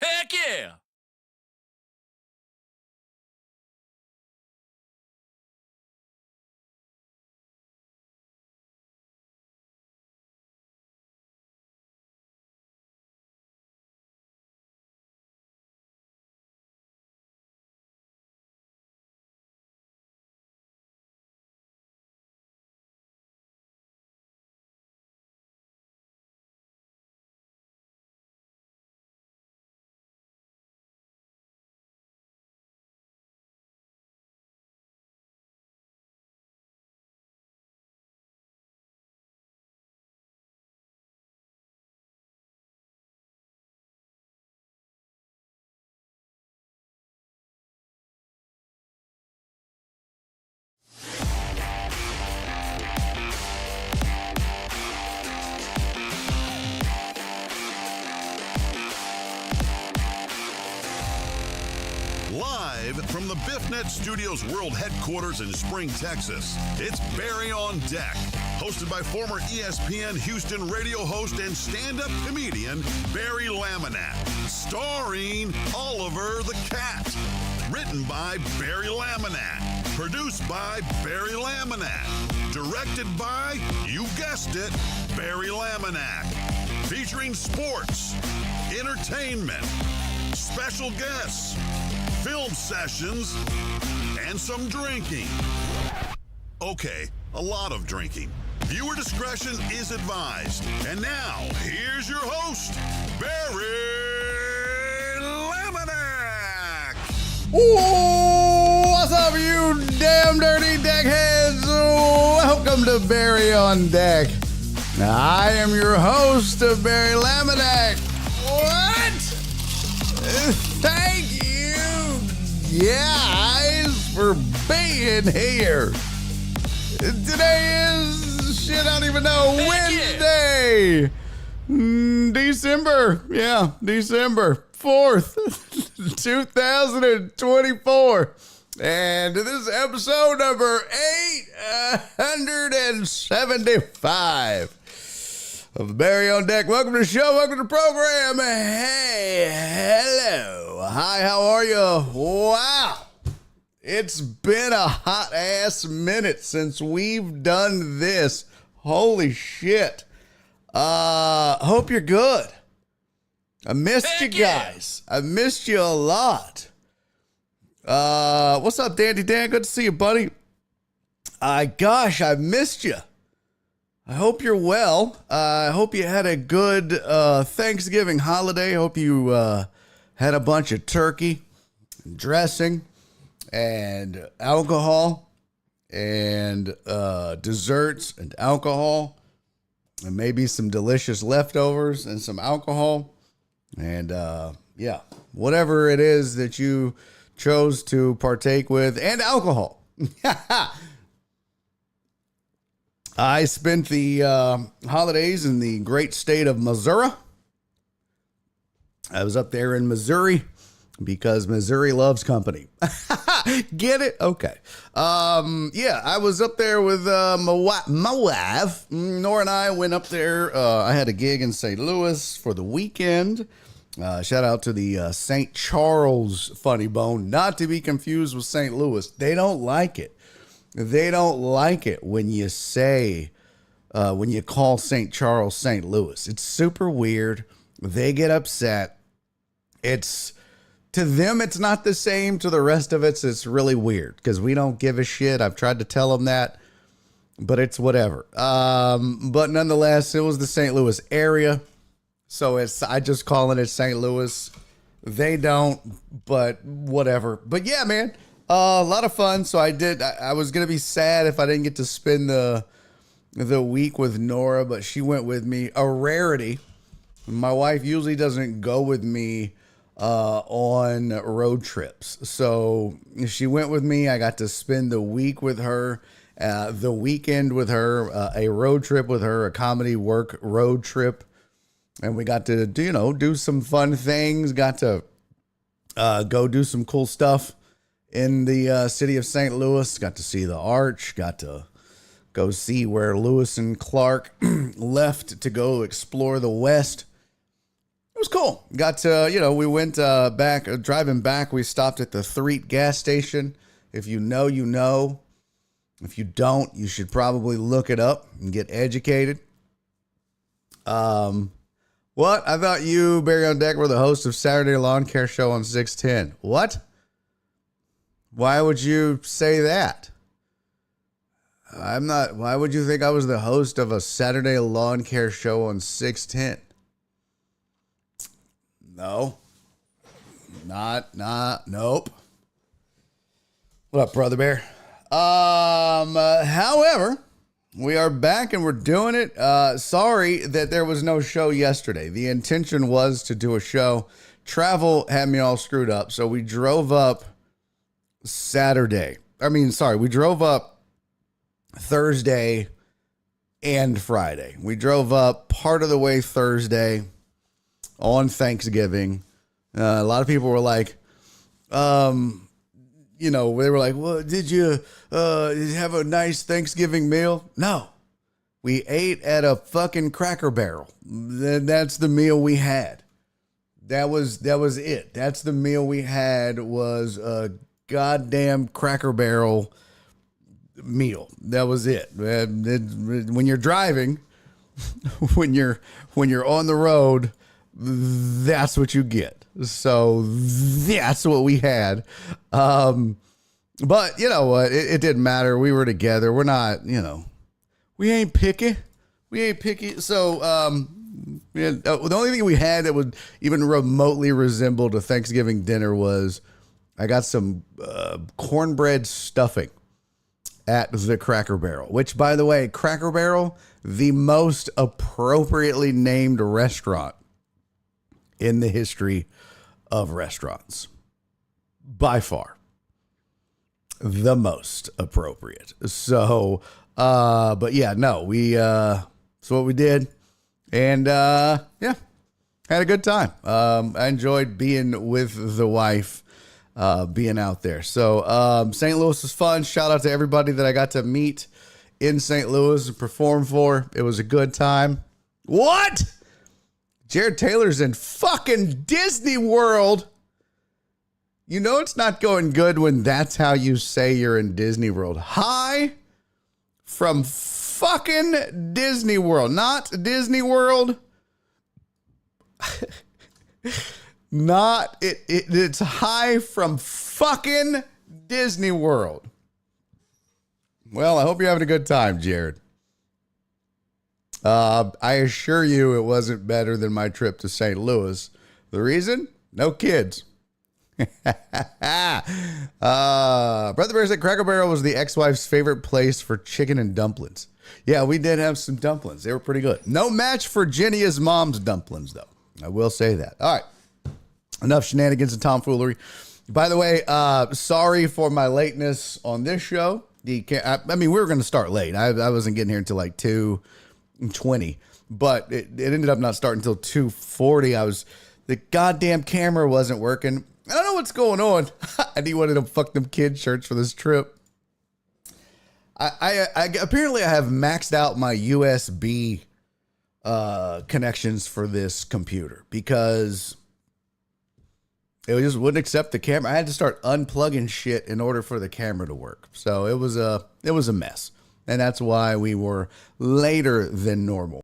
Heck yeah! Live from the BiffNet Studios World Headquarters in Spring, Texas, it's Barry on Deck, hosted by former ESPN Houston radio host and stand-up comedian Barry Laminack, starring Oliver the Cat. Written by Barry Laminack, produced by Barry Laminack, directed by, you guessed it, Barry Laminack. Featuring sports, entertainment, special guests, film sessions, and some drinking. Okay, a lot of drinking. Viewer discretion is advised. And now, here's your host, Barry Laminack. Ooh, what's up, you damn dirty deckheads? Welcome to Barry on Deck. Now, I am your host, Barry Laminack. What? Thank you, guys, for being here. Today is, shit, I don't even know, Wednesday. December 4th, 2024. And this is episode number 875 of the Barry on Deck. Welcome to the show. Welcome to the program. Hey, hello. Hi, how are you? Wow. It's been a hot ass minute since we've done this. Holy shit. Hope you're good. I missed you guys. I missed you a lot. What's up, Dandy Dan? Good to see you, buddy. Gosh, I missed you. I hope you're well. I hope you had a good Thanksgiving holiday. Hope you had a bunch of turkey, and dressing, and alcohol, and desserts, and alcohol, and maybe some delicious leftovers and some alcohol. And yeah, whatever it is that you chose to partake with, and alcohol. I spent the holidays in the great state of Missouri. I was up there in Missouri because Missouri loves company. Get it? Okay. Yeah, I was up there with my wife. Nora and I went up there. I had a gig in St. Louis for the weekend. Shout out to the St. Charles Funny Bone, not to be confused with St. Louis. They don't like it. They don't like it when you say, when you call St. Charles St. Louis. It's super weird. They get upset. To them, it's not the same. To the rest of it, it's really weird because we don't give a shit. I've tried to tell them that, but it's whatever. But nonetheless, it was the St. Louis area. So I just calling it St. Louis. They don't, but whatever. But yeah, man. A lot of fun. So I was going to be sad if I didn't get to spend the week with Nora, but she went with me. A rarity. My wife usually doesn't go with me on road trips. So she went with me. I got to spend the week with her, the weekend with her, a road trip with her, a comedy work road trip. And we got to, do some fun things. Got to go do some cool stuff in the city of St. Louis. Got to see the Arch, got to go see where Lewis and Clark left to go explore the West. It was cool. Got to, we went back, driving back. We stopped at the Threet gas station. If you know, you know. If you don't, you should probably look it up and get educated. What? I thought you, Barry on Deck, were the host of Saturday Lawn Care Show on 610. What? Why would you say that? I'm not. Why would you think I was the host of a Saturday Lawn Care Show on 610? No. Nope. What up, Brother Bear? However, we are back and we're doing it. Sorry that there was no show yesterday. The intention was to do a show. Travel had me all screwed up, so we drove up we drove up Thursday and Friday. We drove up part of the way Thursday on Thanksgiving. A lot of people were like, they were like, well, did you have a nice Thanksgiving meal? No, we ate at a fucking Cracker Barrel. That's the meal we had. That was it. That's the meal we had, was a goddamn Cracker Barrel meal. That was it. When you're driving, when you're on the road, that's what you get. So that's what we had. But you know what? It didn't matter. We were together. We're not, we ain't picky. So, the only thing we had that would even remotely resemble a Thanksgiving dinner was I got some cornbread stuffing at the Cracker Barrel, which, by the way, Cracker Barrel, the most appropriately named restaurant in the history of restaurants. By far. The most appropriate. So, but yeah, no, that's what we did. And, had a good time. I enjoyed being with the wife, being out there. So, St. Louis was fun. Shout out to everybody that I got to meet in St. Louis and perform for. It was a good time. What? Jared Taylor's in fucking Disney World. You know it's not going good when that's how you say you're in Disney World. Hi from fucking Disney World. Not Disney World. It's hi from fucking Disney World. Well, I hope you're having a good time, Jared. I assure you it wasn't better than my trip to St. Louis. The reason? No kids. Brother Bear said Cracker Barrel was the ex-wife's favorite place for chicken and dumplings. Yeah, we did have some dumplings. They were pretty good. No match for Genia's mom's dumplings, though. I will say that. All right. Enough shenanigans and tomfoolery. By the way, sorry for my lateness on this show. We were going to start late. I wasn't getting here until like 2:20, but it ended up not starting until 2:40. The goddamn camera wasn't working. I don't know what's going on. I need one of them fuck them kid shirts for this trip. I apparently I have maxed out my USB connections for this computer because it just wouldn't accept the camera. I had to start unplugging shit in order for the camera to work. So it was a mess. And that's why we were later than normal.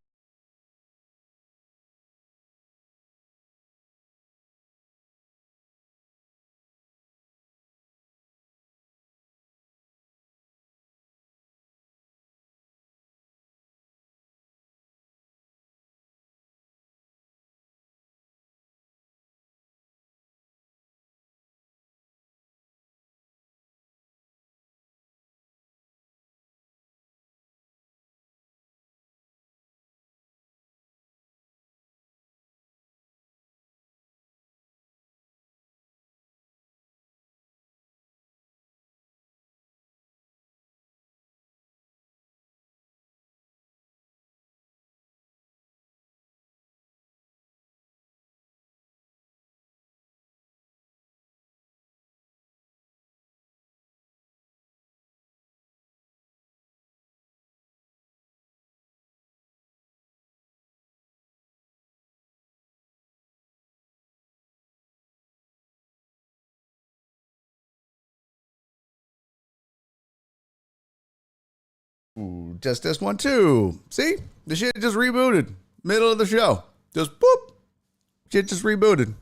Just this one too. See? The shit just rebooted. Middle of the show. Just boop. Shit just rebooted.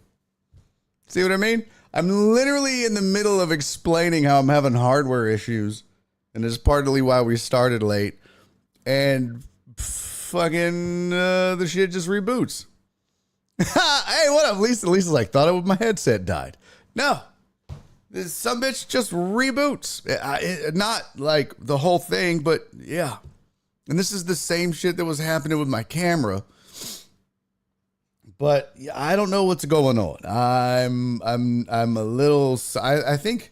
See what I mean? I'm literally in the middle of explaining how I'm having hardware issues. And it's partly why we started late. And fucking the shit just reboots. Hey, what up? Lisa's like, thought my headset died. No. Some bitch just reboots. Not like the whole thing, but yeah. And this is the same shit that was happening with my camera. But I don't know what's going on. I'm a little. I think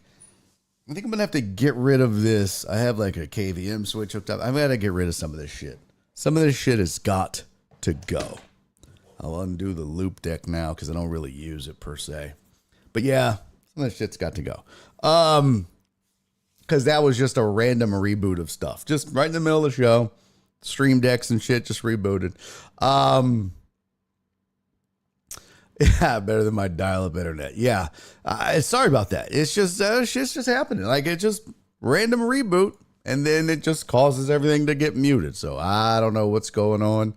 I'm gonna have to get rid of this. I have like a KVM switch hooked up. I'm gonna get rid of some of this shit. Some of this shit has got to go. I'll undo the loop deck now because I don't really use it per se. But yeah, some of this shit's got to go. Because that was just a random reboot of stuff. Just right in the middle of the show. Stream decks and shit just rebooted. Yeah, better than my dial-up internet. Yeah, sorry about that. It's just shit's just happening. Like it just random reboot, and then it just causes everything to get muted. So I don't know what's going on.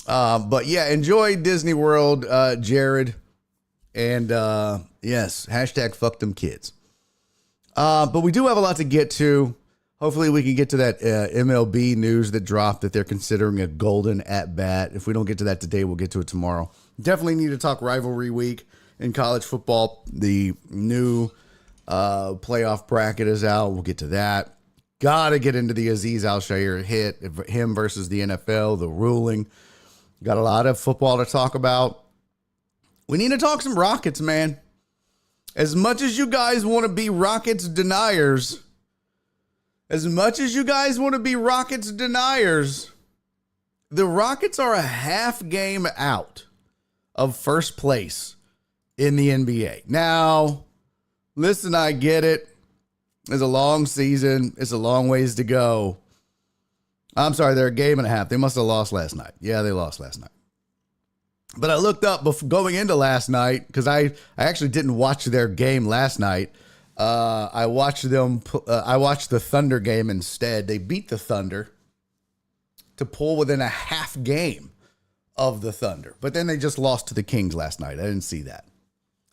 But yeah, enjoy Disney World, Jared, and yes, hashtag fuck them kids. But we do have a lot to get to. Hopefully we can get to that MLB news that dropped that they're considering a golden at bat. If we don't get to that today, we'll get to it tomorrow. Definitely need to talk rivalry week in college football. The new playoff bracket is out. We'll get to that. Got to get into the Azeez Al-Shaair hit, him versus the NFL, the ruling. Got a lot of football to talk about. We need to talk some Rockets, man. As much as you guys want to be Rockets deniers, the Rockets are a half game out of first place in the NBA. Now, listen, I get it. It's a long season. It's a long ways to go. I'm sorry, they're a game and a half. They must have lost last night. Yeah, they lost last night. But I looked up going into last night because I actually didn't watch their game last night. I watched the Thunder game instead. They beat the Thunder to pull within a half game of the Thunder. But then they just lost to the Kings last night. I didn't see that.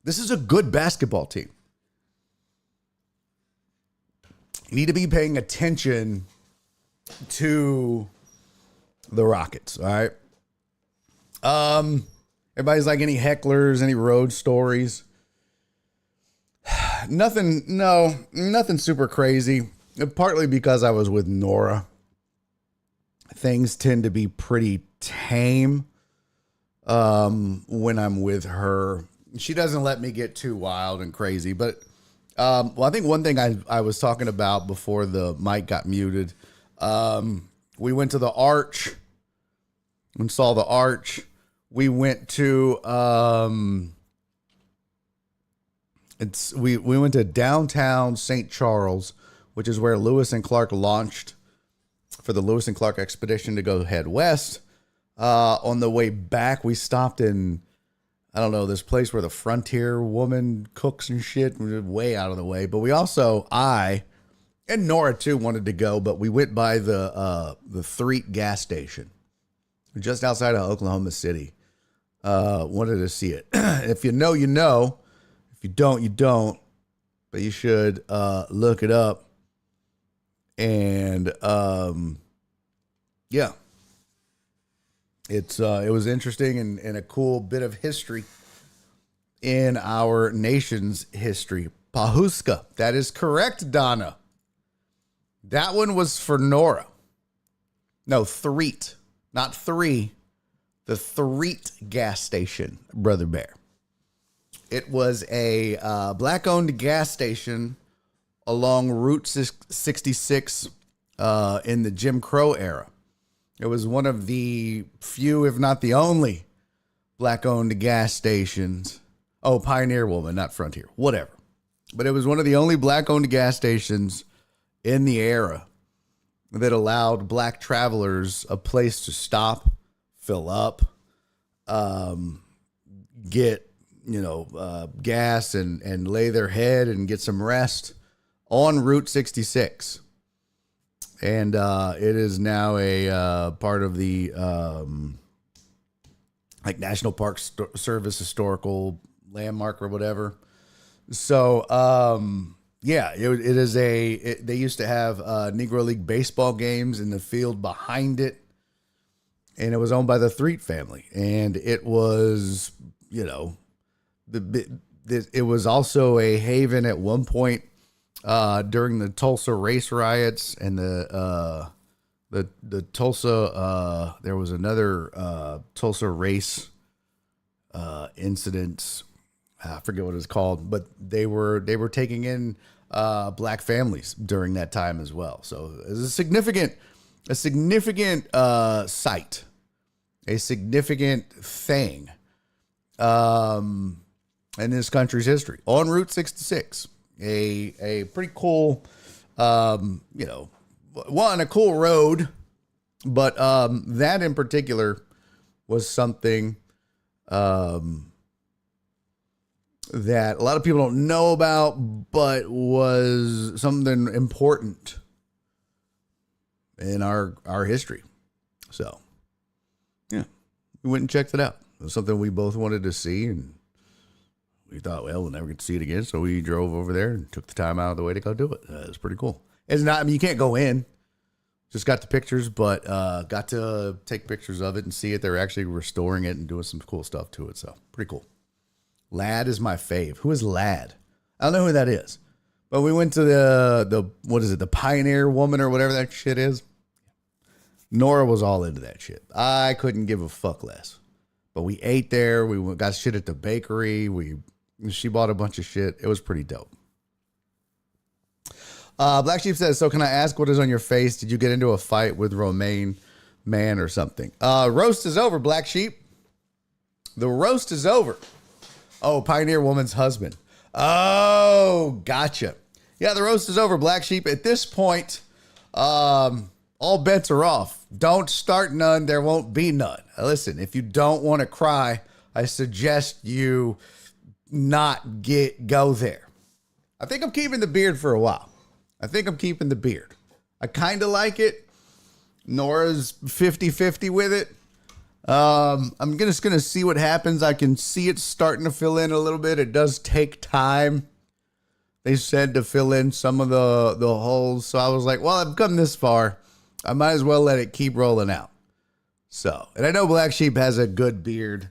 This is a good basketball team. You need to be paying attention to the Rockets, all right? Everybody's like, any hecklers, any road stories? Nothing super crazy. Partly because I was with Nora. Things tend to be pretty tame when I'm with her. She doesn't let me get too wild and crazy. But well, I think one thing I was talking about before the mic got muted, we went to the Arch and saw the Arch. We went to we went to downtown St. Charles, which is where Lewis and Clark launched for the Lewis and Clark expedition to go head west. On the way back, we stopped in, I don't know, this place where the frontier woman cooks and shit, way out of the way. But we also, I and Nora too wanted to go, but we went by the Threet gas station just outside of Oklahoma City. Wanted to see it. If you know, you know. If you don't, you don't. But you should look it up. And yeah. It was interesting and a cool bit of history in our nation's history. Pahuska. That is correct, Donna. That one was for Nora. No, Threet. Not three. The Threet gas station, Brother Bear. It was a black-owned gas station along Route 66 in the Jim Crow era. It was one of the few, if not the only, black-owned gas stations. Oh, Pioneer Woman, not Frontier. Whatever. But it was one of the only black-owned gas stations in the era that allowed black travelers a place to stop, fill up, get, gas and lay their head and get some rest on Route 66. And it is now a part of the like National Park Service historical landmark or whatever. So, yeah, it is they used to have Negro League baseball games in the field behind it. And it was owned by the Threet family. And it was, it was also a haven at one point during the Tulsa race riots and the Tulsa, there was another Tulsa race incidents. I forget what it's called, but they were taking in black families during that time as well. So it's a significant site, a significant thing in this country's history on Route 66. A pretty cool, a cool road, but that in particular was something that a lot of people don't know about, but was something important in our history. So, yeah, we went and checked it out. It was something we both wanted to see, and we thought, well, we'll never get to see it again. So we drove over there and took the time out of the way to go do it. It was pretty cool. It's not, I mean, you can't go in. Just got the pictures, but got to take pictures of it and see it. They're actually restoring it and doing some cool stuff to it. So pretty cool. Lad is my fave. Who is Lad? I don't know who that is. But we went to the Pioneer Woman or whatever that shit is. Nora was all into that shit. I couldn't give a fuck less. But we ate there. We got shit at the bakery. She bought a bunch of shit. It was pretty dope. Black Sheep says, so can I ask what is on your face? Did you get into a fight with Romaine man or something? Roast is over, Black Sheep. The roast is over. Oh, Pioneer Woman's husband. Oh, gotcha. Yeah, the roast is over, Black Sheep. At this point, all bets are off. Don't start none. There won't be none. Listen, if you don't want to cry, I suggest you not go there. I think I'm keeping the beard for a while. I think I'm keeping the beard. I kind of like it. Nora's 50-50 with it. I'm just going to see what happens. I can see it starting to fill in a little bit. It does take time. They said to fill in some of the holes. So I was like, well, I've come this far. I might as well let it keep rolling out. So, and I know Black Sheep has a good beard.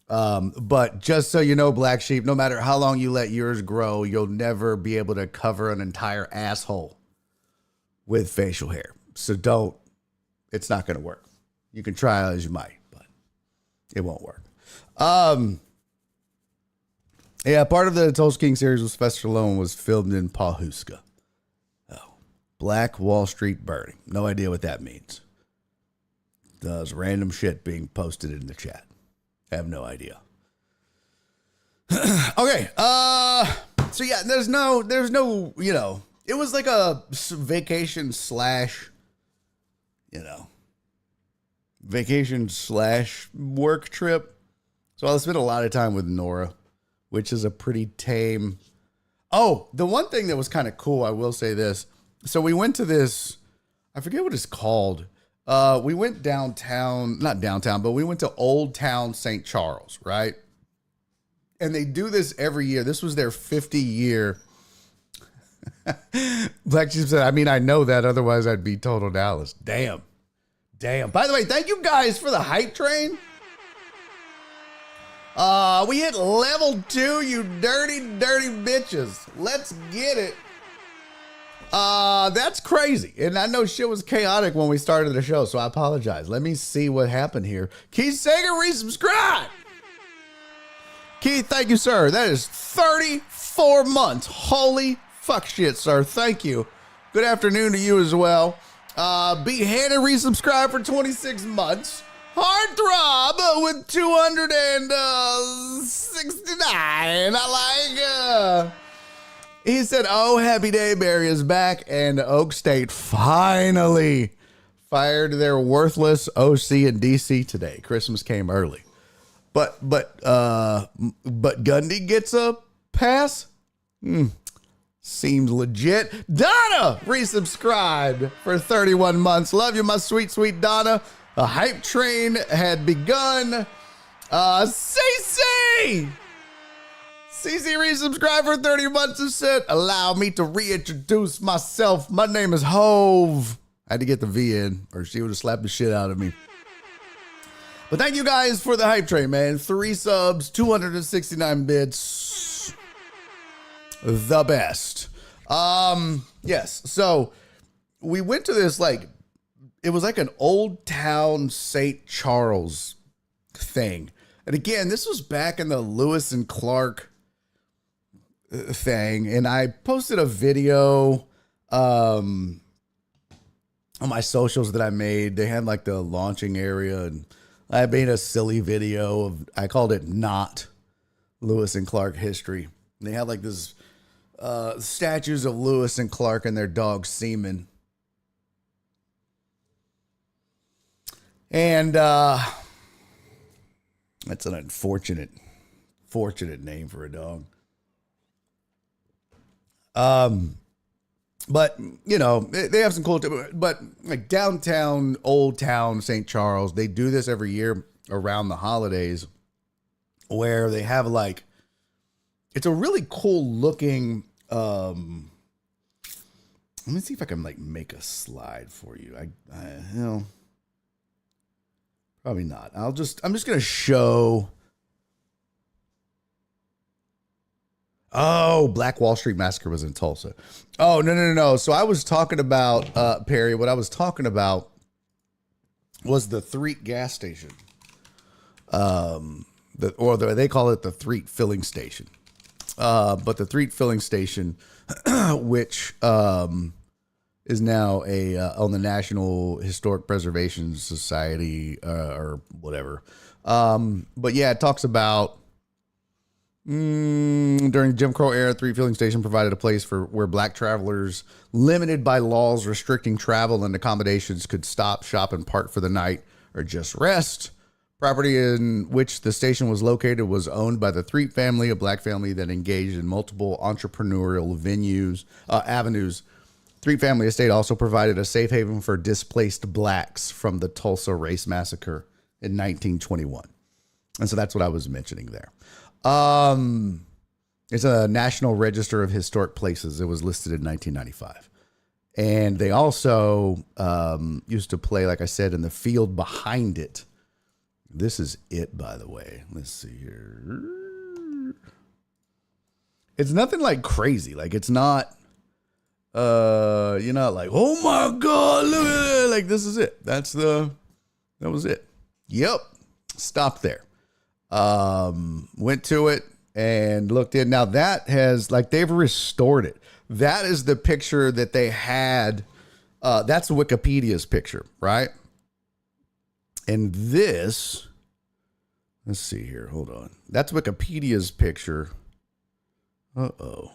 But just so you know, Black Sheep, no matter how long you let yours grow, you'll never be able to cover an entire asshole with facial hair. So it's not going to work. You can try as you might, but it won't work. Yeah, part of the Tulsa King series with Sylvester Stallone was filmed in Pawhuska. Oh, Black Wall Street Burning. No idea what that means. There's random shit being posted in the chat. I have no idea. Okay. So yeah, there's no, it was like a vacation slash work trip. So I spent a lot of time with Nora, which is a pretty tame. Oh, the one thing that was kind of cool, I will say this. So we went to this, I forget what it's called. We went downtown, not downtown, but we went to Old Town St. Charles, right? And they do this every year. This was their 50-year. Black Sheep said, I mean, I know that. Otherwise, I'd be total Dallas. Damn. By the way, thank you guys for the hype train. We hit level 2, you dirty bitches. Let's get it. That's crazy. And I know shit was chaotic when we started the show, so I apologize. Let me see what happened here. Keith Sager, resubscribe. Keith, thank you, sir. That is 34 months. Holy fuck shit, sir. Thank you. Good afternoon to you as well. B. Hannah, resubscribe for 26 months. Heartthrob with 269. I like He said, oh, happy day, Barry is back, and Oak State finally fired their worthless OC and DC today. Christmas came early. But Gundy gets a pass? Seems legit. Donna resubscribed for 31 months. Love you, my sweet, sweet Donna. The hype train had begun. Cece resubscribed for 30 months and said, allow me to reintroduce myself. My name is Hove. I had to get the V in or she would have slapped the shit out of me. But thank you guys for the hype train, man. 3 subs, 269 bits. The best. Yes. So we went to this, like, it was like an old town St. Charles thing. And again, this was back in the Lewis and Clark thing. And I posted a video, on my socials that I made. They had like the launching area and I made a silly video of, I called it Not Lewis and Clark History. And they had like this, statues of Lewis and Clark and their dog Seaman. And that's an unfortunate name for a dog. But you know, they have some cool, but like downtown, old town St. Charles, they do this every year around the holidays where they have like, it's a really cool looking, let me see if I can like make a slide for you. I you know, probably not. I'm just going to show. Oh, Black Wall Street Massacre was in Tulsa. Oh, no. So I was talking about, Perry, what I was talking about was the Threet gas station. They call it the Threet filling station. But the Threet filling station, which is now on the National Historic Preservation Society or whatever. But yeah, it talks about during Jim Crow era, Threet filling station provided a place for where black travelers limited by laws restricting travel and accommodations could stop, shop, and park for the night or just rest. Property in which the station was located was owned by the Threet family, a black family that engaged in multiple entrepreneurial avenues. Threet family estate also provided a safe haven for displaced blacks from the Tulsa race massacre in 1921. And so that's what I was mentioning there. It's a National Register of Historic Places. It was listed in 1995. And they also used to play, like I said, in the field behind it. This is it, by the way. Let's see here. It's nothing like crazy. Like it's not, you're not like, oh my God, look at it. Like this is it. That was it. Yep. Stop there. Went to it and looked in. Now that has like, they've restored it. That is the picture that they had. That's Wikipedia's picture, right? And this, let's see here. Hold on. That's Wikipedia's picture. Uh-oh.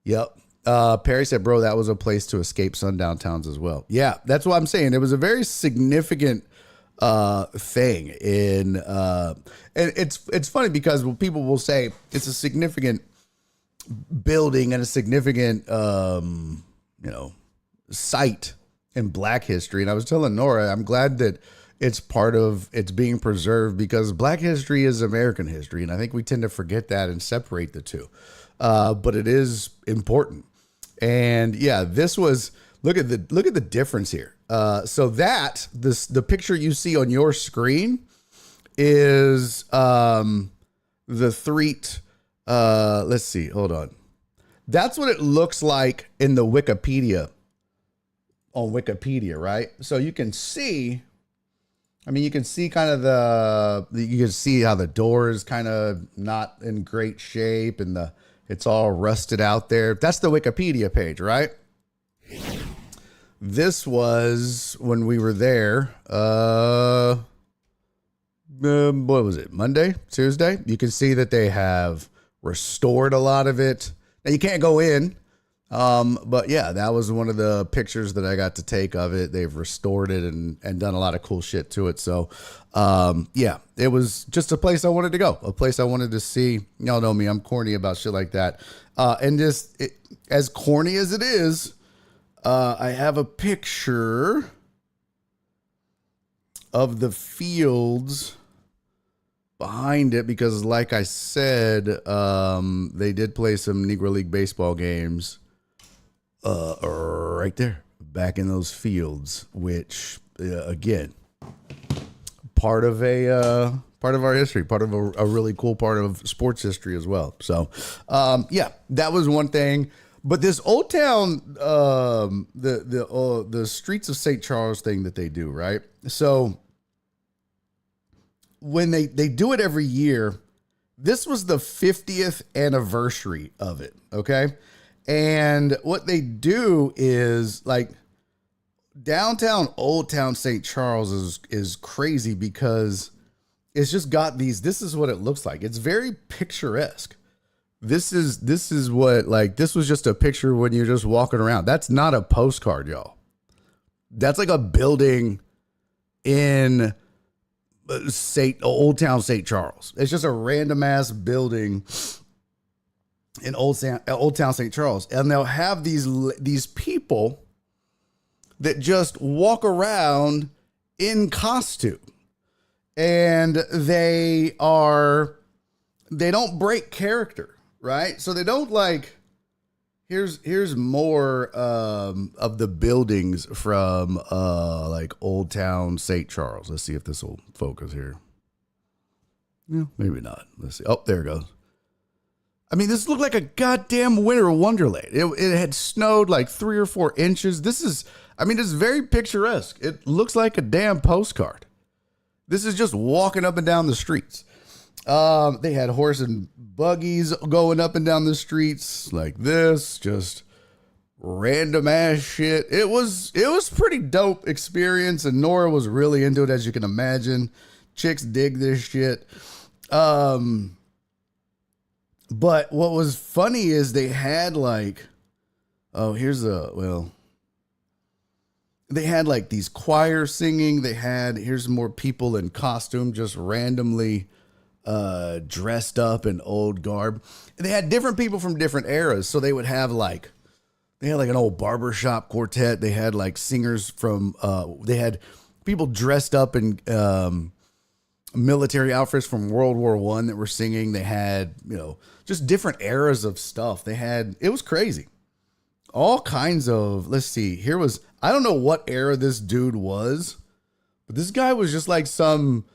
Yep. Perry said, bro, that was a place to escape sundown towns as well. Yeah, that's what I'm saying. It was a very significant thing in and it's funny because people will say it's a significant building and a significant site in black history. And I was telling Nora, I'm glad that it's being preserved because black history is American history. And I think we tend to forget that and separate the two. But it is important. And yeah, this was, look at the difference here. So the picture you see on your screen is, the Threet, let's see, hold on. That's what it looks like in the Wikipedia, on Wikipedia, right? So you can see, you can see kind of you can see how the door is kind of not in great shape and it's all rusted out there. That's the Wikipedia page, right? This was when we were there. What was it? Monday, Tuesday? You can see that they have restored a lot of it. Now you can't go in. But yeah, that was one of the pictures that I got to take of it. They've restored it and done a lot of cool shit to it. So, yeah, it was just a place I wanted to go, a place I wanted to see. Y'all know me, I'm corny about shit like that. And just as corny as it is, I have a picture of the fields behind it because, like I said, they did play some Negro League baseball games right there back in those fields, which again, part of our history, part of a really cool part of sports history as well. So yeah, that was one thing. But this Old Town, the Streets of St. Charles thing that they do, right? So when they do it every year, this was the 50th anniversary of it, okay? And what they do is, like, downtown Old Town St. Charles is crazy because it's just got these, this is what it looks like. It's very picturesque. This is what, like, this was just a picture when you're just walking around. That's not a postcard, y'all. That's like a building in Old Town St. Charles. It's just a random ass building in Old Town St. Charles. And they'll have these people that just walk around in costume. And they don't break character. Right? So they don't, like, here's more of the buildings from like Old Town St. Charles. Let's see if this will focus here. Yeah, maybe not. Let's see. Oh, there it goes. I mean, this looked like a goddamn winter wonderland. It had snowed like 3 or 4 inches. This is very picturesque. It looks like a damn postcard. This is just walking up and down the streets. They had horse and buggies going up and down the streets like this, just random ass shit. It was pretty dope experience, and Nora was really into it, as you can imagine. Chicks dig this shit. But what was funny is they had like, they had like these choirs singing. Here's more people in costume, just randomly dressed up in old garb. And they had different people from different eras. So they would have like, an old barbershop quartet. They had like singers from, they had people dressed up in military outfits from World War I that were singing. They had, just different eras of stuff. It was crazy. All kinds of, let's see, I don't know what era this dude was, but this guy was just like some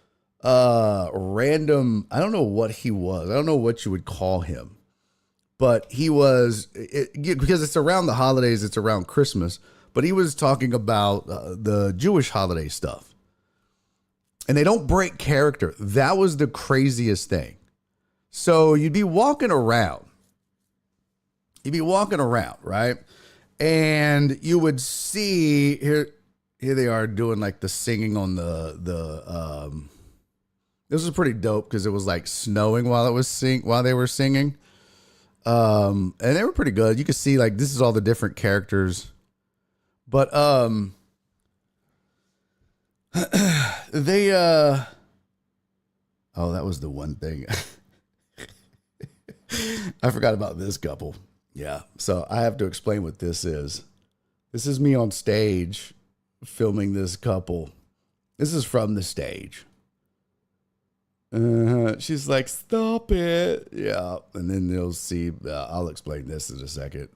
random, I don't know what he was. I don't know what you would call him, but he was, because it's around the holidays, it's around Christmas, but he was talking about the Jewish holiday stuff. And they don't break character. That was the craziest thing. So you'd be walking around, right? And you would see here they are doing like the singing on this was pretty dope because it was like snowing while they were singing. And they were pretty good. You could see like this is all the different characters. But they that was the one thing. I forgot about this couple. Yeah. So I have to explain what this is. This is me on stage filming this couple. This is from the stage. She's like, stop it. Yeah. And then you'll see, I'll explain this in a second.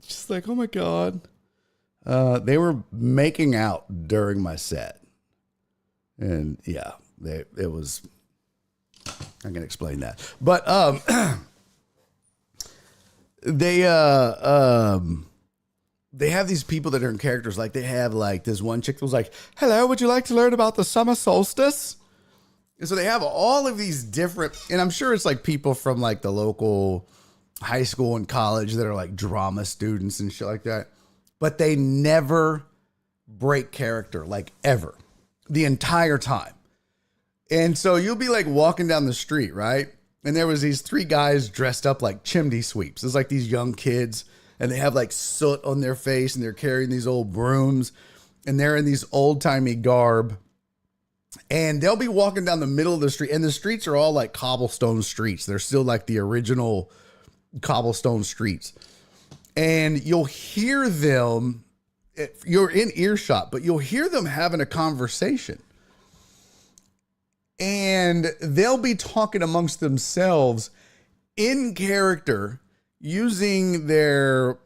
She's like, oh my God. They were making out during my set. And yeah, it was, I'm going to explain that. But, they have these people that are in characters. Like they have like this one chick that was like, hello, would you like to learn about the summer solstice? And so they have all of these different, and I'm sure it's like people from like the local high school and college that are like drama students and shit like that. But they never break character, like ever, the entire time. And so you'll be like walking down the street, right? And there was these 3 guys dressed up like chimney sweeps. It's like these young kids, and they have like soot on their face, and they're carrying these old brooms, and they're in these old-timey garb. And they'll be walking down the middle of the street, and the streets are all like cobblestone streets. They're still like the original cobblestone streets. And you'll hear them, you're in earshot, but you'll hear them having a conversation. And they'll be talking amongst themselves in character, using their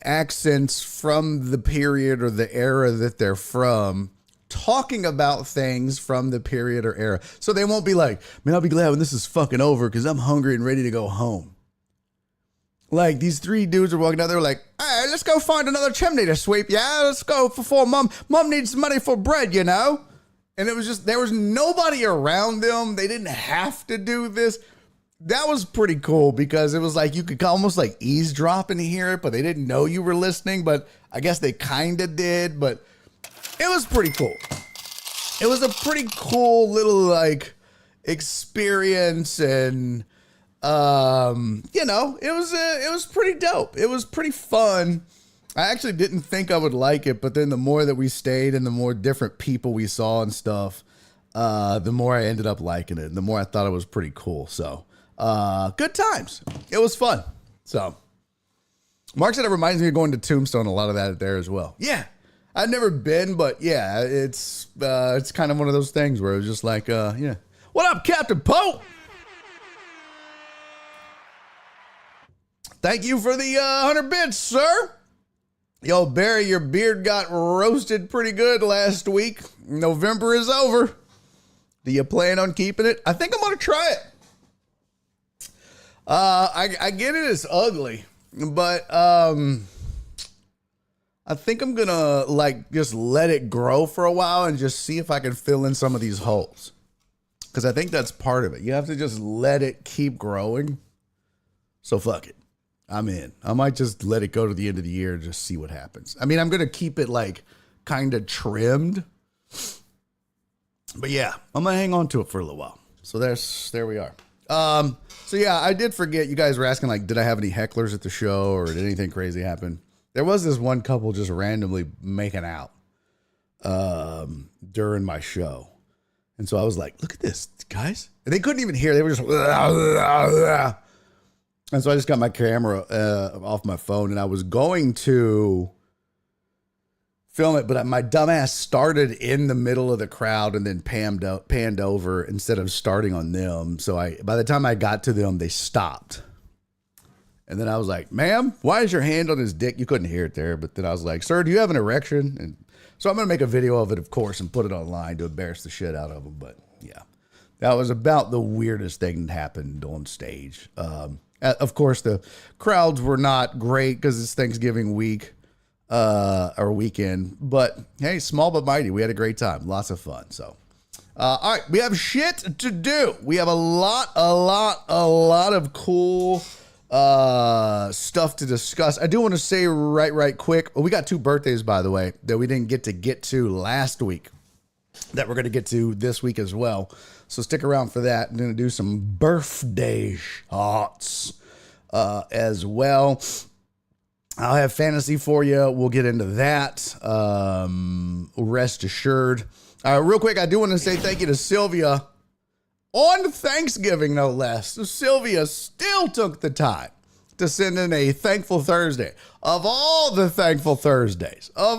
accents from the period or the era that they're from, talking about things from the period or era. So they won't be like, man, I'll be glad when this is fucking over because I'm hungry and ready to go home. Like these 3 dudes are walking down there like, hey, let's go find another chimney to sweep. Yeah, let's go before mom needs money for bread, you know? And it was just, there was nobody around them. They didn't have to do this. That was pretty cool because it was like you could almost like eavesdrop and hear it, but they didn't know you were listening. But I guess they kind of did, but it was pretty cool. It was a pretty cool little like experience, and you know, it was pretty dope. It was pretty fun. I actually didn't think I would like it, but then the more that we stayed and the more different people we saw and stuff, the more I ended up liking it. And the more I thought it was pretty cool. So good times. It was fun. So Mark said it reminds me of going to Tombstone. A lot of that there as well. Yeah. I've never been, but yeah, it's kind of one of those things where it was just like, yeah. What up, Captain Poe? Thank you for the 100 bits, sir. Yo, Barry, your beard got roasted pretty good last week. November is over. Do you plan on keeping it? I think I'm going to try it. I get it, it's ugly, but I think I'm going to like just let it grow for a while and just see if I can fill in some of these holes. Because I think that's part of it. You have to just let it keep growing. So fuck it. I'm in. I might just let it go to the end of the year and just see what happens. I mean, I'm going to keep it like kind of trimmed. But yeah, I'm going to hang on to it for a little while. So there we are. So yeah, I did forget. You guys were asking like, did I have any hecklers at the show or did anything crazy happen? There was this one couple just randomly making out during my show. And so I was like, look at this, guys. And they couldn't even hear. They were just... And so I just got my camera off my phone and I was going to film it, but my dumbass started in the middle of the crowd and then panned over instead of starting on them. So by the time I got to them, they stopped. And then I was like, ma'am, why is your hand on his dick? You couldn't hear it there. But then I was like, sir, do you have an erection? And so I'm going to make a video of it, of course, and put it online to embarrass the shit out of them. But yeah, that was about the weirdest thing that happened on stage. Of course, the crowds were not great because it's Thanksgiving week or weekend. But hey, small but mighty. We had a great time. Lots of fun. So, all right, we have shit to do. We have a lot of cool stuff to discuss. I do want to say right quick. We got 2 birthdays, by the way, that we didn't get to last week that we're going to get to this week as well. So stick around for that. I'm going to do some birthday shots as well. I'll have fantasy for you. We'll get into that. Rest assured. Real quick, I do want to say thank you to Sylvia on Thanksgiving, no less. So Sylvia still took the time to send in a Thankful Thursday. Of all the Thankful Thursdays,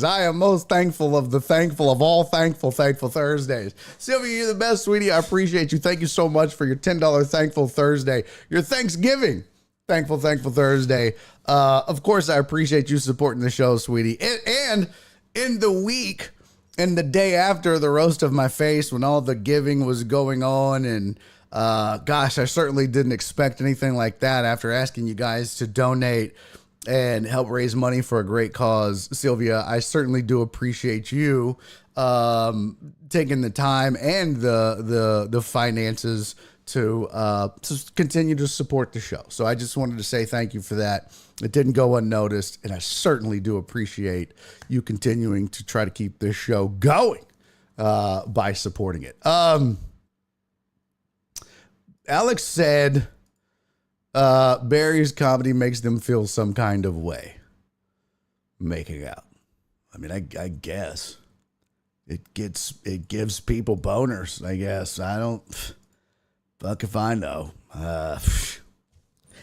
I am most thankful of the thankful of all thankful Thursdays. Sylvia, you're the best, sweetie. I appreciate you. Thank you so much for your $10 Thankful Thursday, your Thanksgiving Thankful Thursday. Of course, I appreciate you supporting the show, sweetie. And in the week, and the day after the roast of my face, when all the giving was going on, and gosh, I certainly didn't expect anything like that after asking you guys to donate and help raise money for a great cause. Sylvia, I certainly do appreciate you taking the time and the finances to continue to support the show. So I just wanted to say thank you for that. It didn't go unnoticed, and I certainly do appreciate you continuing to try to keep this show going by supporting it. Alex said Barry's comedy makes them feel some kind of way. Making out. I mean, I guess it gives people boners, I guess. I don't fuck if I know.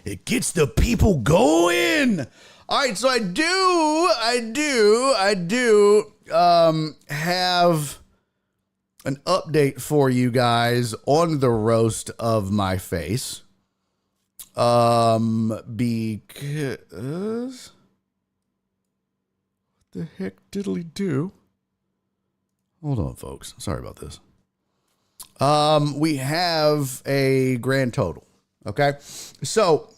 It gets the people going. All right, so I do have an update for you guys on the roast of my face. Because what the heck diddly do? Hold on, folks. Sorry about this. We have a grand total. Okay, so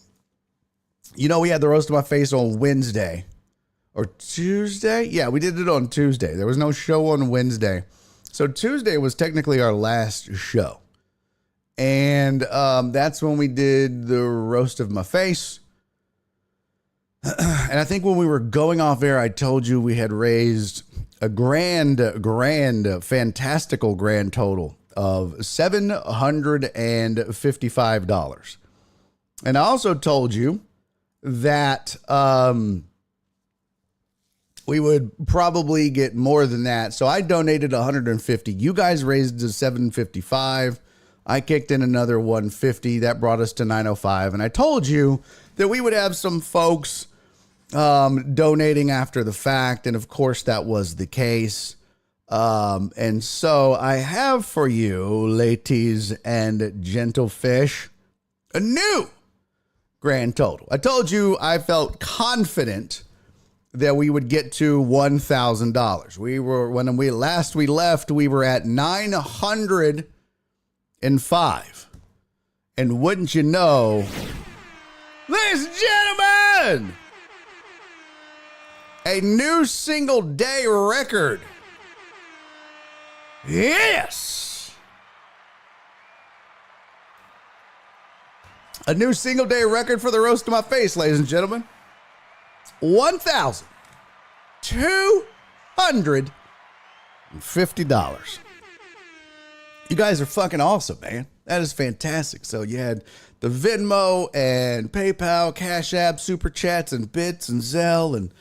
we had the roast of my face on Wednesday or Tuesday. Yeah, we did it on Tuesday. There was no show on Wednesday, so Tuesday was technically our last show, and that's when we did the roast of my face. And I think when we were going off air, I told you we had raised a fantastical grand total of $755. And I also told you that we would probably get more than that. So I donated 150. You guys raised to 755. I kicked in another 150. That brought us to 905. And I told you that we would have some folks donating after the fact. And of course, that was the case. And so I have for you, ladies and gentlefish, a new grand total. I told you I felt confident that we would get to $1,000. When we left, we were at 905. And wouldn't you know, ladies and gentlemen, a new single day record. Yes! A new single day record for the roast of my face, ladies and gentlemen. $1,250. You guys are fucking awesome, man. That is fantastic. So you had the Venmo and PayPal, Cash App, Super Chats, and Bits and Zelle, and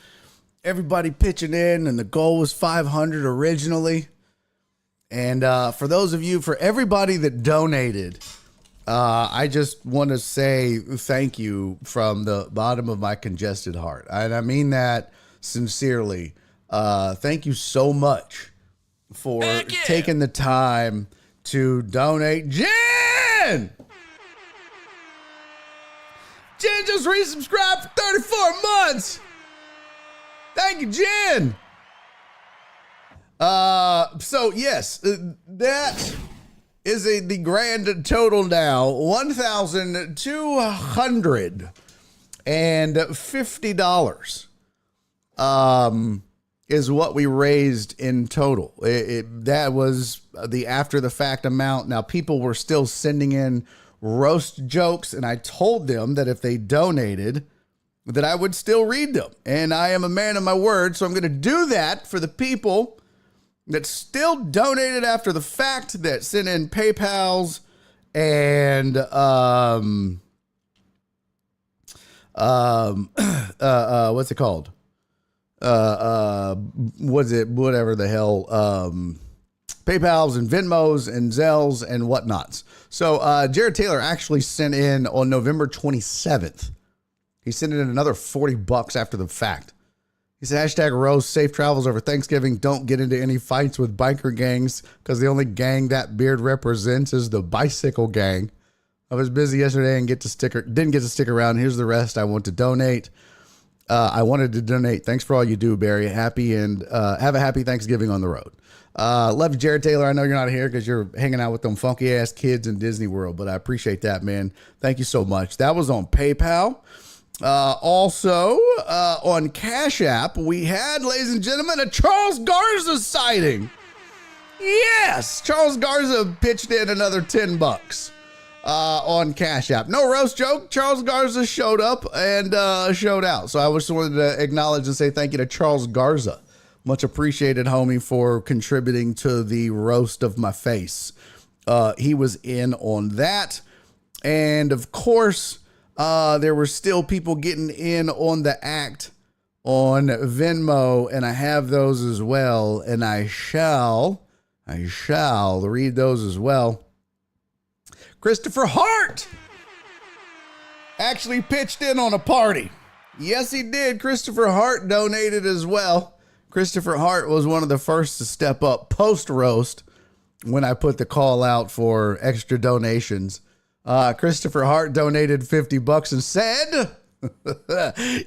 everybody pitching in, and the goal was 500 originally. And for everybody that donated, I just want to say thank you from the bottom of my congested heart. And I mean that sincerely. Thank you so much for taking the time to donate. Jen just resubscribed for 34 months. Thank you, Jen. So yes, that is the grand total now, $1,250. Is what we raised in total. That was the after the fact amount. Now people were still sending in roast jokes, and I told them that if they donated, that I would still read them. And I am a man of my word, so I'm going to do that for the people that still donated after the fact, that sent in PayPals and what's it called? Whatever the hell, PayPals and Venmos and Zelles and whatnots. So Jared Taylor actually sent in on November 27th. He sent in another $40 after the fact. He said, #roast, safe travels over Thanksgiving. Don't get into any fights with biker gangs, because the only gang that beard represents is the bicycle gang. I was busy yesterday and didn't get to stick around. Here's the rest. I want to donate. I wanted to donate. Thanks for all you do, Barry. Happy and have a happy Thanksgiving on the road. Love you, Jared Taylor. I know you're not here because you're hanging out with them funky ass kids in Disney World, but I appreciate that, man. Thank you so much. That was on PayPal. Also, on Cash App, we had, ladies and gentlemen, a Charles Garza sighting. Yes, Charles Garza pitched in another $10 on Cash App. No roast joke. Charles Garza showed up and showed out. So I just wanted to acknowledge and say thank you to Charles Garza. Much appreciated, homie, for contributing to the roast of my face. He was in on that. And of course, there were still people getting in on the act on Venmo, and I have those as well. And I shall read those as well. Christopher Hart actually pitched in on a party. Yes, he did. Christopher Hart donated as well. Christopher Hart was one of the first to step up post-roast when I put the call out for extra donations. Christopher Hart donated $50 and said,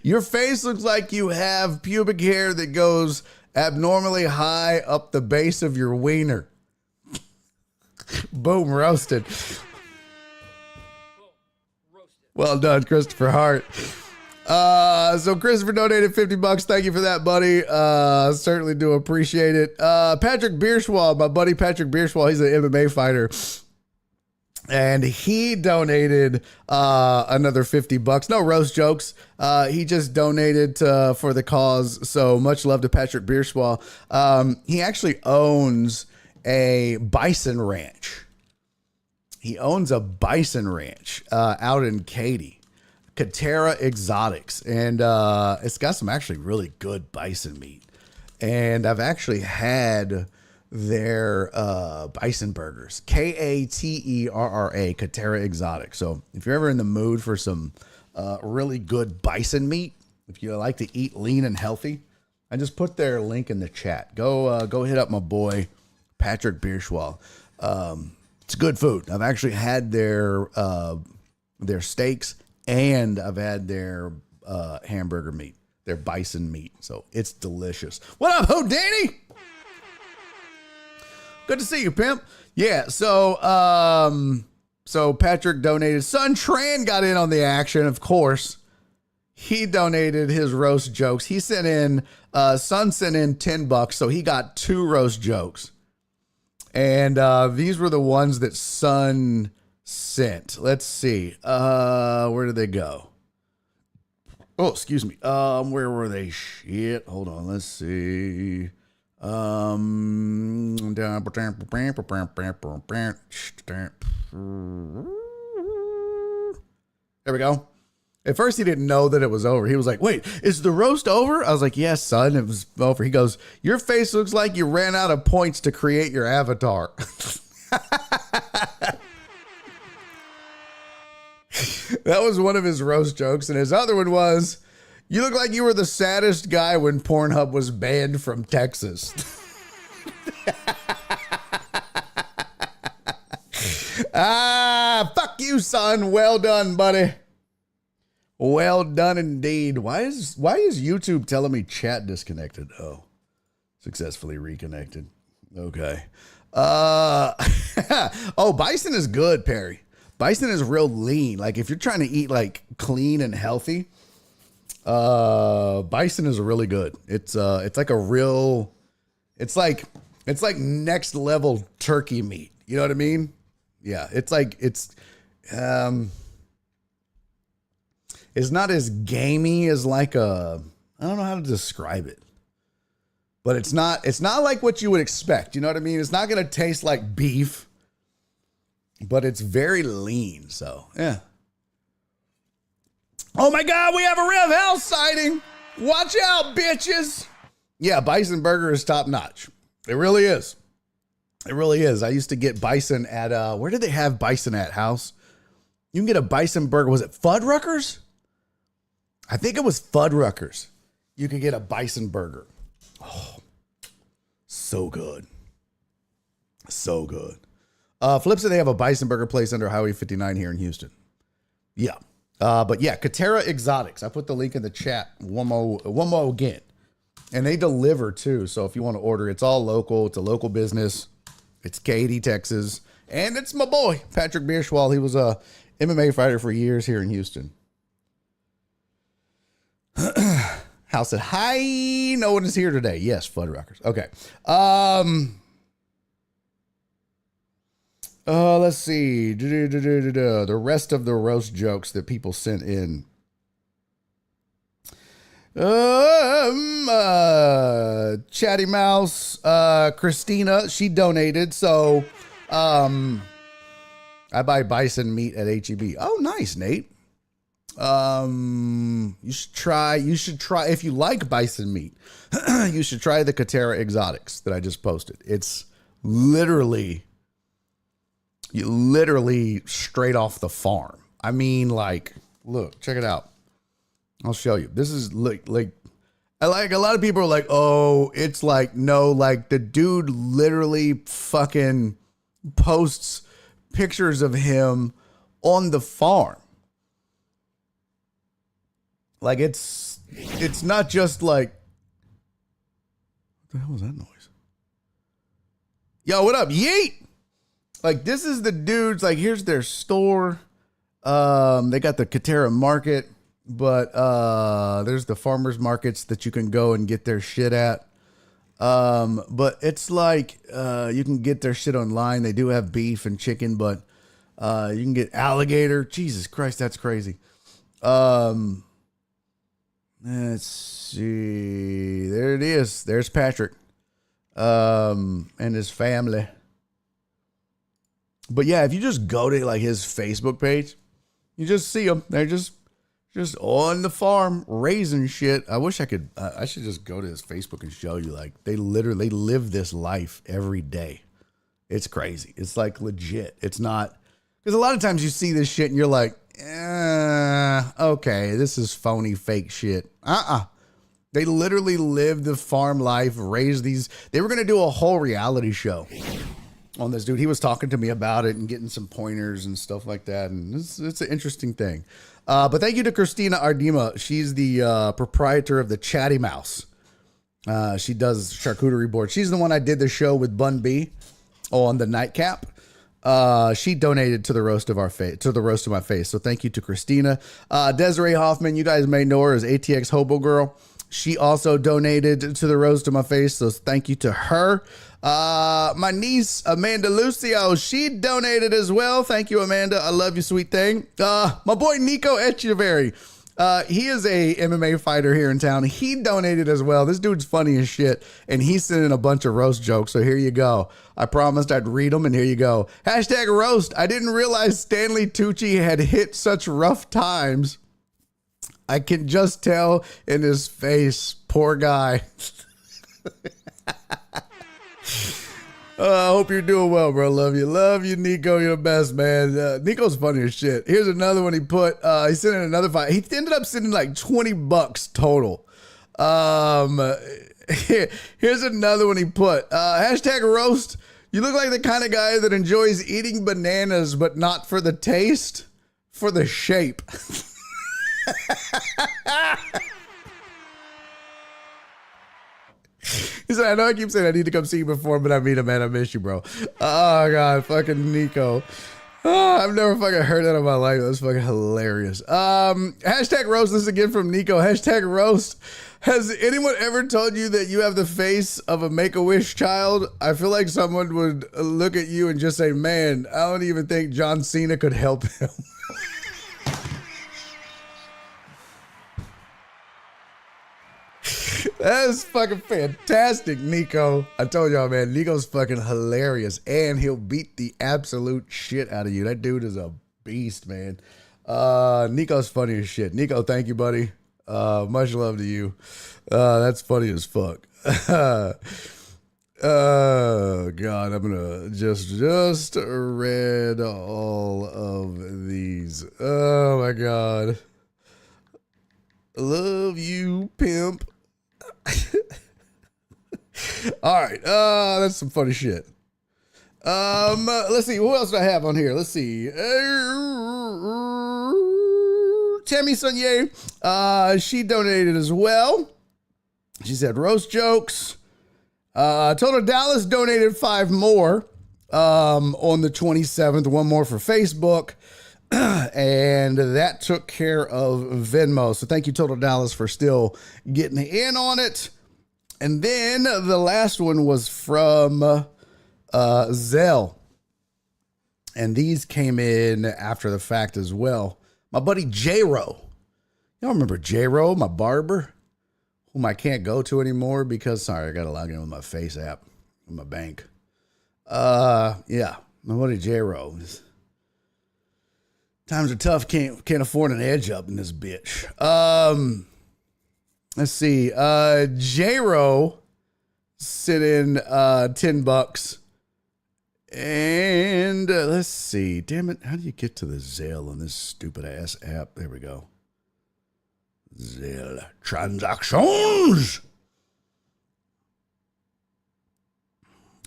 your face looks like you have pubic hair that goes abnormally high up the base of your wiener. Boom, roasted. Well done, Christopher Hart. So Christopher donated $50. Thank you for that, buddy. Certainly do appreciate it. Patrick Bierschwal, my buddy Patrick Bierschwal, he's an MMA fighter. And he donated another $50. No roast jokes. He just donated for the cause. So much love to Patrick Bierschwal. He actually owns a bison ranch. He owns a bison ranch out in Katy, Katera Exotics. And it's got some actually really good bison meat. And I've actually had their bison burgers, Katerra, Katera Exotic. So if you're ever in the mood for some really good bison meat, if you like to eat lean and healthy, I just put their link in the chat. Go hit up my boy Patrick Bierschwal. It's good food. I've actually had their steaks, and I've had their hamburger meat, their bison meat. So it's delicious. What up, Houdini? Good to see you, pimp. Yeah, so Patrick donated. Sun Tran got in on the action, of course. He donated his roast jokes. He sent in, Sun sent in $10, so he got 2 roast jokes. And these were the ones that Sun sent. Let's see. Where did they go? Oh, excuse me. Where were they? Shit. Hold on. Let's see. There we go. At first he didn't know that it was over. He was like, wait, is the roast over? I was like, yes, son, it was over. He goes, your face looks like you ran out of points to create your avatar. That was one of his roast jokes. And his other one was, you look like you were the saddest guy when Pornhub was banned from Texas. Fuck you, son. Well done, buddy. Well done indeed. Why is YouTube telling me chat disconnected? Oh, successfully reconnected. Okay. Oh, bison is good, Perry. Bison is real lean. Like if you're trying to eat like clean and healthy, bison is really good. It's like a real, it's like next level turkey meat. You know what I mean? Yeah. It's not as gamey as like I don't know how to describe it, but it's not like what you would expect. You know what I mean? It's not going to taste like beef, but it's very lean. So yeah. Oh my God, we have a Rev Health sighting. Watch out, bitches. Yeah, bison burger is top notch. It really is. It really is. I used to get bison at, where did they have bison at, House? You can get a bison burger. Was it Fuddruckers? I think it was Fuddruckers. You could get a bison burger. Oh, so good. So good. Flip said they have a bison burger place under Highway 59 here in Houston. Yeah. But yeah, Katera Exotics. I put the link in the chat one more again. And they deliver too. So if you want to order, it's all local. It's a local business. It's Katy, Texas. And it's my boy, Patrick Bierschwal. He was a MMA fighter for years here in Houston. House said, hi, no one is here today. Yes, Fuddruckers. Okay. Let's see. The rest of the roast jokes that people sent in. Chatty Mouse, Christina, she donated. So, I buy bison meat at HEB. Oh, nice, Nate. You should try, if you like bison meat, you should try the Katera Exotics that I just posted. It's literally straight off the farm. I mean, like, look, check it out. I'll show you. This is like a lot of people are like, oh, it's like, no, like the dude literally fucking posts pictures of him on the farm. Like it's not just like, what the hell was that noise? Yo, what up? Yeet! Like this is the dudes, like here's their store. They got the Katera market, but there's the farmers markets that you can go and get their shit at. But it's like you can get their shit online. They do have beef and chicken, but you can get alligator. Jesus Christ, that's crazy. Let's see. There it is. There's Patrick and his family. But yeah, if you just go to like his Facebook page, you just see them. They're just on the farm raising shit. I wish I could. I should just go to his Facebook and show you. Like they literally live this life every day. It's crazy. It's like legit. It's not, because a lot of times you see this shit and you're like, okay, this is phony, fake shit. They literally live the farm life, raise these. They were going to do a whole reality show on this dude. He was talking to me about it and getting some pointers and stuff like that. And it's an interesting thing. But thank you to Christina Ardima. She's the proprietor of the Chatty Mouse. She does charcuterie board. She's the one I did the show with Bun B on the nightcap. She donated to the roast of my face. So thank you to Christina. Desiree Hoffman, you guys may know her as ATX Hobo Girl. She also donated to the roast of my face. So thank you to her. My niece, Amanda Lucio, she donated as well. Thank you, Amanda. I love you, sweet thing. My boy, Nico Echeverry. He is a MMA fighter here in town. He donated as well. This dude's funny as shit. And he sent in a bunch of roast jokes. So here you go. I promised I'd read them, and here you go. Hashtag roast. I didn't realize Stanley Tucci had hit such rough times. I can just tell in his face. Poor guy. I hope you're doing well, bro. Love you. Love you, Nico. You're the best, man. Nico's funny as shit. Here's another one he put. He sent in another fight. He ended up sending like $20 total. Here's another one he put. Hashtag roast. You look like the kind of guy that enjoys eating bananas, but not for the taste, for the shape. He said, I know I keep saying I need to come see you before, but I mean, man, I miss you, bro. Oh, God, fucking Nico. Oh, I've never fucking heard that in my life. That's fucking hilarious. Hashtag roast. This again from Nico. Hashtag roast. Has anyone ever told you that you have the face of a Make-A-Wish child? I feel like someone would look at you and just say, man, I don't even think John Cena could help him. That is fucking fantastic, Nico. I told y'all, man, Nico's fucking hilarious, and he'll beat the absolute shit out of you. That dude is a beast, man. Nico's funny as shit. Nico, thank you, buddy. Much love to you. That's funny as fuck. Oh, God, I'm gonna just read all of these. Oh, my God. Love you, pimp. All right, that's some funny shit. Let's see, who else do I have on here? Let's see. Tammy Sonier, she donated as well. She said roast jokes. Total Dallas donated 5 more on the 27th, 1 more for Facebook. And that took care of Venmo. So thank you, Total Dallas, for still getting in on it. And then the last one was from Zell. And these came in after the fact as well. My buddy J-Ro. Y'all remember J-Ro, my barber, whom I can't go to anymore because, sorry, I got to log in with my Face app, with my bank. Yeah, my buddy J-Ro. Times are tough. Can't afford an edge up in this bitch. Let's see. J-Ro sent in $10. And let's see. Damn it. How do you get to the Zelle on this stupid ass app? There we go. Zelle transactions.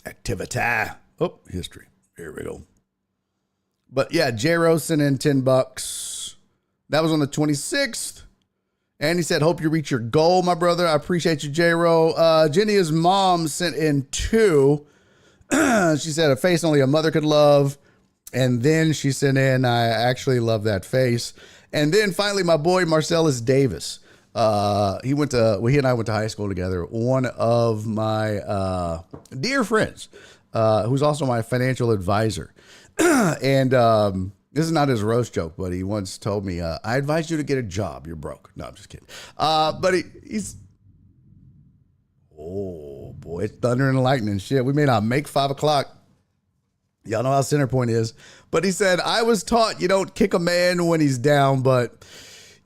Activity. Oh, history. Here we go. But yeah, J-Ro sent in $10. That was on the 26th. And he said, hope you reach your goal, my brother. I appreciate you, J-Ro. Jenny's mom sent in $2. She said, a face only a mother could love. And then she sent in, I actually love that face. And then finally, my boy, Marcellus Davis. He and I went to high school together. One of my dear friends, who's also my financial advisor. And this is not his roast joke, but he once told me, I advise you to get a job. You're broke. No, I'm just kidding. But he's, oh boy, it's thunder and lightning. Shit, we may not make 5 o'clock. Y'all know how Centerpoint is. But he said, I was taught you don't kick a man when he's down, but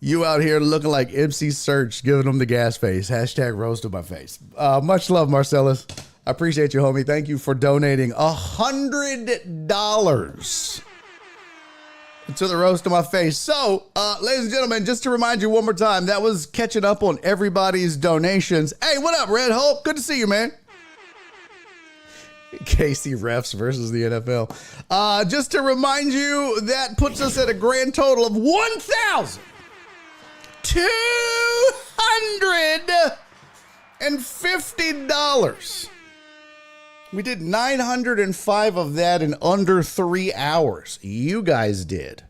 you out here looking like MC Search, giving him the gas face. Hashtag roast to my face. Much love, Marcellus. I appreciate you, homie. Thank you for donating $100 to the roast of my face. So, ladies and gentlemen, just to remind you one more time, that was catching up on everybody's donations. Hey, what up, Red Hope? Good to see you, man. KC refs versus the NFL. Just to remind you, that puts us at a grand total of $1,250. We did 905 of that in under 3 hours. You guys did.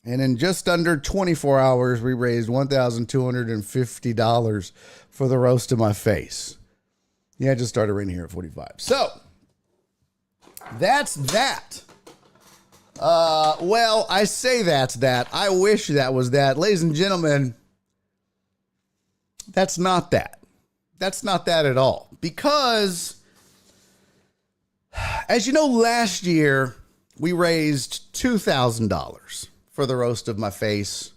And in just under 24 hours, we raised $1,250 for the roast of my face. Yeah, I just started ringing here at 45. So, that's that. Well, I say that's that. I wish that was that. Ladies and gentlemen, that's not that. That's not that at all. Because, as you know, last year, we raised $2,000 for the roast of my face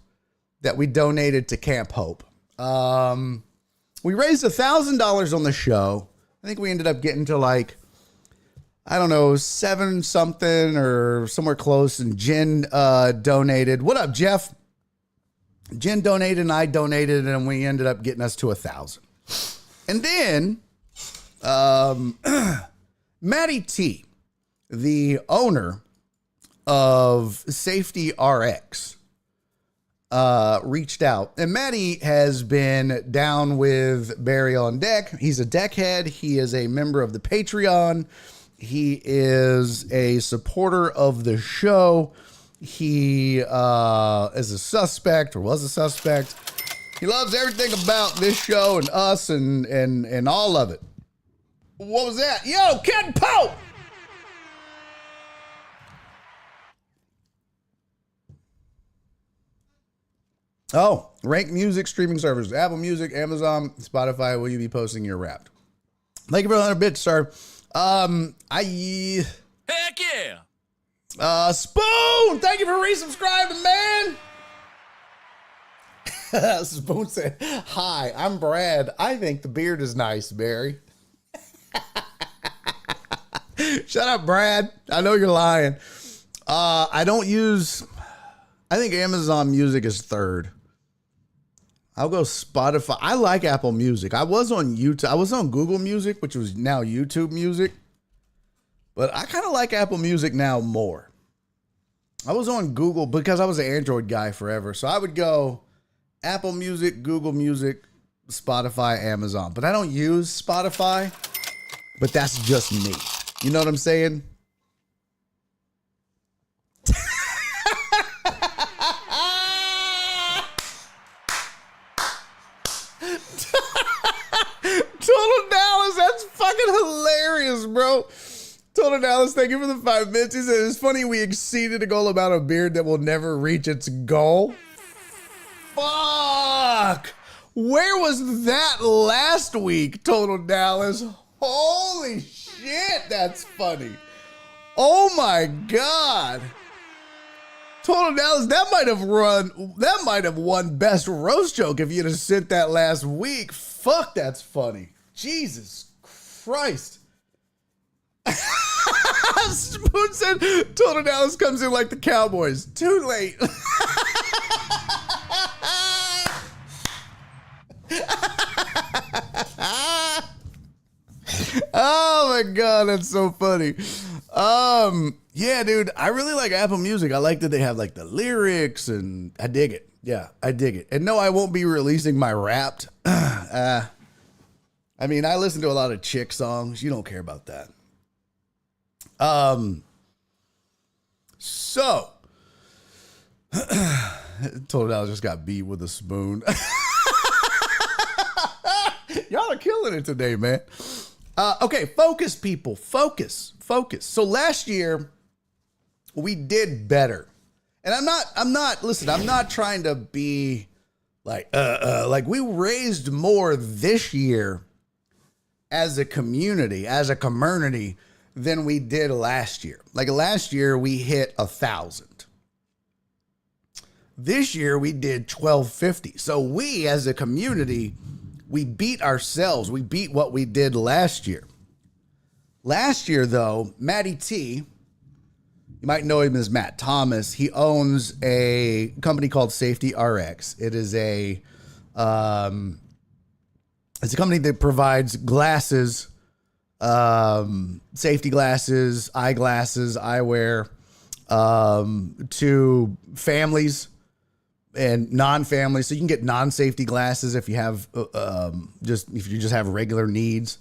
that we donated to Camp Hope. We raised $1,000 on the show. I think we ended up getting to like, I don't know, 7 something or somewhere close. And Jen donated. What up, Jeff? Jen donated and I donated, and we ended up getting us to 1,000. And then Maddie T, the owner of Safety RX, reached out. And Maddie has been down with Barry on deck. He's a deckhead. He is a member of the Patreon. He is a supporter of the show. He is a suspect, or was a suspect. He loves everything about this show and us and all of it. What was that? Yo, Ken Pope! Oh, rank music streaming services. Apple Music, Amazon, Spotify. Will you be posting your rap? Thank you for 100 bits, sir. Heck yeah! Spoon, thank you for resubscribing, man. Spoon said, hi, I'm Brad. I think the beard is nice, Barry. Shut up, Brad. I know you're lying. I think Amazon Music is third. I'll go Spotify. I like Apple Music. I was on YouTube. I was on Google Music, which was now YouTube Music. But I kind of like Apple Music now more. I was on Google because I was an Android guy forever. So I would go Apple Music, Google Music, Spotify, Amazon. But I don't use Spotify. But that's just me. You know what I'm saying? Total Dallas, that's fucking hilarious, bro. Total Dallas, thank you for the 5 minutes. He said, it's funny we exceeded a goal amount of beard that will never reach its goal. Fuck. Where was that last week, Total Dallas? Holy shit, that's funny. Oh my God. Total Dallas, that might have won best roast joke if you'd have sent that last week. Fuck, that's funny. Jesus Christ. Spoon said Total Dallas comes in like the Cowboys. Too late. Oh my God, that's so funny. Yeah, dude, I really like Apple Music. I like that they have like the lyrics and I dig it. Yeah, I dig it. And no, I won't be releasing my Wrapped. I mean, I listen to a lot of chick songs. You don't care about that. So told I just got beat with a spoon. Y'all are killing it today, man. Okay, focus, people. Focus. So last year we did better. And I'm not trying to be like we raised more this year as a community, than we did last year. Like last year we hit 1,000. This year we did 1,250. So we as a community, we beat ourselves. We beat what we did last year. Last year, though, Matty T, you might know him as Matt Thomas. He owns a company called Safety RX. It is it's a company that provides glasses, safety glasses, eyeglasses, eyewear, to families and non-families. So you can get non-safety glasses if you have if you just have regular needs.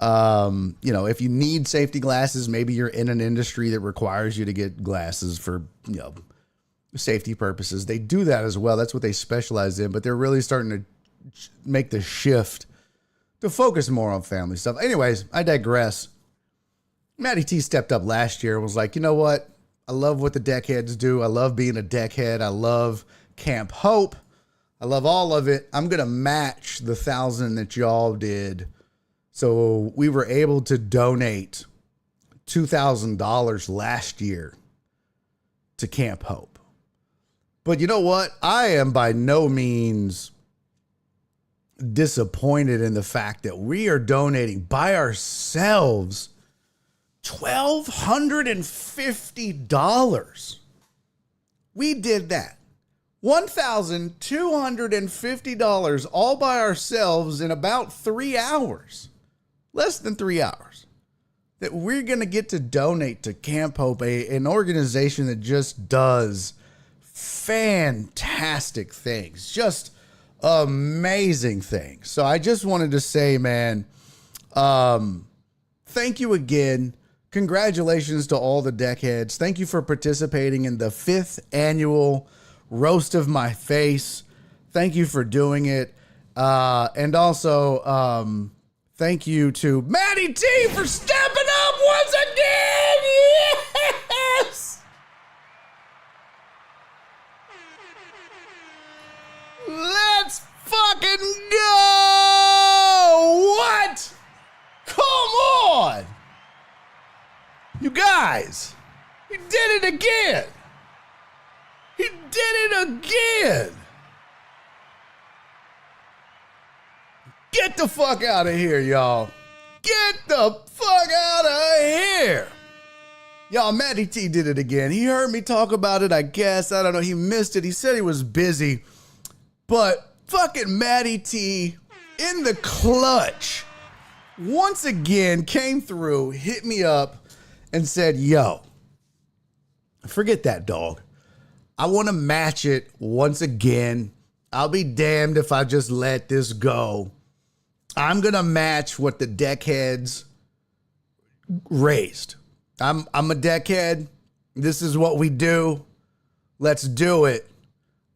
If you need safety glasses, maybe you're in an industry that requires you to get glasses for, safety purposes. They do that as well. That's what they specialize in, but they're really starting to make the shift to focus more on family stuff. Anyways, I digress. Matty T stepped up last year and was like, you know what? I love what the deckheads do. I love being a deckhead. I love Camp Hope. I love all of it. I'm going to match the 1,000 that y'all did. So we were able to donate $2,000 last year to Camp Hope. But you know what? I am by no means disappointed in the fact that we are donating by ourselves $1,250. We did that. $1,250 all by ourselves in about 3 hours. Less than 3 hours. That we're going to get to donate to Camp Hope, an organization that just does fantastic things. Just amazing things. So I just wanted to say, man, thank you again. Congratulations to all the deckheads. Thank you for participating in the 5th annual Roast of My Face. Thank you for doing it. And also, thank you to Matty T for stepping up once again. Yes! Let's fucking go! What? Come on! You guys, he did it again. He did it again. Get the fuck out of here, y'all. Get the fuck out of here. Y'all, Matty T did it again. He heard me talk about it, I guess. I don't know. He missed it. He said he was busy. But fucking Matty T in the clutch once again came through, hit me up, and said, yo, forget that, dog. I want to match it once again. I'll be damned if I just let this go. I'm going to match what the deckheads raised. I'm a deckhead. This is what we do. Let's do it.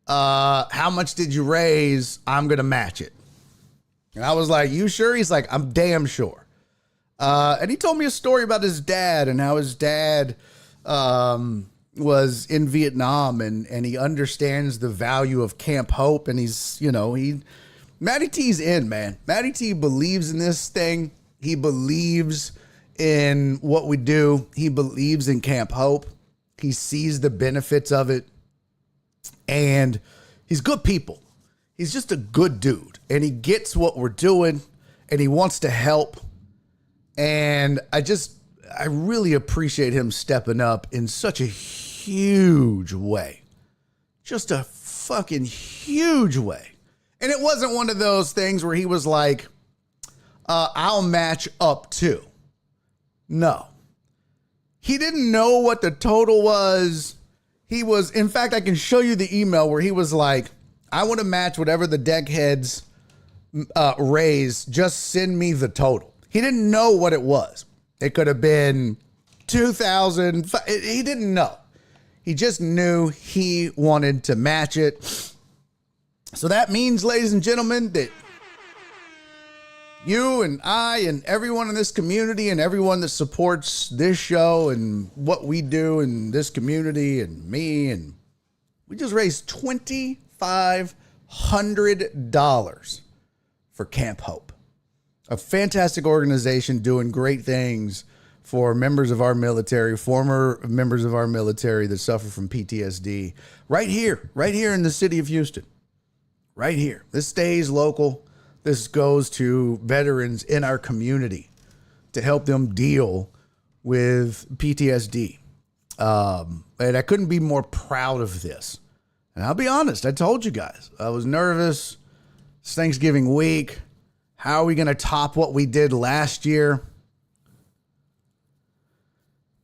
How much did you raise? I'm going to match it. And I was like, you sure? He's like, I'm damn sure. And he told me a story about his dad and how his dad was in Vietnam and he understands the value of Camp Hope. And he's, Matty T's in, man. Matty T believes in this thing. He believes in what we do. He believes in Camp Hope. He sees the benefits of it. And he's good people. He's just a good dude. And he gets what we're doing. And he wants to help. And I really appreciate him stepping up in such a huge way. Just a fucking huge way. And it wasn't one of those things where he was like, I'll match up to. No. He didn't know what the total was. In fact, I can show you the email where he was like, I want to match whatever the deck heads raise. Just send me the total. He didn't know what it was. It could have been 2,000. He didn't know. He just knew he wanted to match it. So that means, ladies and gentlemen, that you and I and everyone in this community and everyone that supports this show and what we do in this community and me, and we just raised $2,500 for Camp Hope, a fantastic organization doing great things for members of our military, former members of our military that suffer from PTSD, right here in the city of Houston, right here. This stays local. This goes to veterans in our community to help them deal with PTSD. And I couldn't be more proud of this. And I'll be honest, I told you guys, I was nervous. It's Thanksgiving week. How are we going to top what we did last year?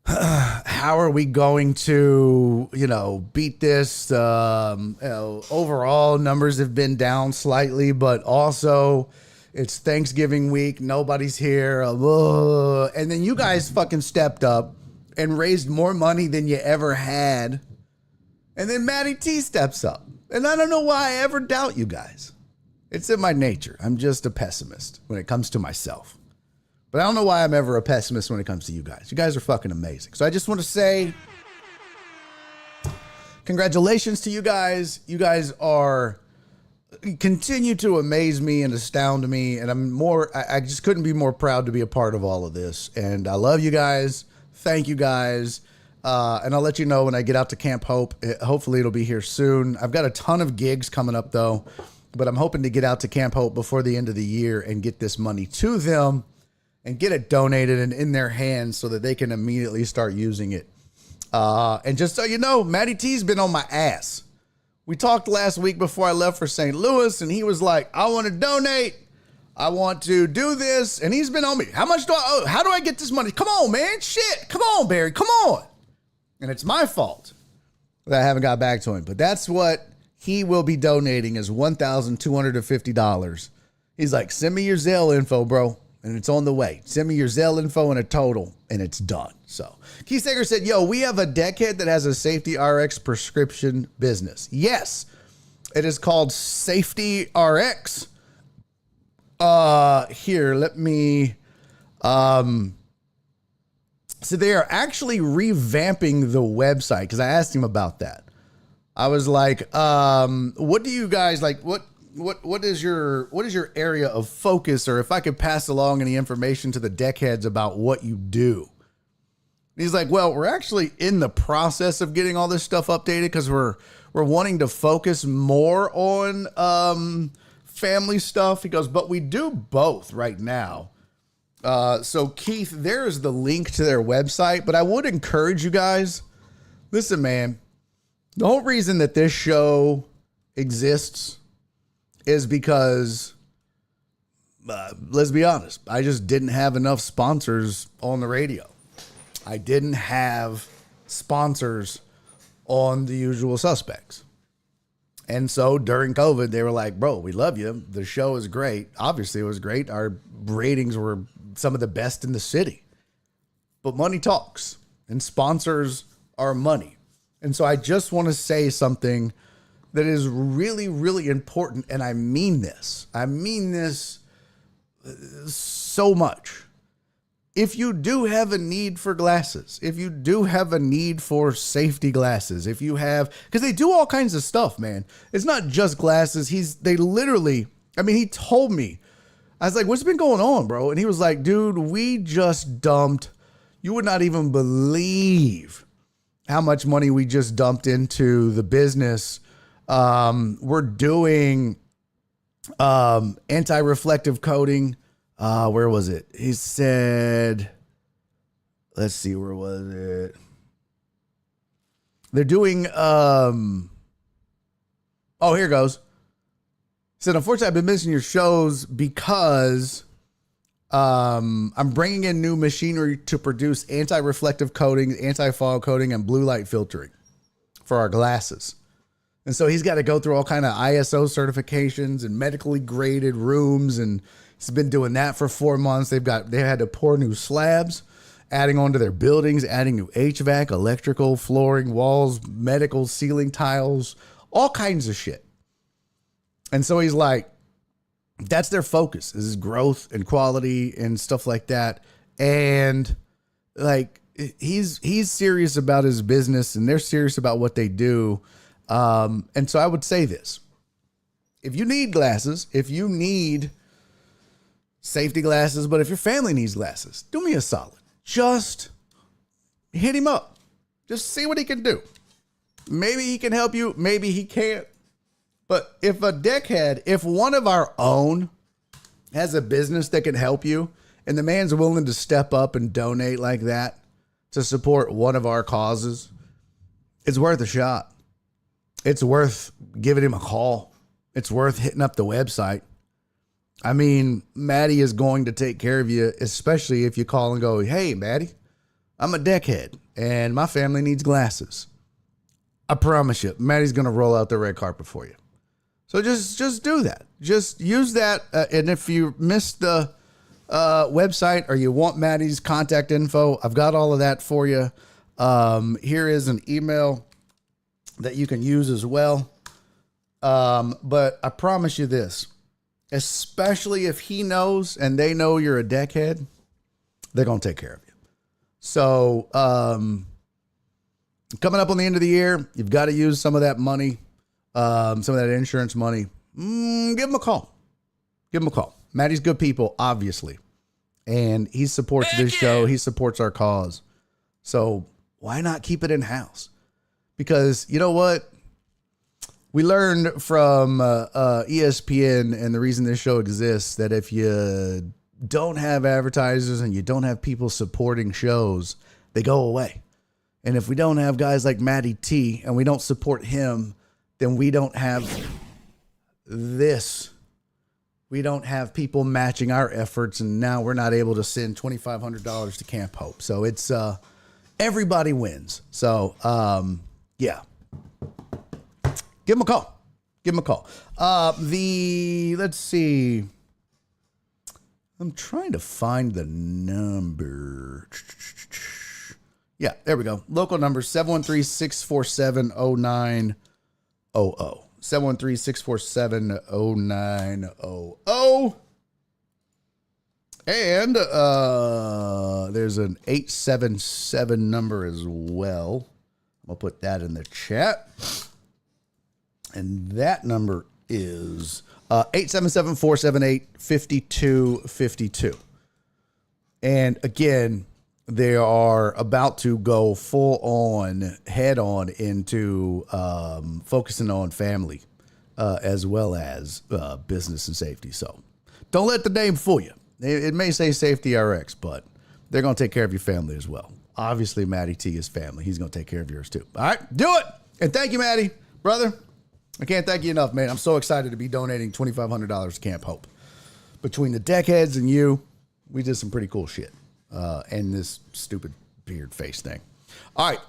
How are we going to, beat this? Overall numbers have been down slightly, but also it's Thanksgiving week. Nobody's here. And then you guys fucking stepped up and raised more money than you ever had. And then Matty T steps up. And I don't know why I ever doubt you guys. It's in my nature. I'm just a pessimist when it comes to myself. But I don't know why I'm ever a pessimist when it comes to you guys. You guys are fucking amazing. So I just want to say congratulations to you guys. You guys continue to amaze me and astound me. And I just couldn't be more proud to be a part of all of this. And I love you guys. Thank you guys. And I'll let you know when I get out to Camp Hope. Hopefully it'll be here soon. I've got a ton of gigs coming up though, but I'm hoping to get out to Camp Hope before the end of the year and get this money to them and get it donated and in their hands so that they can immediately start using it. And just so you know, Matty T's been on my ass. We talked last week before I left for St. Louis, and he was like, I want to donate. I want to do this. And he's been on me. How much do I owe? How do I get this money? Come on, man. Shit. Come on, Barry. Come on. And it's my fault that I haven't got back to him. But that's what he will be donating is $1,250. He's like, send me your Zelle info, bro. And it's on the way. Send me your Zelle info and a total, and it's done. So Keith Sager said, yo, we have a deckhead that has a Safety RX prescription business. Yes, it is called Safety RX. Here, let me, so they are actually revamping the website because I asked him about that. I was like, what do you guys like? What is your area of focus, or if I could pass along any information to the deckheads about what you do? And he's like, well, we're actually in the process of getting all this stuff updated because we're wanting to focus more on family stuff. He goes, but we do both right now. So Keith, there's the link to their website, but I would encourage you guys, listen, man, the whole reason that this show exists is because, let's be honest, I just didn't have enough sponsors on the radio. I didn't have sponsors on the usual suspects. And so during COVID, they were like, bro, we love you. The show is great. Obviously, it was great. Our ratings were some of the best in the city. But money talks, and sponsors are money. And so I just want to say something that is really, really important. And I mean this. I mean this so much. If you do have a need for glasses, if you do have a need for safety glasses, if you have, because they do all kinds of stuff, man. It's not just glasses. He told me, I was like, what's been going on, bro? And he was like, dude, we just dumped, you would not even believe how much money we just dumped into the business We're doing anti-reflective coating. Where was it? He said, let's see, where was it? They're doing, here it goes. He said, unfortunately, I've been missing your shows because I'm bringing in new machinery to produce anti-reflective coating, anti-fog coating, and blue light filtering for our glasses. And so he's got to go through all kind of ISO certifications and medically graded rooms. And he's been doing that for 4 months. They had to pour new slabs, adding onto their buildings, adding new HVAC, electrical, flooring, walls, medical, ceiling tiles, all kinds of shit. And so he's like, that's their focus, is growth and quality and stuff like that. And like, he's serious about his business and they're serious about what they do. And so I would say this: if you need glasses, if you need safety glasses, but if your family needs glasses, do me a solid. Just hit him up. Just see what he can do. Maybe he can help you. Maybe he can't. But if if one of our own has a business that can help you and the man's willing to step up and donate like that to support one of our causes, it's worth a shot. It's worth giving him a call. It's worth hitting up the website. I mean, Maddie is going to take care of you, especially if you call and go, hey, Maddie, I'm a deckhead and my family needs glasses. I promise you, Maddie's going to roll out the red carpet for you. So just do that. Just use that. And if you missed the website or you want Maddie's contact info, I've got all of that for you. Here is an email that you can use as well. But I promise you this, especially if he knows and they know you're a deckhead, they're going to take care of you. So, coming up on the end of the year, you've got to use some of that money, some of that insurance money. Give him a call. Give him a call. Maddie's good people, obviously. And he supports this show. He supports our cause. So why not keep it in-house? Because you know what? We learned from ESPN and the reason this show exists that if you don't have advertisers and you don't have people supporting shows, they go away. And if we don't have guys like Matty T and we don't support him, then we don't have this. We don't have people matching our efforts. And now we're not able to send $2,500 to Camp Hope. So it's everybody wins. So, yeah. Give him a call. Give him a call. Let's see. I'm trying to find the number. Yeah, there we go. Local number 713-647-0900. 713-647-0900. And there's an 877 number as well. I'll put that in the chat. And that number is 877-478-5252. And again, they are about to go full on, head on into focusing on family as well as business and safety. So don't let the name fool you. It may say Safety RX, but they're going to take care of your family as well. Obviously, Matty T is family. He's going to take care of yours too. All right, do it. And thank you, Matty, brother. I can't thank you enough, man. I'm so excited to be donating $2,500 to Camp Hope. Between the deckheads and you, we did some pretty cool shit. And this stupid beard face thing. All right.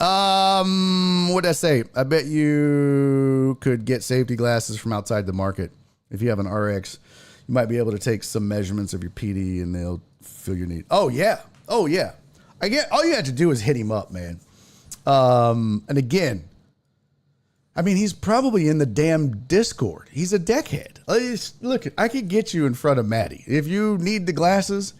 What did I say? I bet you could get safety glasses from outside the market. If you have an RX, you might be able to take some measurements of your PD and they'll fill your need. Oh yeah. Oh yeah. All you have to do is hit him up, man. And again, I mean, he's probably in the damn Discord. He's a deckhead. Look, I could get you in front of Maddie. If you need the glasses,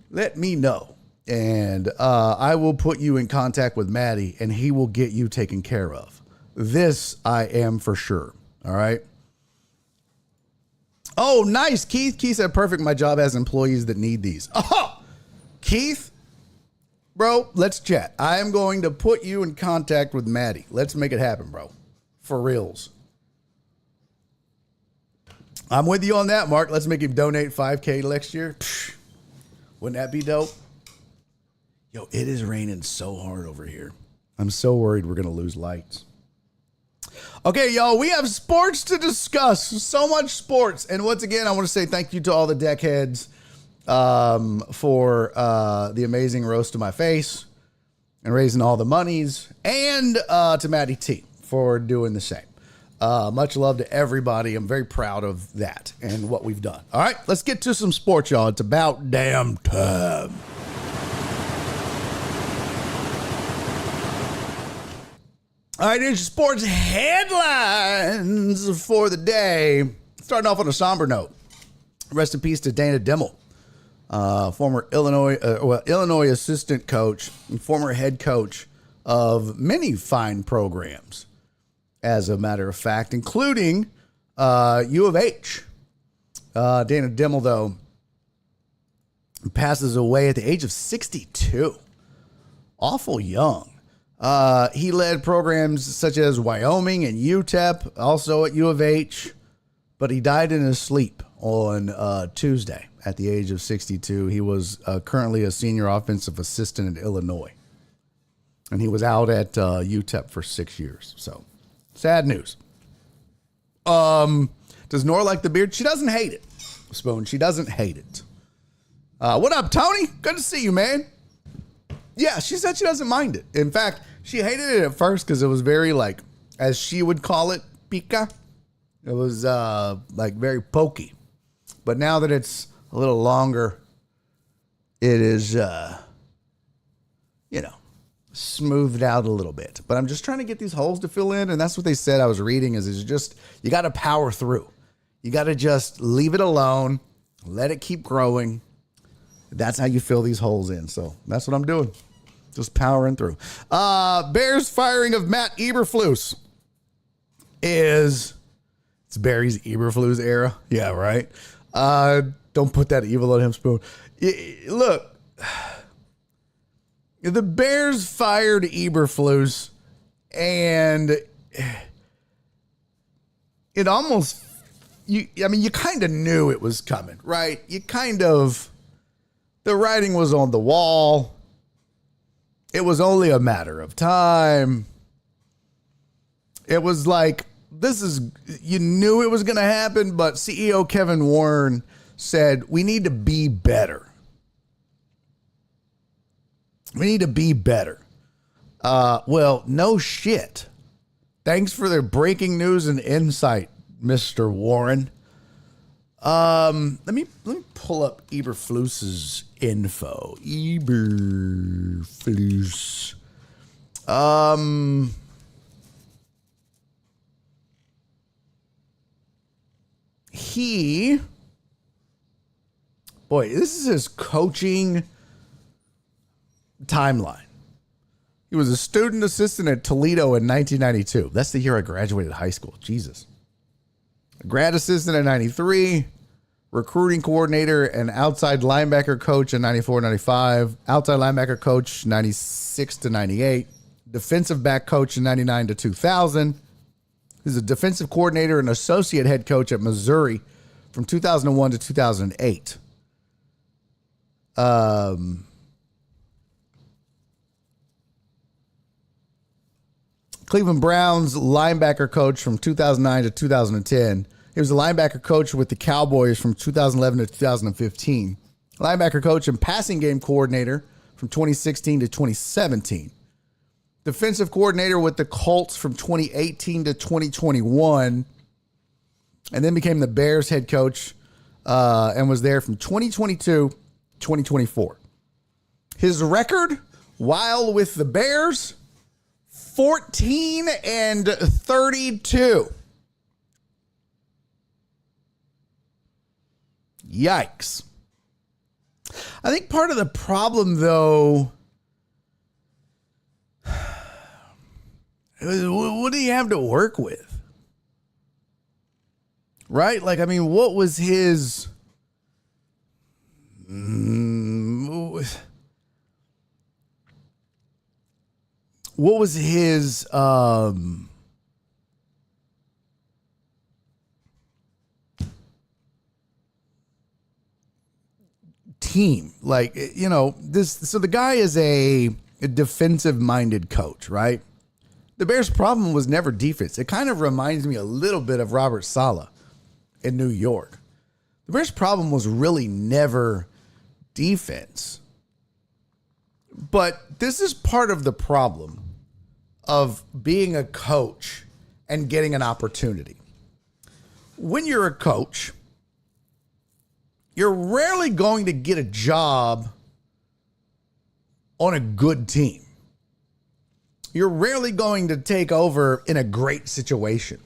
let me know. And I will put you in contact with Maddie, and he will get you taken care of. This I am for sure. All right. Oh, nice. Keith said, perfect. My job has employees that need these. Oh, Keith, bro, let's chat. I am going to put you in contact with Maddie. Let's make it happen, bro. For reals. I'm with you on that, Mark. Let's make him donate $5K next year. Psh, wouldn't that be dope? Yo, it is raining so hard over here. I'm so worried we're going to lose lights. Okay, y'all, we have sports to discuss. So much sports. And once again, I want to say thank you to all the deckheads for the amazing roast to my face and raising all the monies. And to Maddie T for doing the same. Much love to everybody. I'm very proud of that and what we've done. All right, let's get to some sports, y'all. It's about damn time. All right, here's sports headlines for the day. Starting off on a somber note. Rest in peace to Dana Dimmel, former Illinois assistant coach and former head coach of many fine programs, as a matter of fact, including U of H. Dana Dimmel, though, passes away at the age of 62. Awful young. He led programs such as Wyoming and UTEP, also at U of H, but he died in his sleep on Tuesday at the age of 62. He was currently a senior offensive assistant at Illinois, and he was out at UTEP for 6 years. So, sad news. Does Nora like the beard? She doesn't hate it, Spoon. She doesn't hate it. What up, Tony? Good to see you, man. Yeah, she said she doesn't mind it. In fact, she hated it at first because it was very, like, as she would call it, pica. It was, like, very pokey. But now that it's a little longer, it is, smoothed out a little bit. But I'm just trying to get these holes to fill in, and that's what they said I was reading is just, you got to power through. You got to just leave it alone, let it keep growing. That's how you fill these holes in. So that's what I'm doing. Just powering through. Bears firing of Matt Eberflus it's Barry's Eberflus era. Yeah, right. Don't put that evil on him, Spoon. Look, the Bears fired Eberflus, and it almost, you kind of knew it was coming, right? The writing was on the wall. It was only a matter of time. It was like, you knew it was going to happen, but CEO Kevin Warren said, we need to be better. We need to be better. Well, no shit. Thanks for the breaking news and insight, Mr. Warren. Let me pull up Eberflus's info. Eberflus. This is his coaching timeline. He was a student assistant at Toledo in 1992. That's the year I graduated high school. Jesus. Grad assistant in 93. Recruiting coordinator and outside linebacker coach in 94-95. Outside linebacker coach 96 to 98. Defensive back coach in 99 to 2000. He's a defensive coordinator and associate head coach at Missouri from 2001 to 2008. Cleveland Browns linebacker coach from 2009 to 2010. He was a linebacker coach with the Cowboys from 2011 to 2015. Linebacker coach and passing game coordinator from 2016 to 2017. Defensive coordinator with the Colts from 2018 to 2021. And then became the Bears head coach and was there from 2022 to 2024. His record while with the Bears, 14-32. Yikes. I think part of the problem, though, what do you have to work with? Right? Like, I mean, what was his... What was his... team. Like, you know, so the guy is a defensive minded coach, right? The Bears' problem was never defense. It kind of reminds me a little bit of Robert Saleh in New York. The Bears' problem was really never defense. But this is part of the problem of being a coach and getting an opportunity. When you're a coach, you're rarely going to get a job on a good team. You're rarely going to take over in a great situation.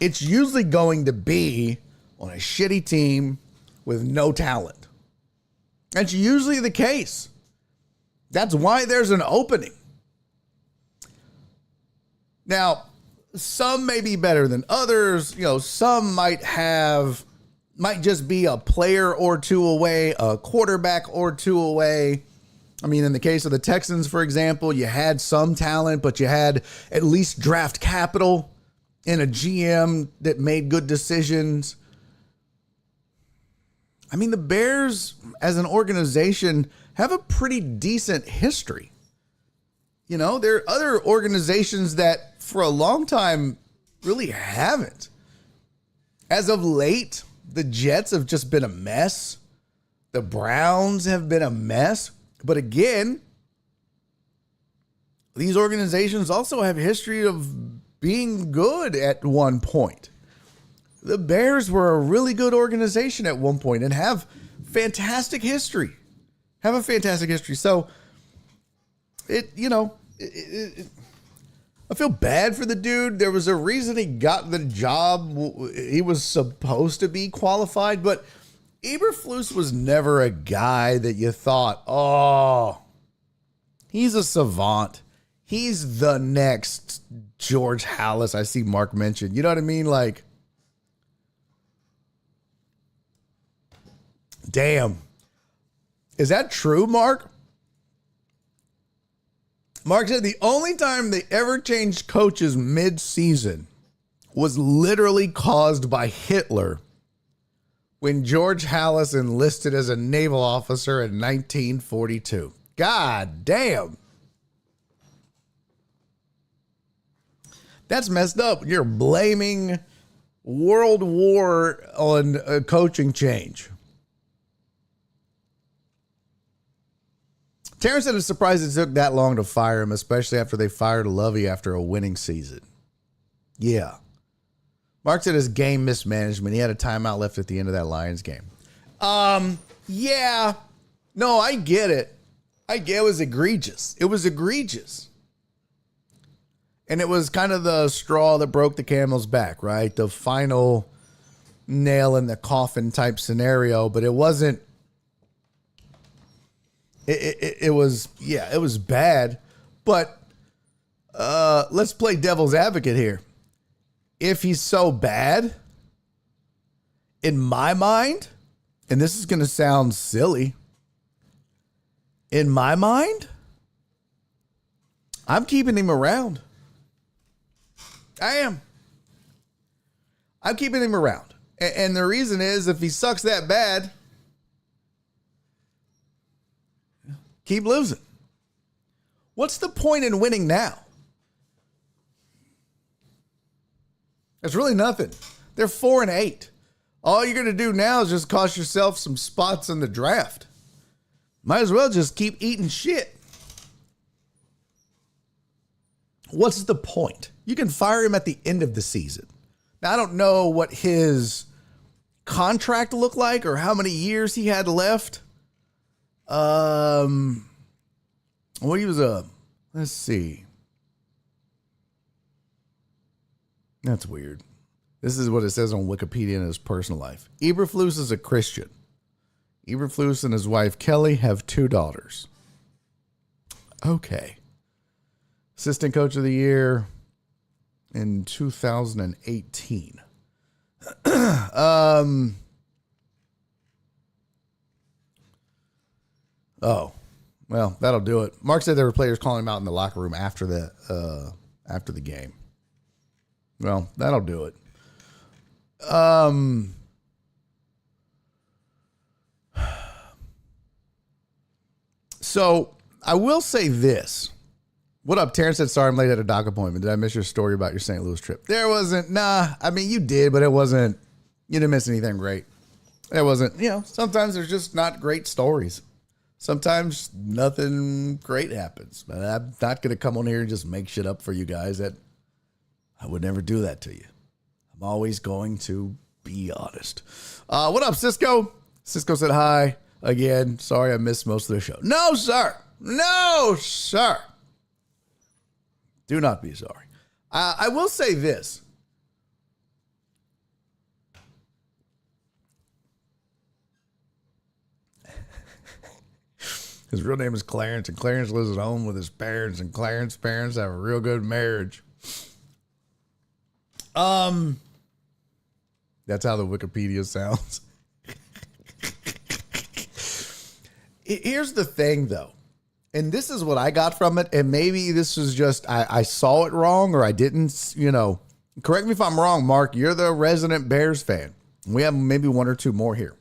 It's usually going to be on a shitty team with no talent. That's usually the case. That's why there's an opening. Now, some may be better than others. You know, some might just be a player or two away, a quarterback or two away. I mean, in the case of the Texans, for example, you had some talent, but you had at least draft capital and a GM that made good decisions. I mean, the Bears as an organization have a pretty decent history. You know, there are other organizations that for a long time really haven't. As of late, the Jets have just been a mess. The Browns have been a mess. But again, these organizations also have a history of being good at one point. The Bears were a really good organization at one point and have fantastic history. So I feel bad for the dude. There was a reason he got the job. He was supposed to be qualified, but Eberflus was never a guy that you thought, oh, he's a savant. He's the next George Halas. I see Mark mentioned. You know what I mean? Like, damn. Is that true, Mark? Mark said the only time they ever changed coaches mid-season was literally caused by Hitler when George Halas enlisted as a naval officer in 1942. God damn. That's messed up. You're blaming World War on a coaching change. Terrence said it's surprised it took that long to fire him, especially after they fired Lovey after a winning season. Yeah. Mark said his game mismanagement. He had a timeout left at the end of that Lions game. Yeah. No, I get it. It was egregious. And it was kind of the straw that broke the camel's back, right? The final nail in the coffin type scenario, but it wasn't. It was bad. But let's play devil's advocate here. If he's so bad, in my mind, and this is going to sound silly, in my mind, I'm keeping him around. I am. I'm keeping him around. And the reason is, if he sucks that bad, keep losing. What's the point in winning now? There's really nothing. They're 4-8. All you're going to do now is just cost yourself some spots in the draft. Might as well just keep eating shit. What's the point? You can fire him at the end of the season. Now, I don't know what his contract looked like or how many years he had left. Let's see. That's weird. This is what it says on Wikipedia in his personal life. Eberflus is a Christian. Eberflus and his wife Kelly have 2 daughters. Okay. Assistant coach of the year in 2018. Oh, well, that'll do it. Mark said there were players calling him out in the locker room after the game. Well, that'll do it. So I will say this. What up, Terrence said, sorry I'm late at a doc appointment. Did I miss your story about your St. Louis trip? There wasn't, I mean, you did, but it wasn't, you didn't miss anything great. It wasn't, sometimes there's just not great stories. Sometimes nothing great happens. But I'm not going to come on here and just make shit up for you guys. That I would never do that to you. I'm always going to be honest. What up, Cisco? Cisco said hi again. Sorry I missed most of the show. No, sir. No, sir. Do not be sorry. I will say this. His real name is Clarence, and Clarence lives at home with his parents, and Clarence's parents have a real good marriage. That's how the Wikipedia sounds. Here's the thing, though. And this is what I got from it. And maybe this was just, I saw it wrong or I didn't, correct me if I'm wrong, Mark. You're the resident Bears fan. We have maybe one or two more here.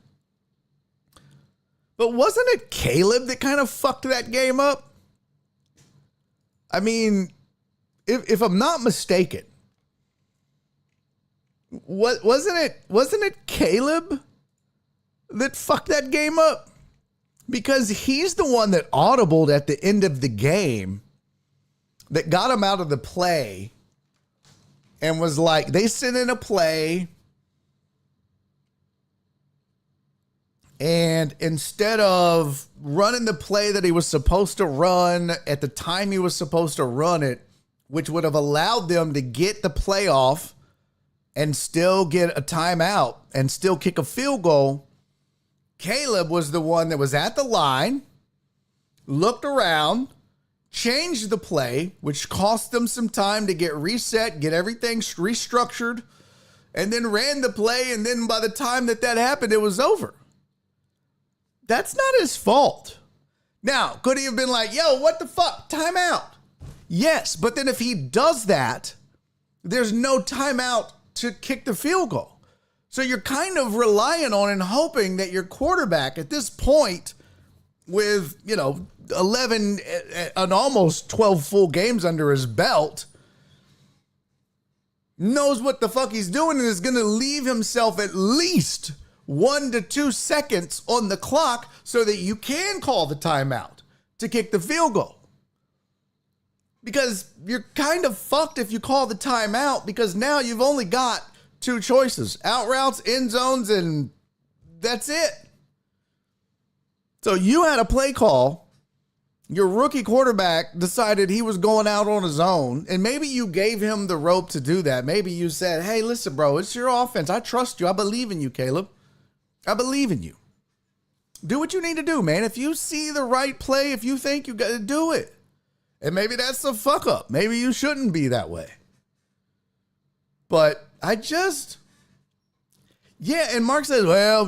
But wasn't it Caleb that kind of fucked that game up? I mean, if I'm not mistaken, wasn't it Caleb that fucked that game up? Because he's the one that audibled at the end of the game that got him out of the play and was like, they sent in a play, and instead of running the play that he was supposed to run at the time he was supposed to run it, which would have allowed them to get the playoff and still get a timeout and still kick a field goal, Caleb was the one that was at the line, looked around, changed the play, which cost them some time to get reset, get everything restructured, and then ran the play. And then by the time that happened, it was over. That's not his fault. Now, could he have been like, yo, what the fuck? Timeout. Yes, but then if he does that, there's no timeout to kick the field goal. So you're kind of relying on and hoping that your quarterback at this point with, 11 and almost 12 full games under his belt knows what the fuck he's doing and is going to leave himself at least 1 to 2 seconds on the clock so that you can call the timeout to kick the field goal. Because you're kind of fucked if you call the timeout, because now you've only got 2 choices: out routes, end zones, and that's it. So you had a play call. Your rookie quarterback decided he was going out on his own, and maybe you gave him the rope to do that. Maybe you said, hey, listen, bro, it's your offense. I trust you. I believe in you, Caleb. I believe in you. Do what you need to do, man. If you see the right play, if you think you got to do it. And maybe that's a fuck up. Maybe you shouldn't be that way. But and Mark says, well,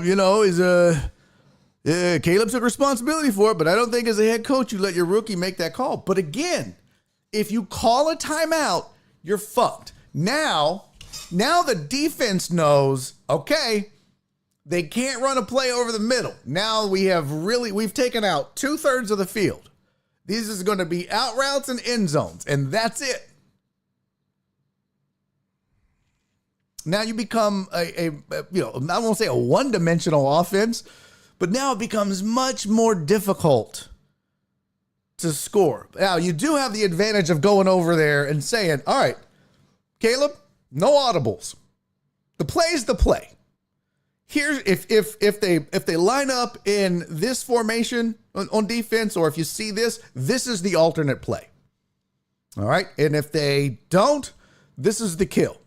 Caleb took responsibility for it, but I don't think as a head coach, you let your rookie make that call. But again, if you call a timeout, you're fucked. Now the defense knows, okay, they can't run a play over the middle. Now we've taken out 2/3 of the field. These is going to be out routes and end zones, and that's it. Now you become I won't say a one-dimensional offense, but now it becomes much more difficult to score. Now you do have the advantage of going over there and saying, all right, Caleb, no audibles. The play's the play. Here's if they line up in this formation on defense, or if you see this is the alternate play. All right. And if they don't, this is the kill.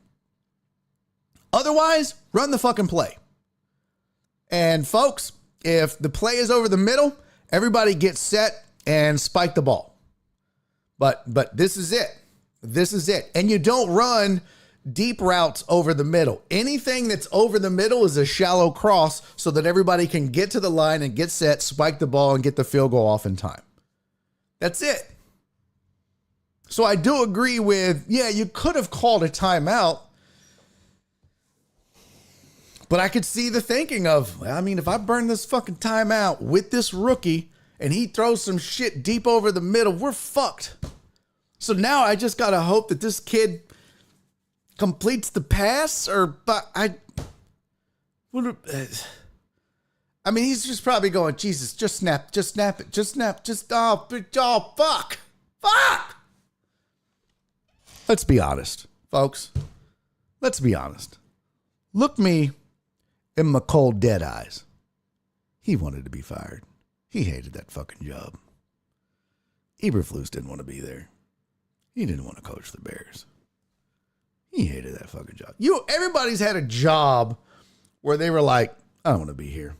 Otherwise, run the fucking play. And folks, if the play is over the middle, everybody gets set and spike the ball. But this is it. This is it. And you don't run deep routes over the middle. Anything that's over the middle is a shallow cross so that everybody can get to the line and get set, spike the ball, and get the field goal off in time. That's it. So I do agree with, you could have called a timeout, but I could see the thinking of, if I burn this fucking timeout with this rookie and he throws some shit deep over the middle, we're fucked. So now I just got to hope that this kid completes the pass, I mean, he's just probably going, Jesus, just snap it, oh, fuck. Let's be honest, folks. Let's be honest. Look me in my cold, dead eyes. He wanted to be fired. He hated that fucking job. Eberflus didn't want to be there. He didn't want to coach the Bears. He hated that fucking job. Everybody's had a job where they were like, I don't want to be here.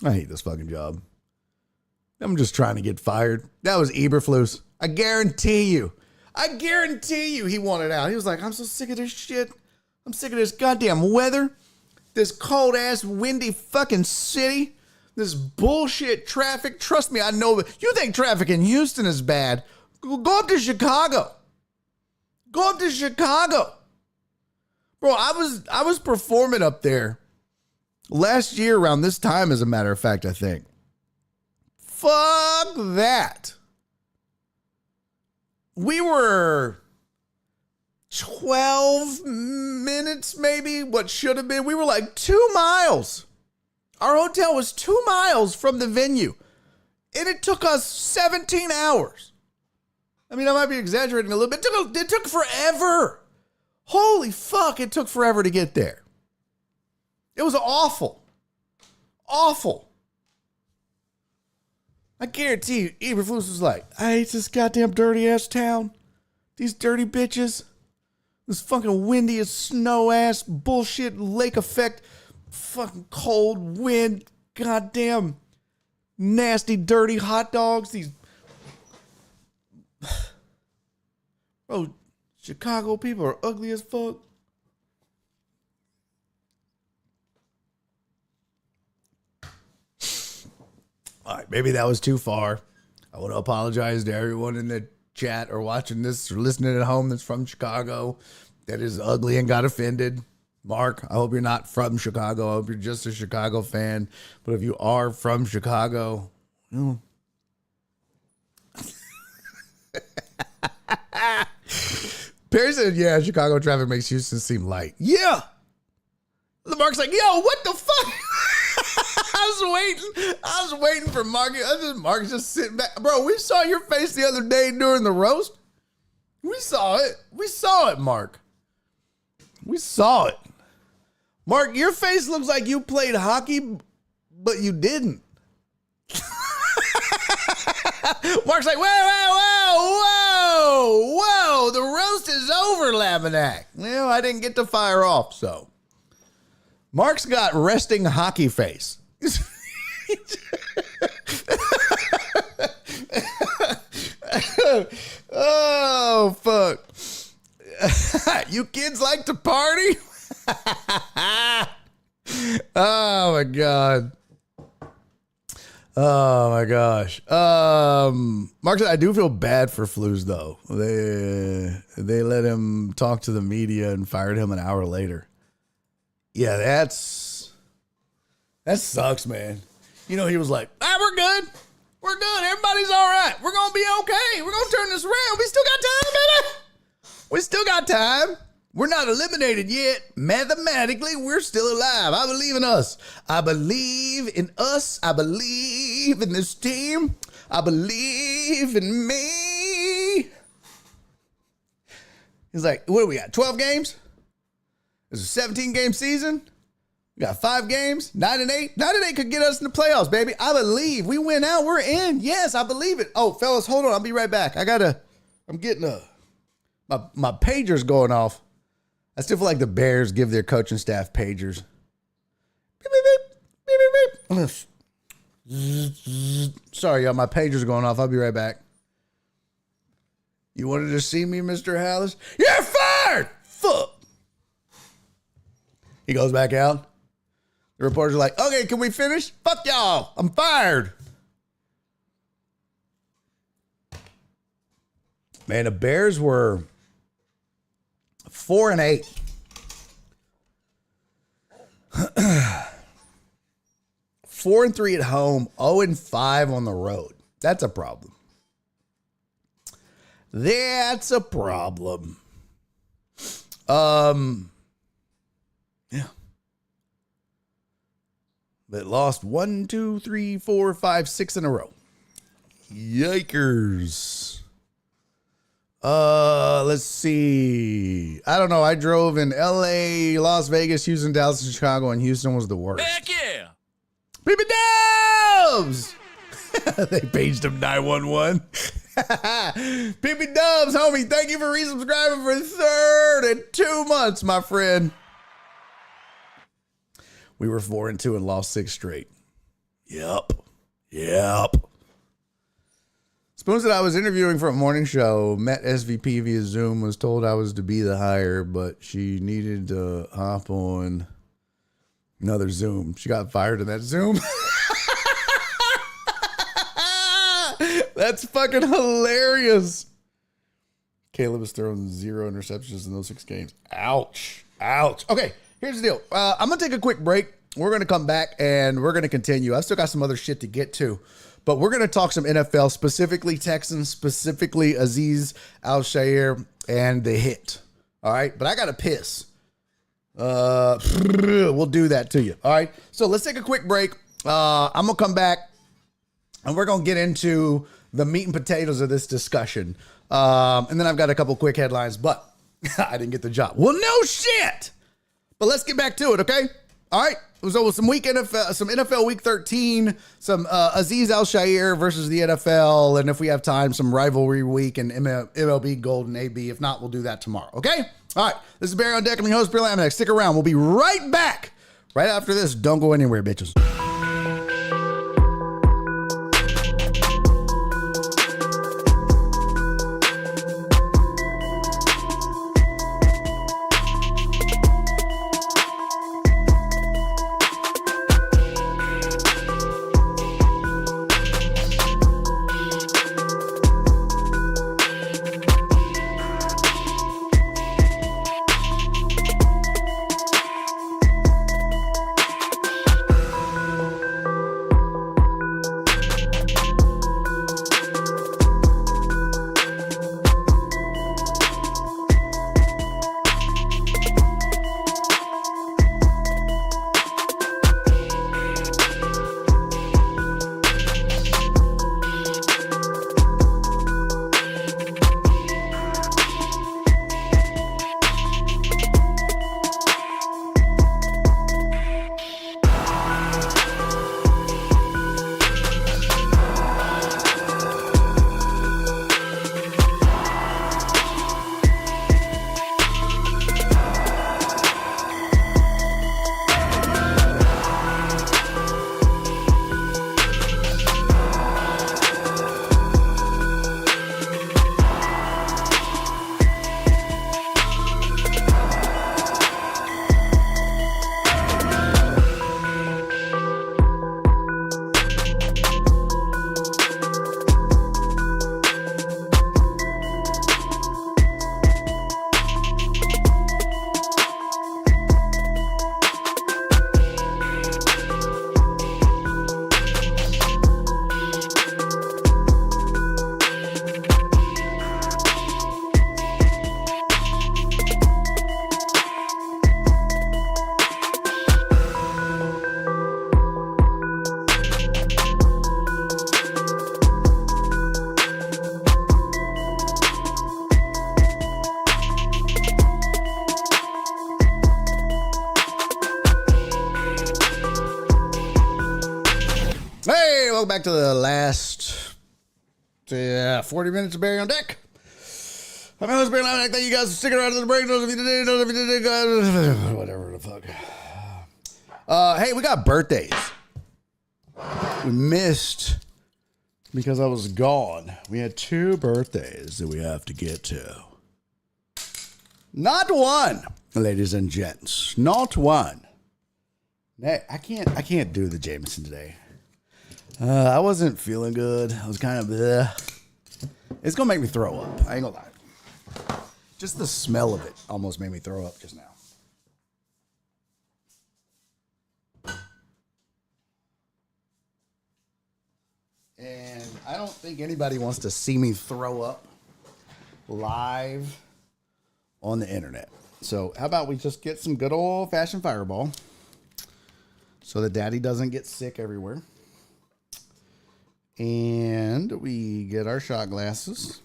I hate this fucking job. I'm just trying to get fired. That was Eberflus. I guarantee you he wanted out. He was like, I'm so sick of this shit. I'm sick of this goddamn weather. This cold ass windy fucking city. This bullshit traffic. Trust me, I know. You think traffic in Houston is bad. Go up to Chicago. Bro, I was performing up there last year around this time, as a matter of fact, I think. Fuck that. We were 12 minutes, maybe, what should have been. We were like 2 miles. Our hotel was 2 miles from the venue. And it took us 17 hours. I mean, I might be exaggerating a little bit. It took forever. Holy fuck, it took forever to get there. It was awful. Awful. I guarantee you, Eberflus was like, I hate this goddamn dirty ass town. These dirty bitches. This fucking windy as snow ass bullshit lake effect. Fucking cold wind. Goddamn nasty dirty hot dogs. These. Bro, Chicago people are ugly as fuck. All right, maybe that was too far. I want to apologize to everyone in the chat or watching this or listening at home that's from Chicago that is ugly and got offended. Mark, I hope you're not from Chicago. I hope you're just a Chicago fan. But if you are from Chicago, you know. Perry said, yeah, Chicago traffic makes Houston seem light. Yeah. Mark's like, yo, what the fuck? I was waiting for Mark. Mark's just sitting back. Bro, we saw your face the other day during the roast. We saw it, Mark. We saw it. Mark, your face looks like you played hockey, but you didn't. Mark's like, whoa. The roast is over, Laminack. Well, I didn't get to fire off, so. Mark's got resting hockey face. Oh, fuck. You kids like to party? Oh, my God. Oh, my gosh. Mark said, I do feel bad for Flus, though. They let him talk to the media and fired him an hour later. Yeah, that sucks, man. You know, he was like, we're good. We're good. Everybody's all right. We're going to be okay. We're going to turn this around. We still got time, baby. We still got time. We're not eliminated yet. Mathematically, we're still alive. I believe in us. I believe in us. I believe in this team. I believe in me. He's like, what do we got? 12 games? It's a 17-game season. We got 5 games, 9-8. 9-8 could get us in the playoffs, baby. I believe. We win out. We're in. Yes, I believe it. Oh, fellas, hold on. I'll be right back. I'm getting my pager's going off. I still feel like the Bears give their coaching staff pagers. Beep, beep, beep, beep, beep. Sorry, y'all. My pager's going off. I'll be right back. You wanted to see me, Mr. Hallis? You're fired! Fuck. He goes back out. The reporters are like, okay, can we finish? Fuck y'all. I'm fired. Man, the Bears were 4-8. 4-3 at home, 0-5 on the road. That's a problem. That's a problem. Yeah. But lost 1, 2, 3, 4, 5, 6 in a row. Yikers. Let's see. I don't know. I drove in LA, Las Vegas, Houston, Dallas, and Chicago, and Houston was the worst. Heck yeah! Baby Dubs! They paged him 911. Baby Dubs, homie, thank you for resubscribing for 32 months, my friend. We were 4-2 and lost 6 straight. Yep. Spoon said I was interviewing for a morning show, met SVP via Zoom, was told I was to be the hire, but she needed to hop on another Zoom. She got fired in that Zoom. That's fucking hilarious. Caleb has thrown 0 interceptions in those 6 games. Ouch. Okay, here's the deal. I'm going to take a quick break. We're going to come back and we're going to continue. I still got some other shit to get to, but we're going to talk some NFL, specifically Texans, specifically Azeez Al-Shaair and the hit. All right, but I got to piss. We'll do that to you. All right, so let's take a quick break. I'm going to come back and we're going to get into the meat and potatoes of this discussion. And then I've got a couple quick headlines, but I didn't get the job. Well, no shit. But let's get back to it, okay? All right. So some NFL Week 13, some Azeez Al-Shaair versus the NFL, and if we have time, some rivalry week and MLB Golden AB. If not, we'll do that tomorrow, okay? All right. This is Barry on Deck. I'm your host, Barry Laminack. Stick around. We'll be right back right after this. Don't go anywhere, bitches. Hey, welcome back to the last 40 minutes of Barry on Deck. I'm your host, Barry Laminack. Thank you guys for sticking around to the break. Those of you today, whatever the fuck. Hey, we got birthdays. We missed because I was gone. We had 2 birthdays that we have to get to. Not one, ladies and gents. Not one. I can't do the Jameson today. I wasn't feeling good. I was kind of bleh. It's gonna make me throw up. I ain't gonna lie. Just the smell of it almost made me throw up just now. And I don't think anybody wants to see me throw up live on the internet. So how about we just get some good old fashioned Fireball so that daddy doesn't get sick everywhere. And we get our shot glasses.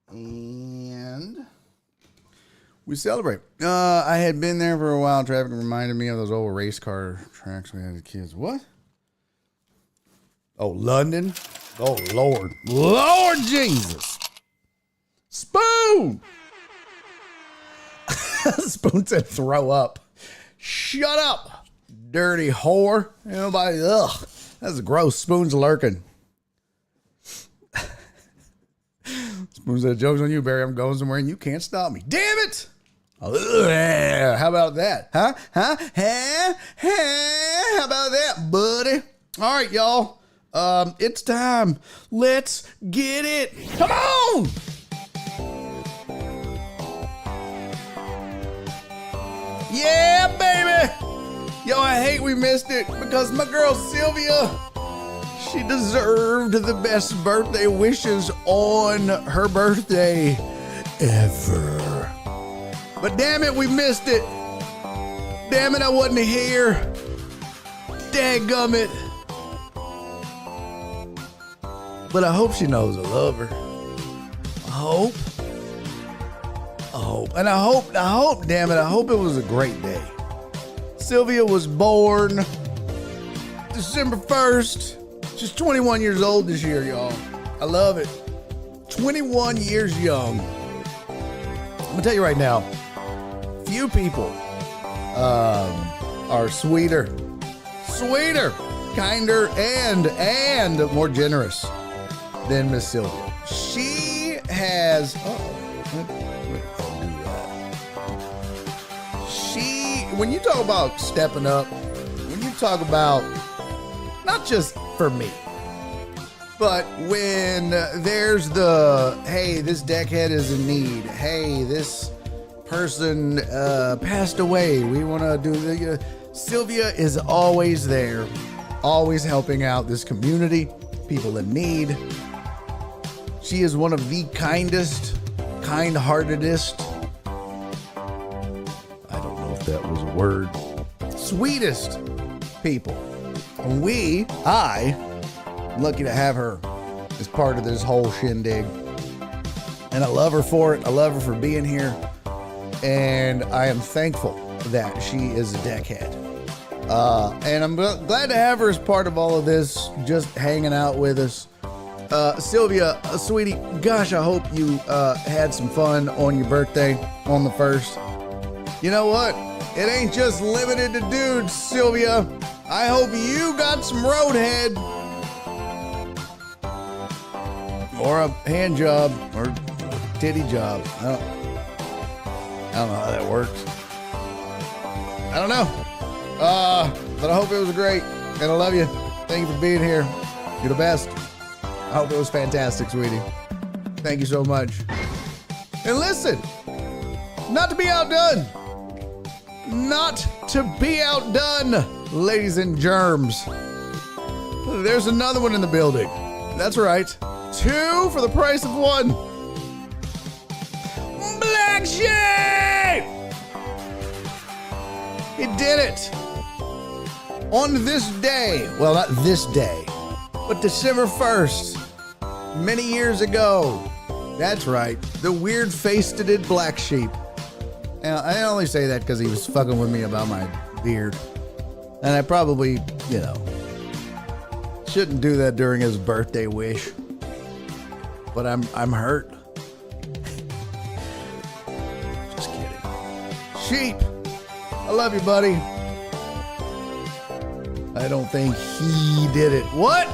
And we celebrate. I had been there for a while. Traffic reminded me of those old race car tracks we had as kids. What? Oh, London. Oh, Lord. Lord Jesus. Spoon. Spoon said throw up. Shut up, dirty whore. Nobody, ugh. That's gross. Spoon's lurking. Spoon said, joke's on you, Barry. I'm going somewhere and you can't stop me. Damn it. Ugh, how about that? Huh? How about that, buddy? All right, y'all. It's time. Let's get it. Come on. Yeah, baby. Yo, I hate we missed it because my girl Sylvia, she deserved the best birthday wishes on her birthday ever. But damn it, we missed it. Damn it, I wasn't here. Dadgummit. But I hope she knows I love her. I hope. And I hope, damn it, I hope it was a great day. Sylvia was born December 1st. She's 21 years old this year, y'all. I love it. 21 years young. I'm gonna tell you right now, few people are sweeter, kinder, and more generous than Miss Sylvia. She has. When you talk about stepping up, when you talk about not just for me, but when there's the, hey, this deckhead is in need. Hey, this person passed away. We want to do the. Sylvia is always there, always helping out this community, people in need. She is one of the kindest, kind-heartedest. I don't know if that was a word. Sweetest people. I'm lucky to have her as part of this whole shindig. And I love her for it. I love her for being here. And I am thankful that she is a deckhead. And I'm glad to have her as part of all of this, just hanging out with us. Sylvia, sweetie, gosh, I hope you had some fun on your birthday on the 1st. You know what? It ain't just limited to dudes, Sylvia. I hope you got some roadhead. Or a hand job, or titty job. I don't know how that works. I don't know. But I hope it was great. And I love you. Thank you for being here. You're the best. I hope it was fantastic, sweetie. Thank you so much. And listen, not to be outdone. Not to be outdone, ladies and germs. There's another one in the building. That's right. 2 for the price of 1. Black Sheep! He did it. On this day, well, not this day, but December 1st, many years ago. That's right, the weird-faced Black Sheep. And I only say that because he was fucking with me about my beard. And I probably, shouldn't do that during his birthday wish. But I'm hurt. Just kidding. Sheep, I love you, buddy. I don't think he did it. What?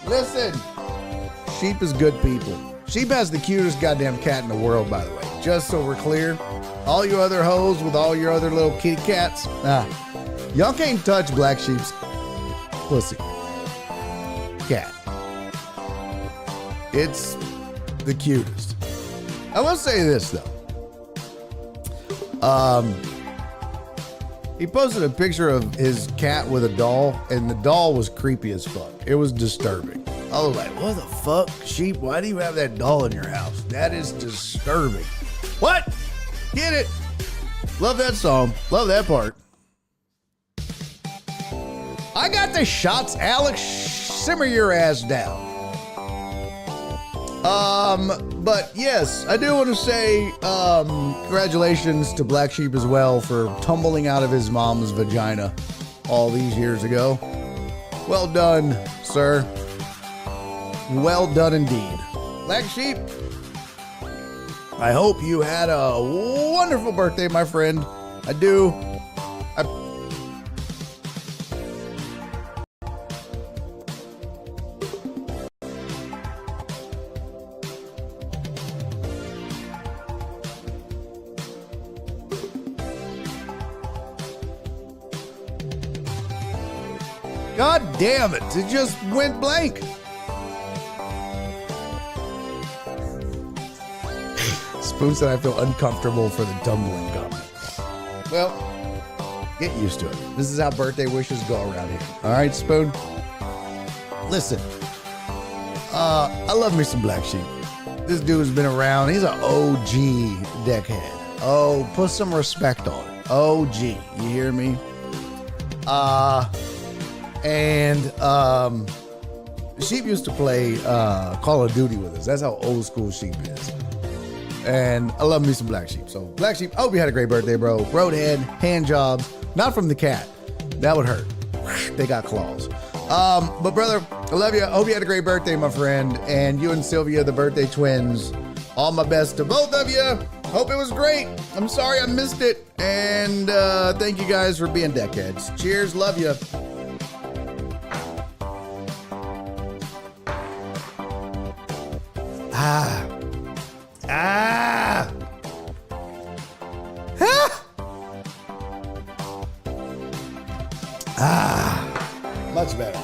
Listen, Sheep is good people. Sheep has the cutest goddamn cat in the world, by the way. Just so we're clear. All you other hoes with all your other little kitty cats, y'all can't touch Black Sheep's pussy. Cat. It's the cutest. I will say this, though. He posted a picture of his cat with a doll, and the doll was creepy as fuck. It was disturbing. I was like, what the fuck, Sheep? Why do you have that doll in your house? That is disturbing. What? Get it? Love that song. Love that part. I got the shots, Alex. Simmer your ass down. But yes, I do want to say congratulations to Black Sheep as well for tumbling out of his mom's vagina all these years ago. Well done, sir. Well done indeed. Black Sheep, I hope you had a wonderful birthday, my friend. I do. God damn it, it just went blank. Spoon said I feel uncomfortable for the tumbling comment. Well, get used to it. This is how birthday wishes go around here. All right, Spoon? Listen, I love me some Black Sheep. This dude's been around. He's an OG deckhead. Oh, put some respect on it. OG, you hear me? Sheep used to play Call of Duty with us. That's how old school Sheep is. And I love me some Black Sheep. So Black Sheep, I hope you had a great birthday, bro. Roadhead, hand jobs, not from the cat. That would hurt. They got claws. But brother, I love you. I hope you had a great birthday, my friend. And you and Sylvia, the birthday twins, all my best to both of you. Hope it was great. I'm sorry I missed it. And thank you guys for being deckheads. Cheers. Love you. Much better.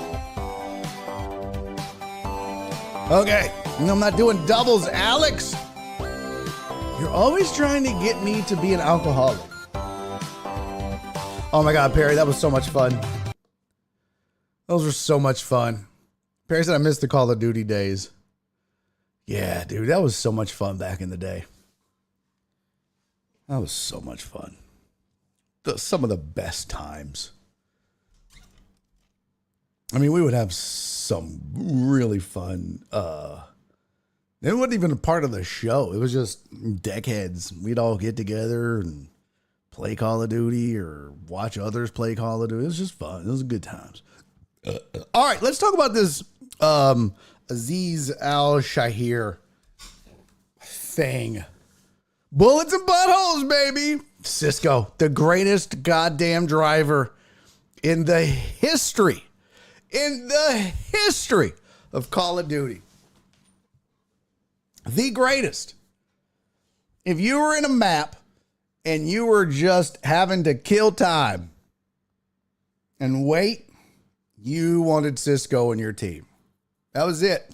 Okay, I'm not doing doubles, Alex. You're always trying to get me to be an alcoholic. Oh my God, Perry, that was so much fun. Those were so much fun. Perry said I missed the Call of Duty days. Yeah, dude, that was so much fun back in the day. That was so much fun. Some of the best times. I mean, we would have some really fun. It wasn't even a part of the show. It was just deckheads. We'd all get together and play Call of Duty or watch others play Call of Duty. It was just fun. It was good times. All right, let's talk about this Azeez Al-Shaair thing. Bullets and buttholes, baby. Cisco, the greatest goddamn driver in the history of Call of Duty. The greatest. If you were in a map and you were just having to kill time and wait, you wanted Cisco in your team. That was it.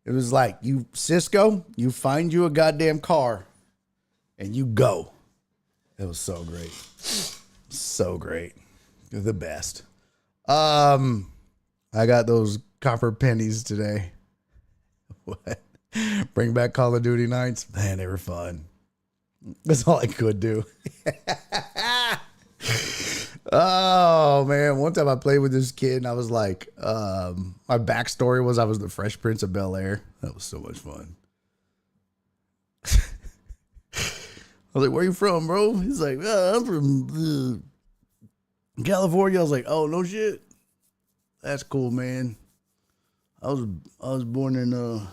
It was like, Cisco, you find you a goddamn car and you go. It was so great. So great. You're the best. I got those copper pennies today. What? Bring back Call of Duty nights. Man, they were fun. That's all I could do. Oh, man. One time I played with this kid and I was like, my backstory was I was the Fresh Prince of Bel-Air. That was so much fun. I was like, where you from, bro? He's like, I'm from California. I was like, oh, no shit. That's cool, man. I was born in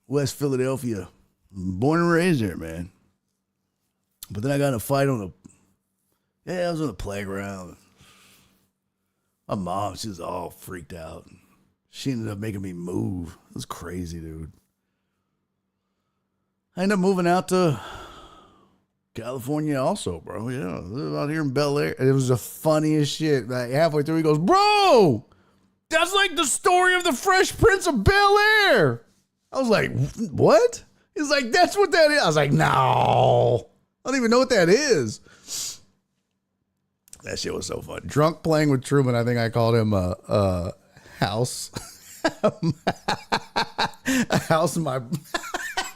West Philadelphia. Born and raised there, man. But then I got in a fight I was on the playground. My mom, she was all freaked out. She ended up making me move. It was crazy, dude. I ended up moving out to California also, bro. Yeah, I live out here in Bel Air. It was the funniest shit. Like halfway through, he goes, bro, that's like the story of the Fresh Prince of Bel Air. I was like, what? He's like, that's what that is. I was like, no, I don't even know what that is. That shit was so fun. Drunk playing with Truman. I think I called him a house. A house in my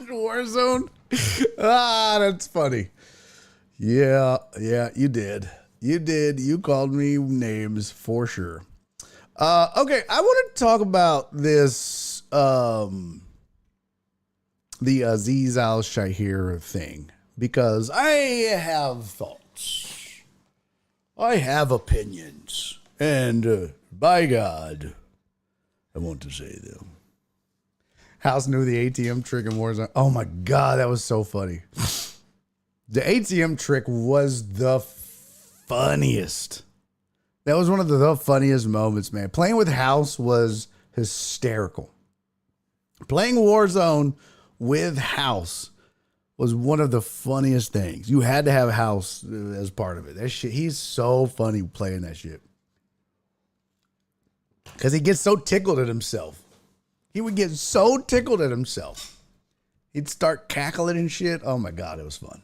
war zone. That's funny. Yeah, you did. You called me names for sure. Okay, I want to talk about this, the Azeez Al-Shaair thing, because I have thoughts. I have opinions. And, by God, I want to say them. House knew the ATM trick in Warzone. Oh my God, that was so funny. The ATM trick was the funniest. That was one of the funniest moments, man. Playing with House was hysterical. Playing Warzone with House was one of the funniest things. You had to have House as part of it. That shit, he's so funny playing that shit. Because he gets so tickled at himself. He would get so tickled at himself. He'd start cackling and shit. Oh my God, it was fun.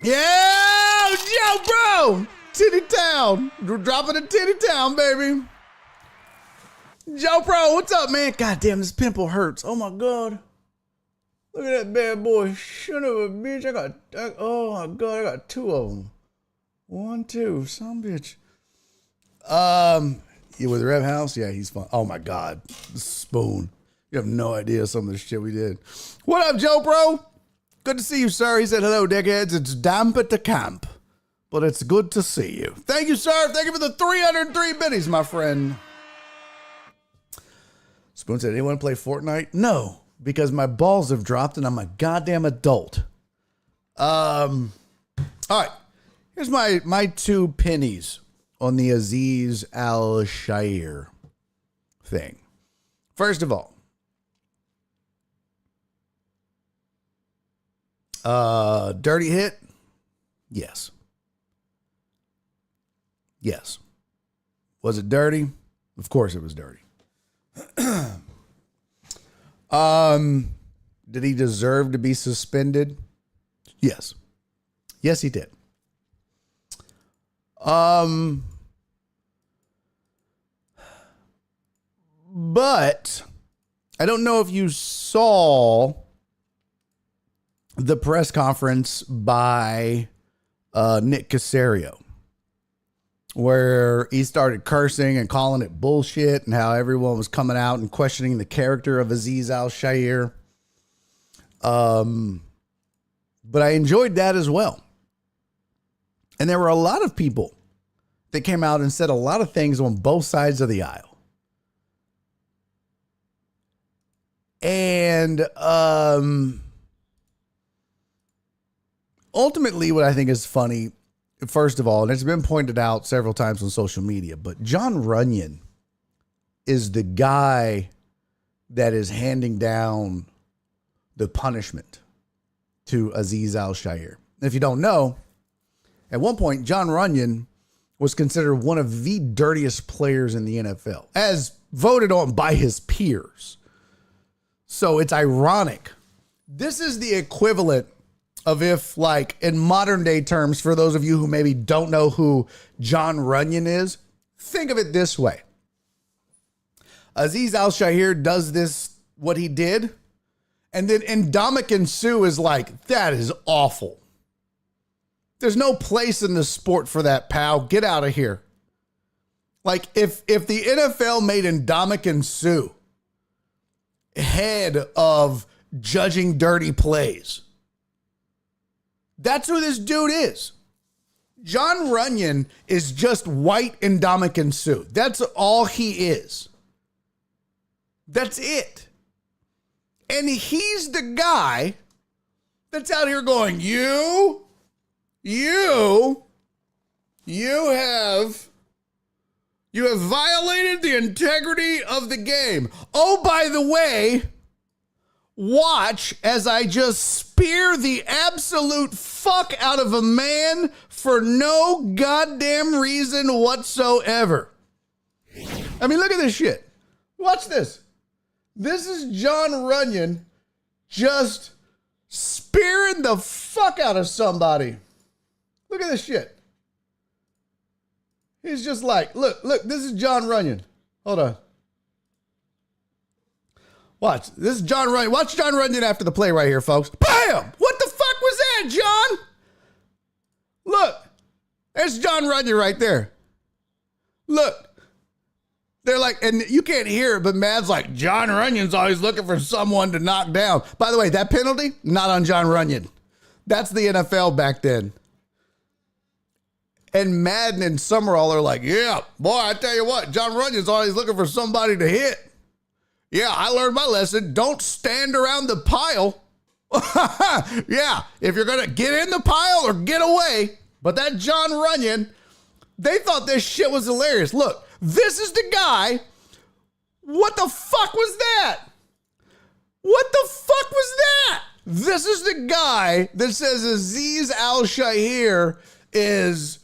Yeah, yo, bro. Titty Town. We're dropping a Titty Town, baby. Joe Pro, what's up, man? God damn, this pimple hurts. Oh my God. Look at that bad boy. Son of a bitch. Oh my God, I got two of them. 1, 2, some bitch. You with Rev House? Yeah, he's fun. Oh my God. Spoon. You have no idea some of the shit we did. What up, Joe Bro? Good to see you, sir. He said, hello, dickheads. It's damp at the camp, but it's good to see you. Thank you, sir. Thank you for the 303 biddies, my friend. Spoon said, anyone play Fortnite? No, because my balls have dropped and I'm a goddamn adult. All right. Here's my 2 pennies on the Azeez Al-Shaair thing. First of all, dirty hit? Yes. Yes. Was it dirty? Of course it was dirty. Did he deserve to be suspended? Yes. Yes, he did. But I don't know if you saw the press conference by Nick Caserio, where he started cursing and calling it bullshit and how everyone was coming out and questioning the character of Azeez Al-Shaair. But I enjoyed that as well. And there were a lot of people that came out and said a lot of things on both sides of the aisle. And ultimately, what I think is funny, first of all, and it's been pointed out several times on social media, but John Runyon is the guy that is handing down the punishment to Azeez Al-Shaair. If you don't know, at one point, John Runyon was considered one of the dirtiest players in the NFL, as voted on by his peers. So it's ironic. This is the equivalent of if, like, in modern day terms, for those of you who maybe don't know who John Runyon is, think of it this way. Azeez Al-Shaair does this, what he did, and then Ndamukong Suh is like, that is awful. There's no place in the sport for that, pal. Get out of here. Like, if the NFL made Ndamukong Suh head of judging dirty plays, that's who this dude is. John Runyon is just white Ndamukong Suh. That's all he is. That's it. And he's the guy that's out here going, you have violated the integrity of the game. Oh, by the way, watch as I just spear the absolute fuck out of a man for no goddamn reason whatsoever. I mean, look at this shit. Watch this. This is John Runyon just spear Spearing the fuck out of somebody. Look at this shit. He's just like, look, this is John Runyon. Hold on. Watch. This is John Runyon. Watch John Runyon after the play right here, folks. Bam! What the fuck was that, John? Look. There's John Runyon right there. Look. They're like, and you can't hear it, but Mad's like, John Runyon's always looking for someone to knock down. By the way, that penalty, not on John Runyon. That's the NFL back then. And Madden and Summerall are like, yeah, boy, I tell you what, John Runyon's always looking for somebody to hit. Yeah, I learned my lesson. Don't stand around the pile. Yeah, if you're going to get in the pile or get away. But that John Runyon, they thought this shit was hilarious. Look. This is the guy. What the fuck was that? What the fuck was that? This is the guy that says Azeez Al-Shaair is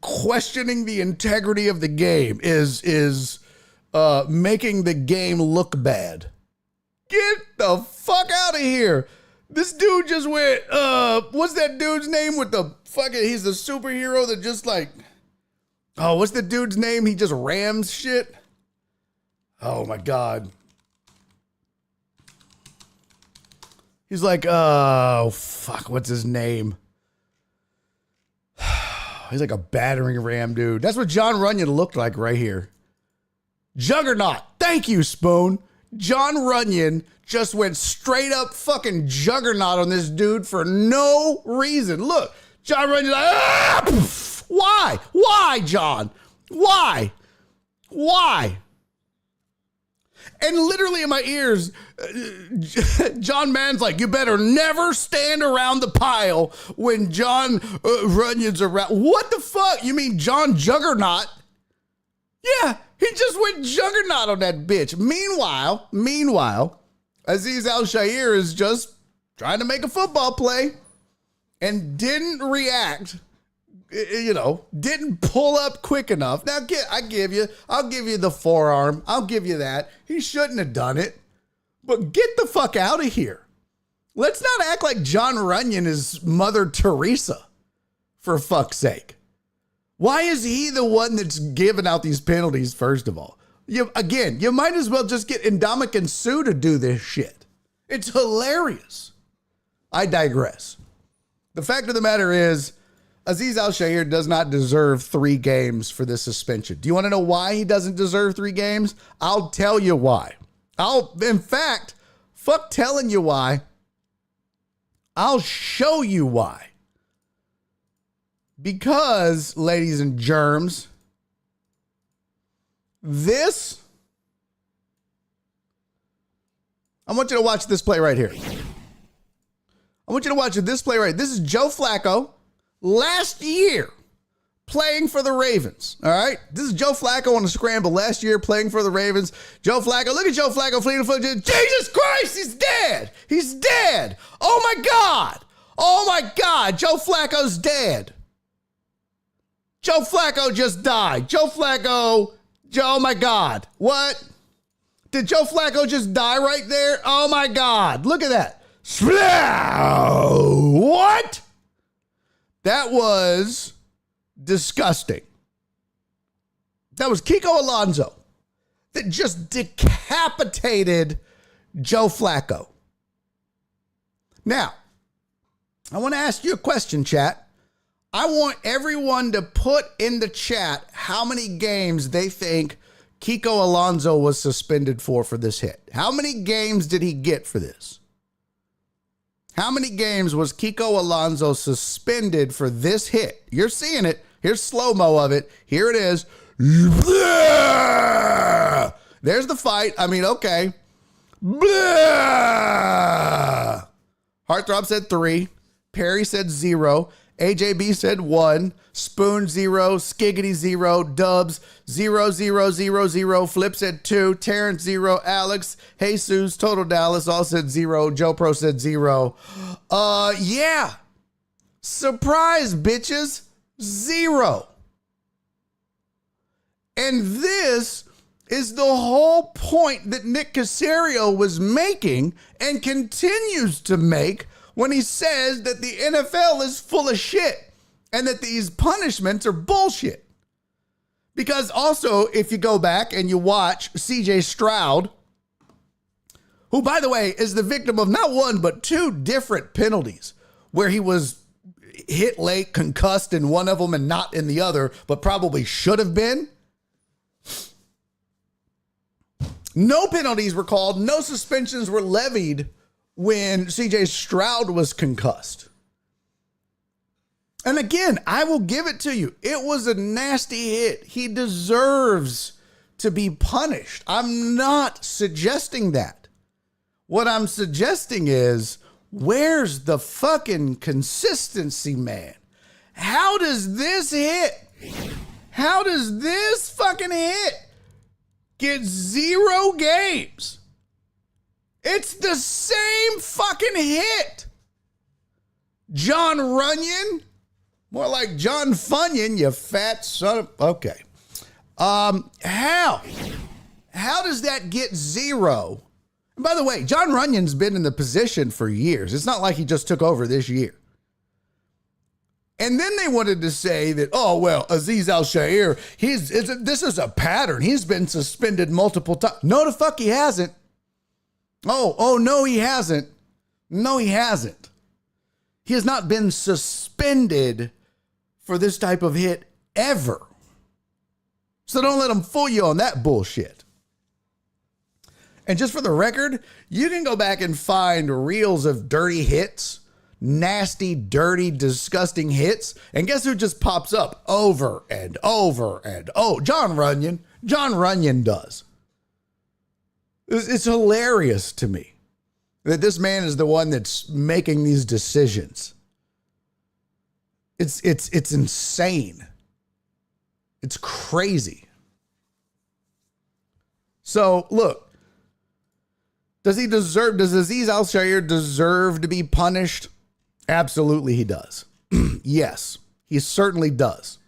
questioning the integrity of the game, is making the game look bad. Get the fuck out of here. This dude just went, what's that dude's name with the fucking, he's the superhero that just like, oh, what's the dude's name? He just rams shit. Oh my God. He's like, oh, fuck, what's his name? He's like a battering ram dude. That's what John Runyon looked like right here. Juggernaut. Thank you, Spoon. John Runyon just went straight up fucking juggernaut on this dude for no reason. Look, John Runyon like, ah! Pff, why? Why, John? Why? Why? And literally in my ears, John Mann's like, you better never stand around the pile when John Runyon's around. What the fuck? You mean John Juggernaut? Yeah, he just went juggernaut on that bitch. Meanwhile, Azeez Al-Shaair is just trying to make a football play and didn't react, didn't pull up quick enough. Now, I'll give you the forearm. I'll give you that. He shouldn't have done it. But get the fuck out of here. Let's not act like John Runyon is Mother Teresa, for fuck's sake. Why is he the one that's giving out these penalties, first of all? You might as well just get Ndamukong Suh to do this shit. It's hilarious. I digress. The fact of the matter is, Azeez Al-Shaair does not deserve 3 games for this suspension. Do you want to know why he doesn't deserve 3 games? I'll tell you why. In fact, fuck telling you why. I'll show you why. Because, ladies and germs, I want you to watch this play right here. I want you to watch this play right. This is Joe Flacco last year playing for the Ravens. All right. This is Joe Flacco on the scramble last year playing for the Ravens. Joe Flacco. Look at Joe Flacco fleeing the foot. Jesus Christ. He's dead. He's dead. Oh my God. Oh my God. Joe Flacco's dead. Joe Flacco just died. Oh my God. What? Did Joe Flacco just die right there? Oh my God. Look at that. What? That was disgusting. That was Kiko Alonso that just decapitated Joe Flacco. Now, I want to ask you a question, chat. I want everyone to put in the chat how many games they think Kiko Alonso was suspended for this hit. How many games did he get for this? How many games was Kiko Alonso suspended for this hit? You're seeing it. Here's slow-mo of it. Here it is. There's the fight. I mean, okay. Heartthrob said 3. Perry said 0. AJB said 1. Spoon 0. Skiggity 0. Dubs 0, 0, 0, 0. Flip said 2. Terrence 0. Alex, Jesus, Total Dallas all said 0. Joe Pro said 0. Yeah. Surprise, bitches. 0. And this is the whole point that Nick Caserio was making and continues to make when he says that the NFL is full of shit and that these punishments are bullshit. Because also, if you go back and you watch CJ Stroud, who, by the way, is the victim of not one, but two different penalties where he was hit late, concussed in one of them and not in the other, but probably should have been. No penalties were called. No suspensions were levied when CJ Stroud was concussed. And again, I will give it to you. It was a nasty hit. He deserves to be punished. I'm not suggesting that. What I'm suggesting is, where's the fucking consistency, man? How does this fucking hit get 0 games? It's the same fucking hit. John Runyon, more like John Funyon, you fat son of... Okay. How does that get 0? And by the way, John Runyon's been in the position for years. It's not like he just took over this year. And then they wanted to say that, oh, well, Azeez Al-Shaair, this is a pattern. He's been suspended multiple times. No, the fuck he hasn't. Oh, no, he hasn't. No, he hasn't. He has not been suspended for this type of hit ever. So don't let them fool you on that bullshit. And just for the record, you can go back and find reels of dirty hits, nasty, dirty, disgusting hits. And guess who just pops up over and over and John Runyon. John Runyon does. It's hilarious to me that this man is the one that's making these decisions. It's insane. It's crazy. So look, does Azeez Al-Shaair deserve to be punished? Absolutely he does. Yes, he certainly does.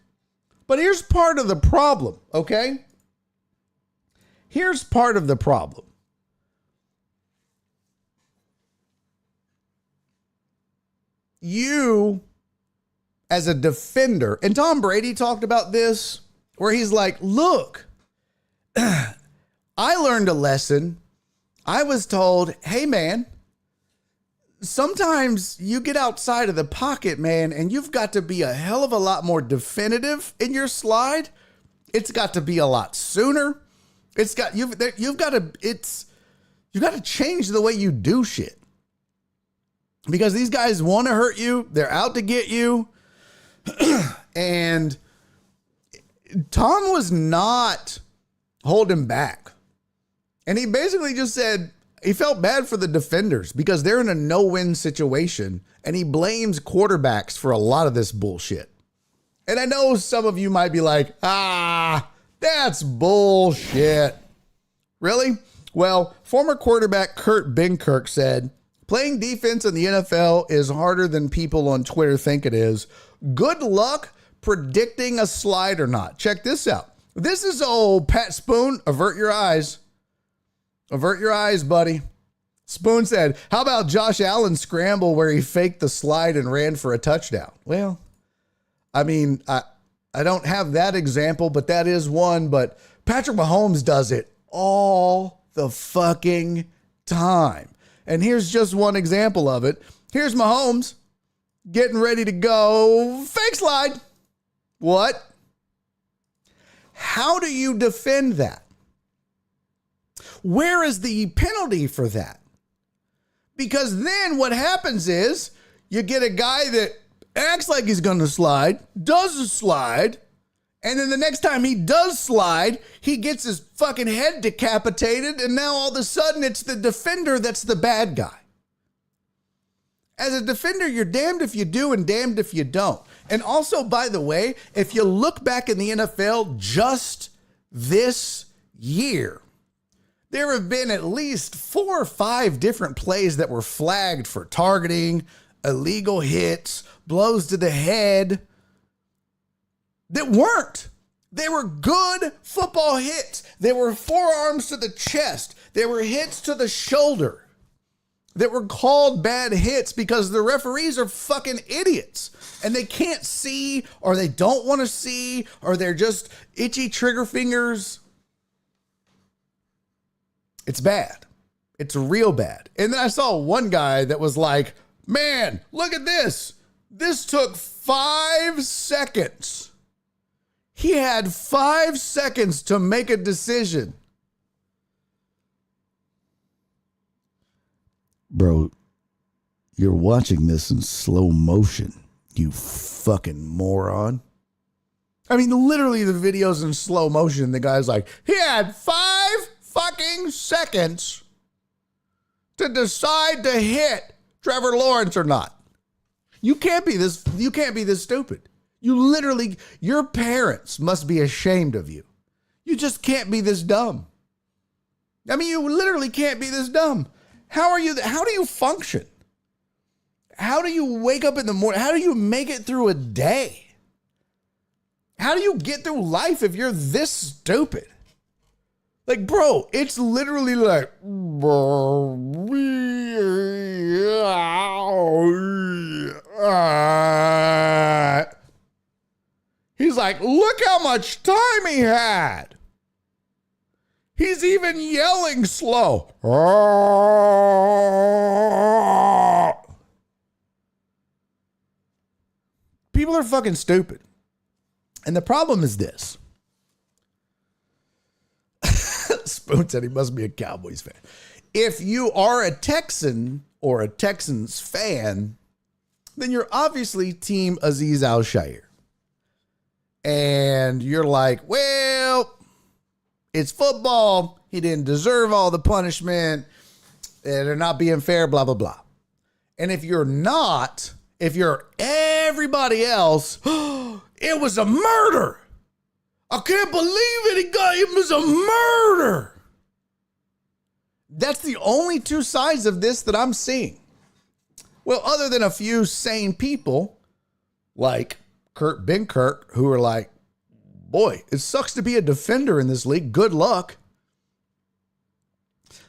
But here's part of the problem, okay? Here's part of the problem. You, as a defender, and Tom Brady talked about this, where he's like, look, I learned a lesson. I was told, hey, man, sometimes you get outside of the pocket, man, and you've got to be a hell of a lot more definitive in your slide. It's got to be a lot sooner. You've got to change the way you do shit. Because these guys want to hurt you. They're out to get you. And Tom was not holding back. And he basically just said he felt bad for the defenders because they're in a no-win situation. And he blames quarterbacks for a lot of this bullshit. And I know some of you might be like, that's bullshit. Really? Well, former quarterback Kurt Benkirk said, playing defense in the NFL is harder than people on Twitter think it is. Good luck predicting a slide or not. Check this out. This is old Pat Spoon. Avert your eyes. Avert your eyes, buddy. Spoon said, how about Josh Allen's scramble where he faked the slide and ran for a touchdown? Well, I mean, I don't have that example, but that is one. But Patrick Mahomes does it all the fucking time. And here's just one example of it. Here's Mahomes getting ready to go. Fake slide. What? How do you defend that? Where is the penalty for that? Because then what happens is you get a guy that acts like he's going to slide, does a slide, and then the next time he does slide, he gets his fucking head decapitated, and now all of a sudden it's the defender that's the bad guy. As a defender, you're damned if you do and damned if you don't. And also, by the way, if you look back in the NFL just this year, there have been at least 4 or 5 different plays that were flagged for targeting, illegal hits, blows to the head, that They were good football hits. They were forearms to the chest. They were hits to the shoulder that were called bad hits because the referees are fucking idiots and they can't see, or they don't want to see, or they're just itchy trigger fingers. It's bad. It's real bad. And then I saw one guy that was like, man, look at this. This took 5 seconds. He had 5 seconds to make a decision. Bro, you're watching this in slow motion, you fucking moron. I mean, literally the video's in slow motion. The guy's like, he had 5 fucking seconds to decide to hit Trevor Lawrence or not. You can't be this stupid. Your parents must be ashamed of you. You just can't be this dumb. I mean, you literally can't be this dumb. How do you function? How do you wake up in the morning? How do you make it through a day? How do you get through life if you're this stupid? Like, bro, it's literally like, he's like, look how much time he had. He's even yelling slow. People are fucking stupid. And the problem is this. Spoon said he must be a Cowboys fan. If you are a Texan or a Texans fan, then you're obviously team Azeez Al-Shaair. And you're like, well, it's football. He didn't deserve all the punishment. They're not being fair, blah, blah, blah. And if you're not, if you're everybody else, it was a murder. I can't believe it. It was a murder. That's the only two sides of this that I'm seeing. Well, other than a few sane people like Ben Kirk, who are like, boy, it sucks to be a defender in this league. Good luck.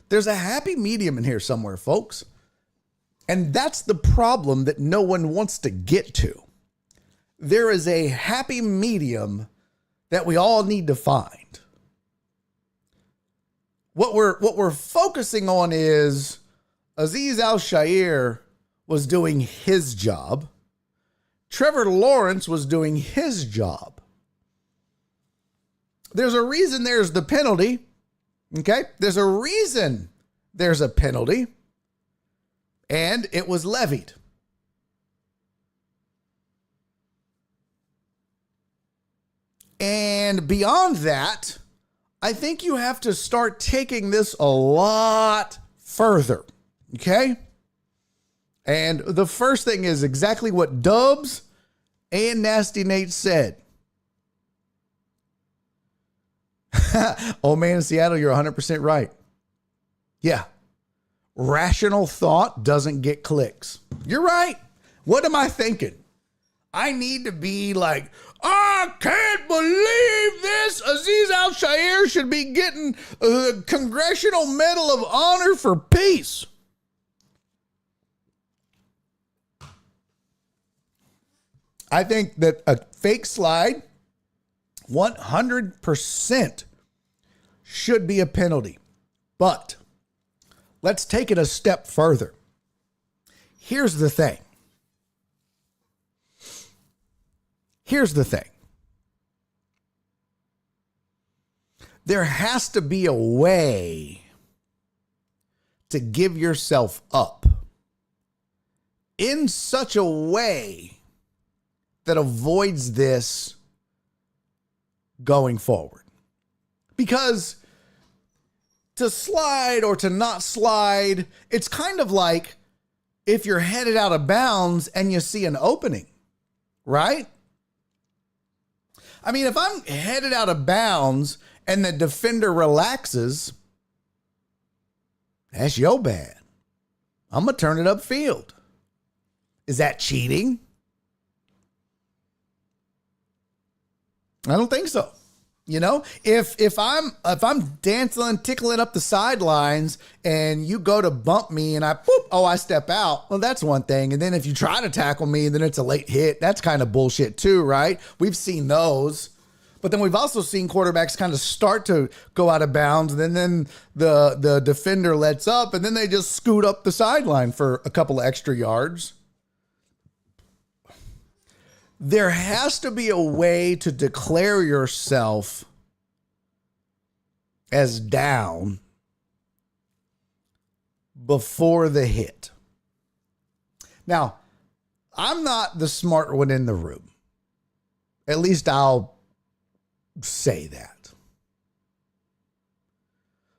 There's a happy medium in here somewhere, folks. And that's the problem that no one wants to get to. There is a happy medium that we all need to find. What we're focusing on is Azeez Al-Shaair was doing his job. Trevor Lawrence was doing his job. There's a reason there's the penalty. Okay? There's a reason there's a penalty. And it was levied. And beyond that, I think you have to start taking this a lot further. Okay? And the first thing is exactly what Dubs and Nasty Nate said. Oh man, in Seattle, you're 100% right. Yeah. Rational thought doesn't get clicks. You're right. What am I thinking? I need to be like, I can't believe this. Azeez Al-Shaair should be getting the Congressional Medal of Honor for Peace. I think that a fake slide, 100% should be a penalty. But let's take it a step further. Here's the thing. There has to be a way to give yourself up in such a way that avoids this going forward. Because to slide or to not slide, it's kind of like if you're headed out of bounds and you see an opening, right? I mean, if I'm headed out of bounds and the defender relaxes, that's your bad. I'm going to turn it upfield. Is that cheating? I don't think so. You know, if I'm dancing, tickling up the sidelines and you go to bump me and I step out. Well, that's one thing. And then if you try to tackle me, then it's a late hit. That's kind of bullshit too, right? We've seen those. But then we've also seen quarterbacks kind of start to go out of bounds, and then the defender lets up, and then they just scoot up the sideline for a couple of extra yards. There has to be a way to declare yourself as down before the hit. Now, I'm not the smart one in the room. At least I'll say that.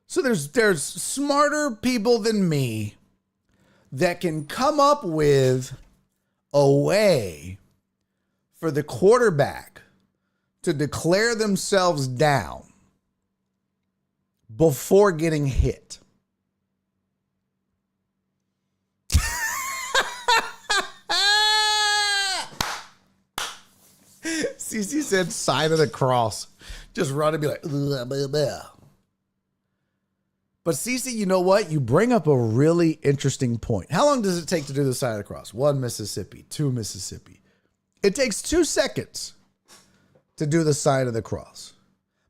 So there's smarter people than me that can come up with a way for the quarterback to declare themselves down before getting hit. CC said sign of the cross. Just run and be like, blah, blah, blah. But CC, you know what? You bring up a really interesting point. How long does it take to do the sign of the cross? 1 Mississippi, 2 Mississippi. It takes 2 seconds to do the sign of the cross.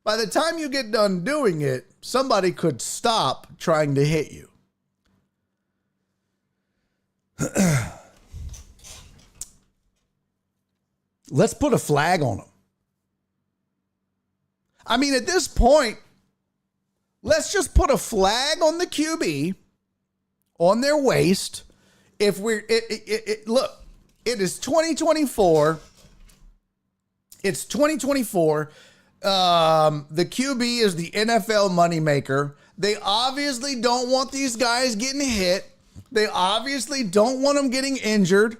By the time you get done doing it, somebody could stop trying to hit you. Let's put a flag on them. I mean, at this point, let's just put a flag on the QB on their waist. If we're look, it is 2024. It's 2024. The QB is the NFL moneymaker. They obviously don't want these guys getting hit. They obviously don't want them getting injured.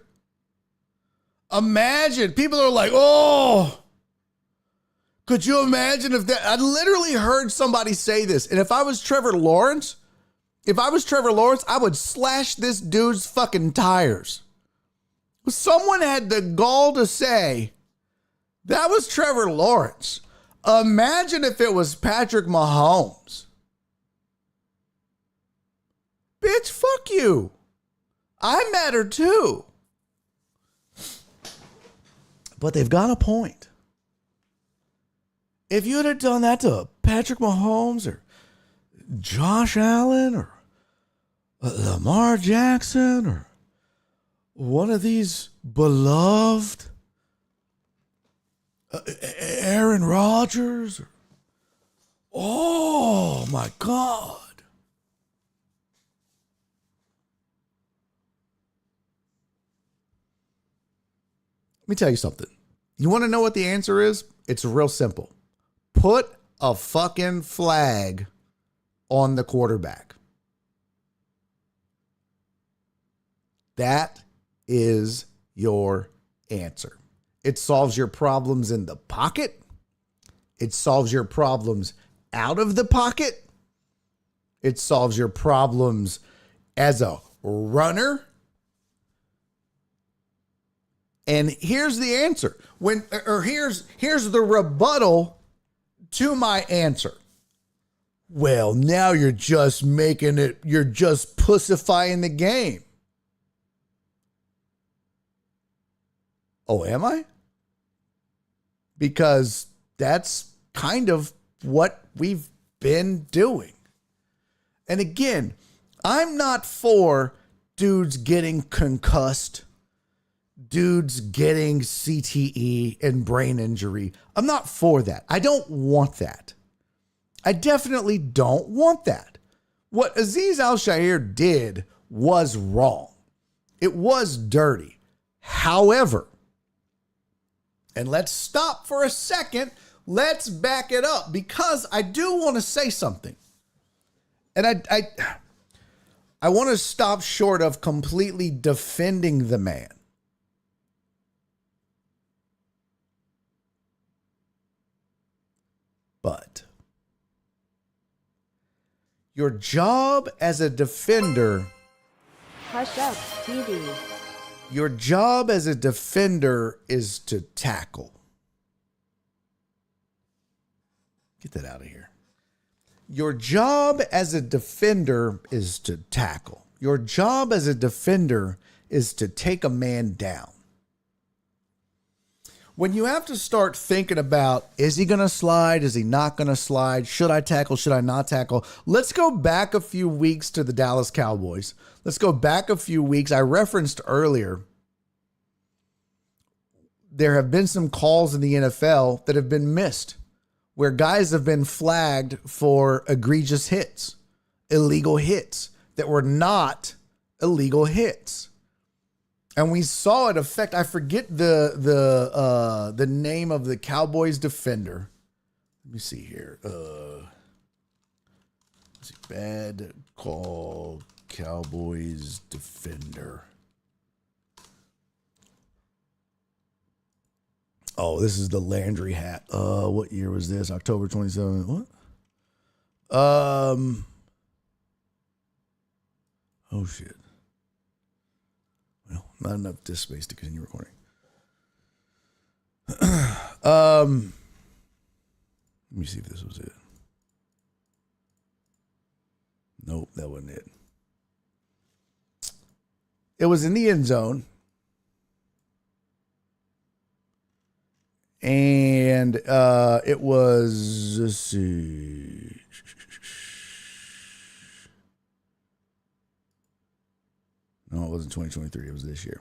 Imagine, people are like, oh, could you imagine if that? I literally heard somebody say this. And if I was Trevor Lawrence, I would slash this dude's fucking tires. Someone had the gall to say, that was Trevor Lawrence. Imagine if it was Patrick Mahomes. Bitch, fuck you. I matter too. But they've got a point. If you'd have done that to Patrick Mahomes or Josh Allen or Lamar Jackson or one of these beloved Aaron Rodgers, oh my God. Let me tell you something. You want to know what the answer is? It's real simple. Put a fucking flag on the quarterback. That is your answer. It solves your problems in the pocket. It solves your problems out of the pocket. It solves your problems as a runner. And here's the answer. Here's the rebuttal to my answer. Well, now you're just pussifying the game. Oh, am I? Because that's kind of what we've been doing. And again, I'm not for dudes getting concussed, dudes getting CTE and brain injury. I'm not for that. I don't want that. I definitely don't want that. What Azeez Al-Shaair did was wrong. It was dirty. However, and let's stop for a second. Let's back it up because I do want to say something. And I want to stop short of completely defending the man. But your job as a defender, Hush Up TV. Your job as a defender is to tackle. Get that out of here. Your job as a defender is to tackle. Your job as a defender is to take a man down. When you have to start thinking about, is he going to slide? Is he not going to slide? Should I tackle? Should I not tackle? Let's go back a few weeks to the Dallas Cowboys. Let's go back a few weeks. I referenced earlier, there have been some calls in the NFL that have been missed, where guys have been flagged for egregious hits, illegal hits that were not illegal hits. And we saw it affect, I forget the name of the Cowboys defender. Let me see here. Bad call, Cowboys defender. Oh, this is the Landry hat. What year was this? October 27th. What? Oh shit. Well, not enough disk space to continue recording. Let me see if this was it. Nope, that wasn't it. It was in the end zone. And it was, let's see. No, it wasn't 2023. It was this year.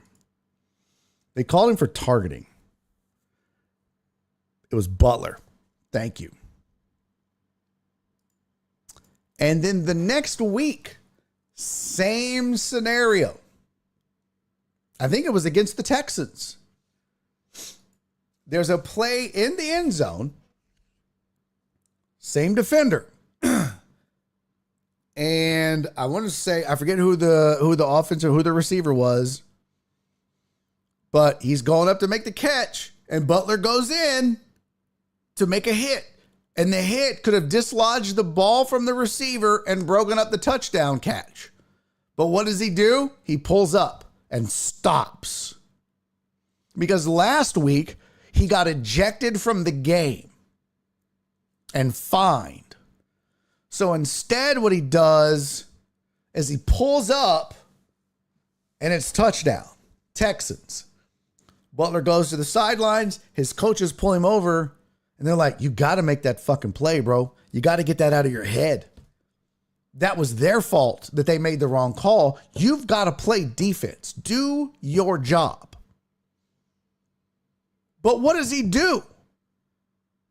They called him for targeting. It was Butler. Thank you. And then the next week, same scenario. I think it was against the Texans. There's a play in the end zone. Same defender. And I want to say, I forget who the offense or who the receiver was, but he's going up to make the catch, and Butler goes in to make a hit. And the hit could have dislodged the ball from the receiver and broken up the touchdown catch. But what does he do? He pulls up and stops. Because last week, he got ejected from the game and fined. So instead, what he does is he pulls up and it's touchdown. Texans. Butler goes to the sidelines. His coaches pull him over and they're like, you got to make that fucking play, bro. You got to get that out of your head. That was their fault that they made the wrong call. You've got to play defense. Do your job. But what does he do?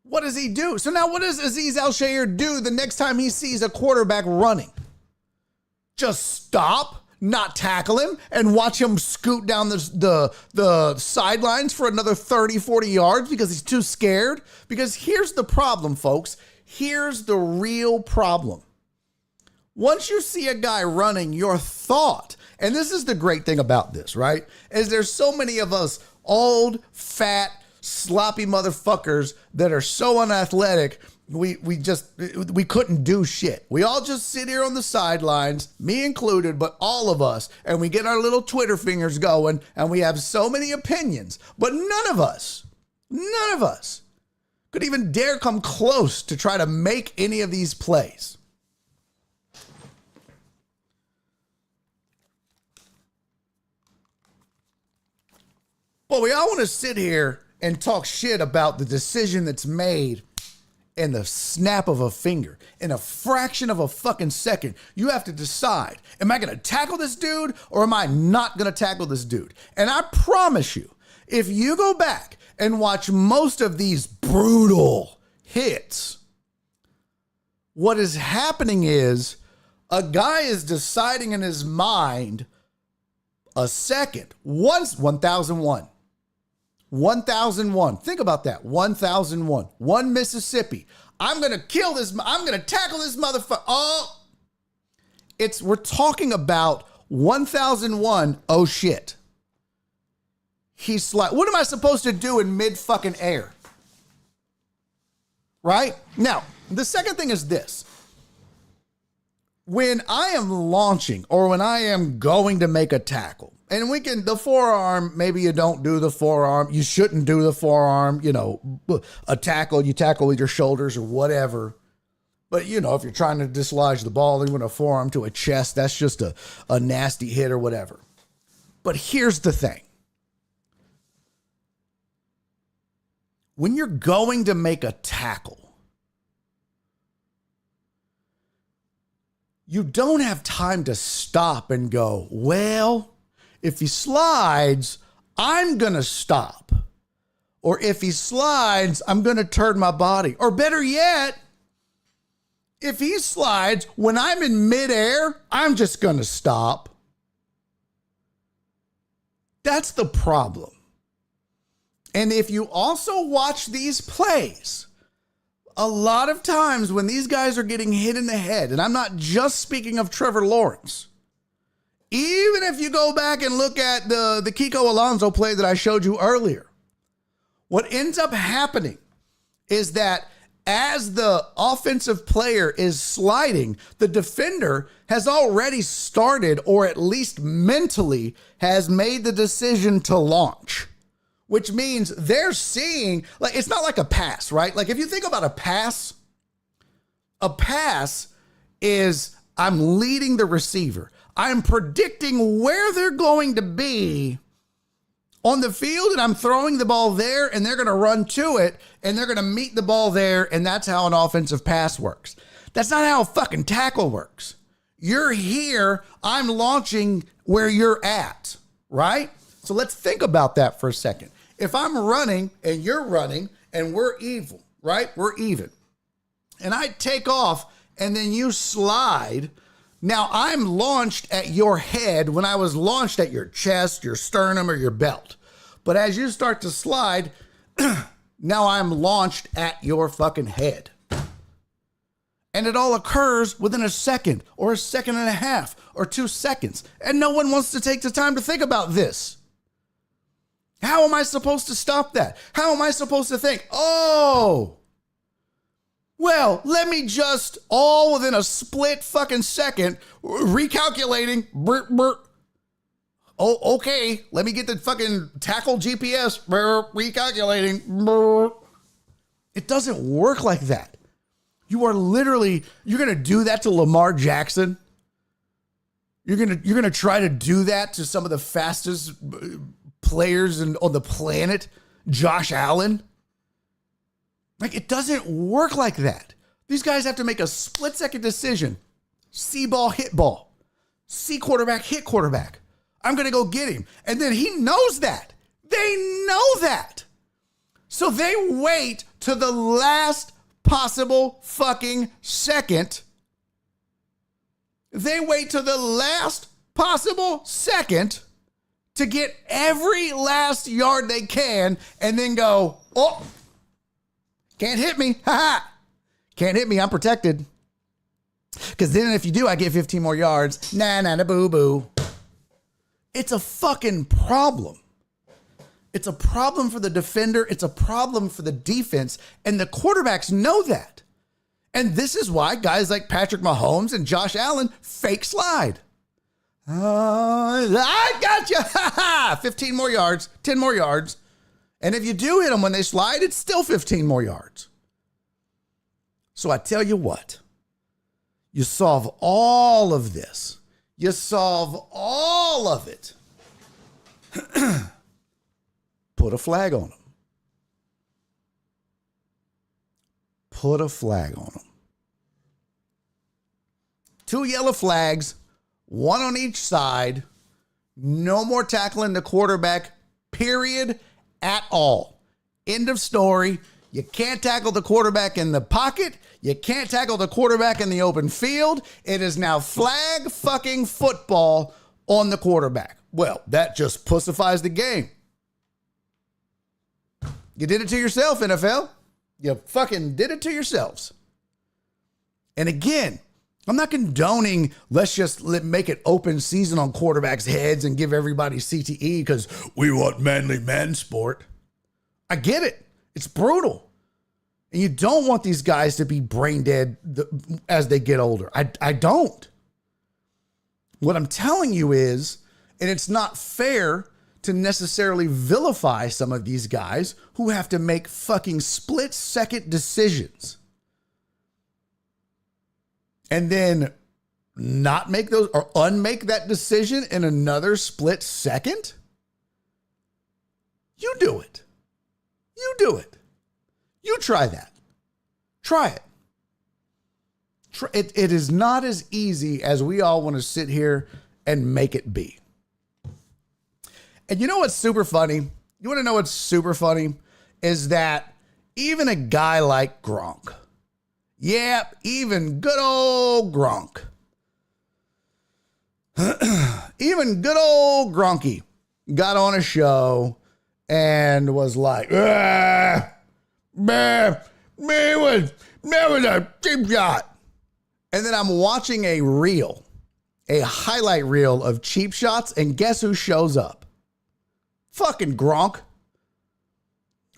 What does he do? So now what does Azeez Al-Shaair do the next time he sees a quarterback running? Just stop, not tackle him, and watch him scoot down the sidelines for another 30, 40 yards because he's too scared? Because here's the problem, folks. Here's the real problem. Once you see a guy running, your thought, and this is the great thing about this, right? Is there's so many of us old, fat, sloppy motherfuckers that are so unathletic, we couldn't do shit. We all just sit here on the sidelines, me included, but all of us, and we get our little Twitter fingers going, and we have so many opinions, but none of us could even dare come close to try to make any of these plays. But we all want to sit here and talk shit about the decision that's made in the snap of a finger, in a fraction of a fucking second. You have to decide, am I going to tackle this dude or am I not going to tackle this dude? And I promise you, if you go back and watch most of these brutal hits, what is happening is a guy is deciding in his mind a second, once 1001. 1001. Think about that. 1001. One Mississippi. I'm going to kill this. I'm going to tackle this motherfucker. Oh, we're talking about 1001. Oh shit. He's like, what am I supposed to do in mid fucking air? Right? Now, the second thing is this. when I am launching or when I am going to make a tackle, and the forearm, maybe you don't do the forearm. You shouldn't do the forearm, a tackle, you tackle with your shoulders or whatever. But, if you're trying to dislodge the ball, even a forearm to a chest, that's just a nasty hit or whatever. But here's the thing. When you're going to make a tackle, you don't have time to stop and go, well, if he slides, I'm going to stop. Or if he slides, I'm going to turn my body. Or better yet, if he slides, when I'm in midair, I'm just going to stop. That's the problem. And if you also watch these plays, a lot of times when these guys are getting hit in the head, and I'm not just speaking of Trevor Lawrence, even if you go back and look at the Kiko Alonso play that I showed you earlier, what ends up happening is that as the offensive player is sliding, the defender has already started, or at least mentally has made the decision to launch, which means they're seeing, like, it's not like a pass, right? Like if you think about a pass is I'm leading the receiver. I'm predicting where they're going to be on the field, and I'm throwing the ball there, and they're going to run to it, and they're going to meet the ball there, and that's how an offensive pass works. That's not how a fucking tackle works. You're here, I'm launching where you're at, right? So let's think about that for a second. If I'm running, and you're running, and we're even, right? We're even. And I take off, and then you slide. Now I'm launched at your head when I was launched at your chest, your sternum, or your belt. But as you start to slide, now I'm launched at your fucking head. And it all occurs within a second or a second and a half or 2 seconds. And no one wants to take the time to think about this. How am I supposed to stop that? How am I supposed to think, oh, well, let me just, all within a split fucking second, recalculating. Oh, okay. Let me get the fucking tackle GPS. Recalculating. It doesn't work like that. You're going to do that to Lamar Jackson. You're going to try to do that to some of the fastest players on the planet, Josh Allen. Like, it doesn't work like that. These guys have to make a split-second decision. See ball, hit ball. See quarterback, hit quarterback. I'm going to go get him. And then he knows that. They know that. So they wait to the last possible fucking second. They wait to the last possible second to get every last yard they can and then go, oh, can't hit me. Ha ha. Can't hit me. I'm protected. Because then if you do, I get 15 more yards. Nah, boo, boo. It's a fucking problem. It's a problem for the defender. It's a problem for the defense. And the quarterbacks know that. And this is why guys like Patrick Mahomes and Josh Allen fake slide. I got you. Ha ha. 15 more yards, 10 more yards. And if you do hit them when they slide, it's still 15 more yards. So I tell you what, you solve all of this. You solve all of it. Put a flag on them. Put a flag on them. 2 yellow flags, 1 on each side. No more tackling the quarterback, period. At all. End of story. You can't tackle the quarterback in the pocket. You can't tackle the quarterback in the open field. It is now flag fucking football on the quarterback. Well, that just pussifies the game. You did it to yourself, NFL. You fucking did it to yourselves. And again, I'm not condoning, let's just make it open season on quarterbacks' heads and give everybody CTE because we want manly man sport. I get it. It's brutal. And you don't want these guys to be brain dead as they get older. I don't. What I'm telling you is, and it's not fair to necessarily vilify some of these guys who have to make fucking split-second decisions and then not make those or unmake that decision in another split second. You do it. You do it. You try that. Try it. It is not as easy as we all want to sit here and make it be. And you know what's super funny? You want to know what's super funny? Is that even a guy like Gronk, even good old Gronk, even good old Gronky got on a show and was like, man, that was a cheap shot. And then I'm watching a highlight reel of cheap shots, and guess who shows up? Fucking Gronk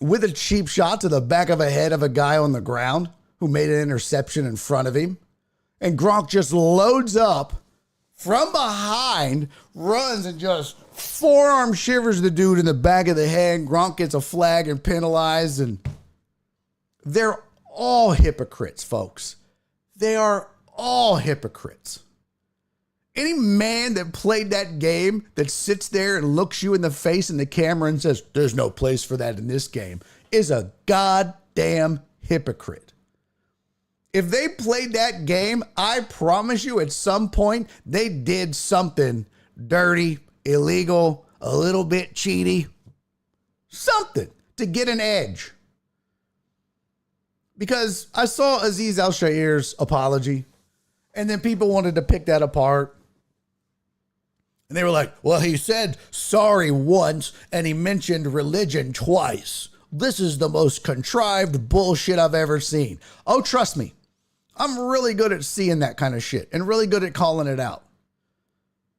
with a cheap shot to the back of a head of a guy on the ground who made an interception in front of him. And Gronk just loads up from behind, runs and just forearm shivers the dude in the back of the head. Gronk gets a flag and penalized. And they're all hypocrites, folks. They are all hypocrites. Any man that played that game that sits there and looks you in the face in the camera and says, there's no place for that in this game, is a goddamn hypocrite. If they played that game, I promise you at some point they did something dirty, illegal, a little bit cheaty, something to get an edge. Because I saw Azeez Al-Shaair's apology, and then people wanted to pick that apart. And they were like, well, he said sorry once, and he mentioned religion twice. This is the most contrived bullshit I've ever seen. Oh, trust me. I'm really good at seeing that kind of shit and really good at calling it out.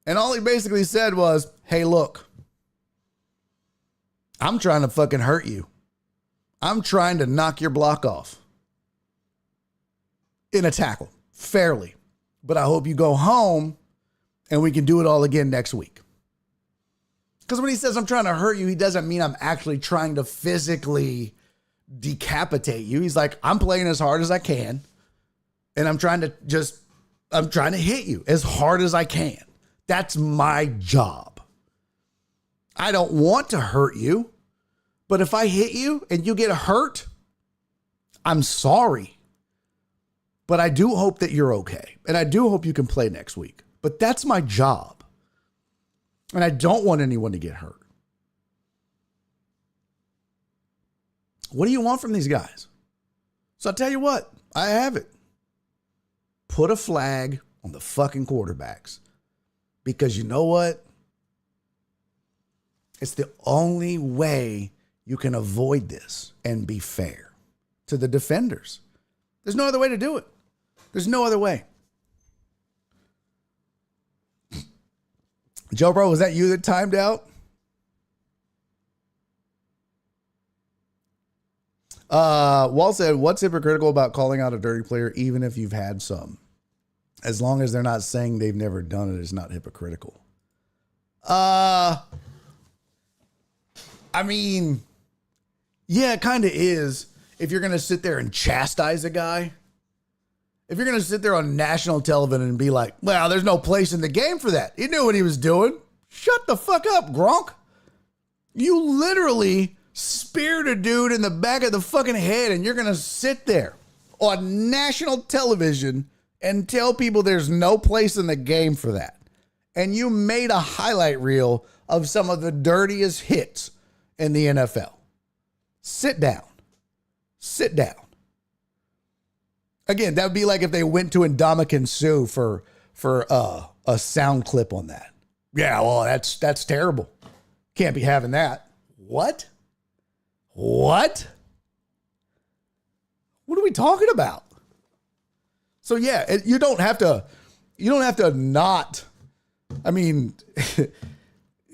And all he basically said was, hey, look, I'm trying to fucking hurt you. I'm trying to knock your block off in a tackle, fairly. But I hope you go home and we can do it all again next week. Because when he says I'm trying to hurt you, he doesn't mean I'm actually trying to physically decapitate you. He's like, I'm playing as hard as I can. And I'm trying to hit you as hard as I can. That's my job. I don't want to hurt you. But if I hit you and you get hurt, I'm sorry. But I do hope that you're okay. And I do hope you can play next week. But that's my job. And I don't want anyone to get hurt. What do you want from these guys? So I'll tell you what, I have it. Put a flag on the fucking quarterbacks. Because you know what? It's the only way you can avoid this and be fair to the defenders. There's no other way to do it. There's no other way. Joe Bro, was that you that timed out? Walt said, what's hypocritical about calling out a dirty player even if you've had some? As long as they're not saying they've never done it, it's not hypocritical. I mean, yeah, it kind of is. If you're going to sit there and chastise a guy, if you're going to sit there on national television and be like, well, there's no place in the game for that. He knew what he was doing. Shut the fuck up, Gronk. You literally speared a dude in the back of the fucking head, and you're going to sit there on national television and tell people there's no place in the game for that. And you made a highlight reel of some of the dirtiest hits in the NFL. Sit down. Sit down. Again, that would be like if they went to Ndamukong Suh for a sound clip on that. Yeah, well, that's terrible. Can't be having that. What? What? What are we talking about? So yeah, you don't have to not. I mean,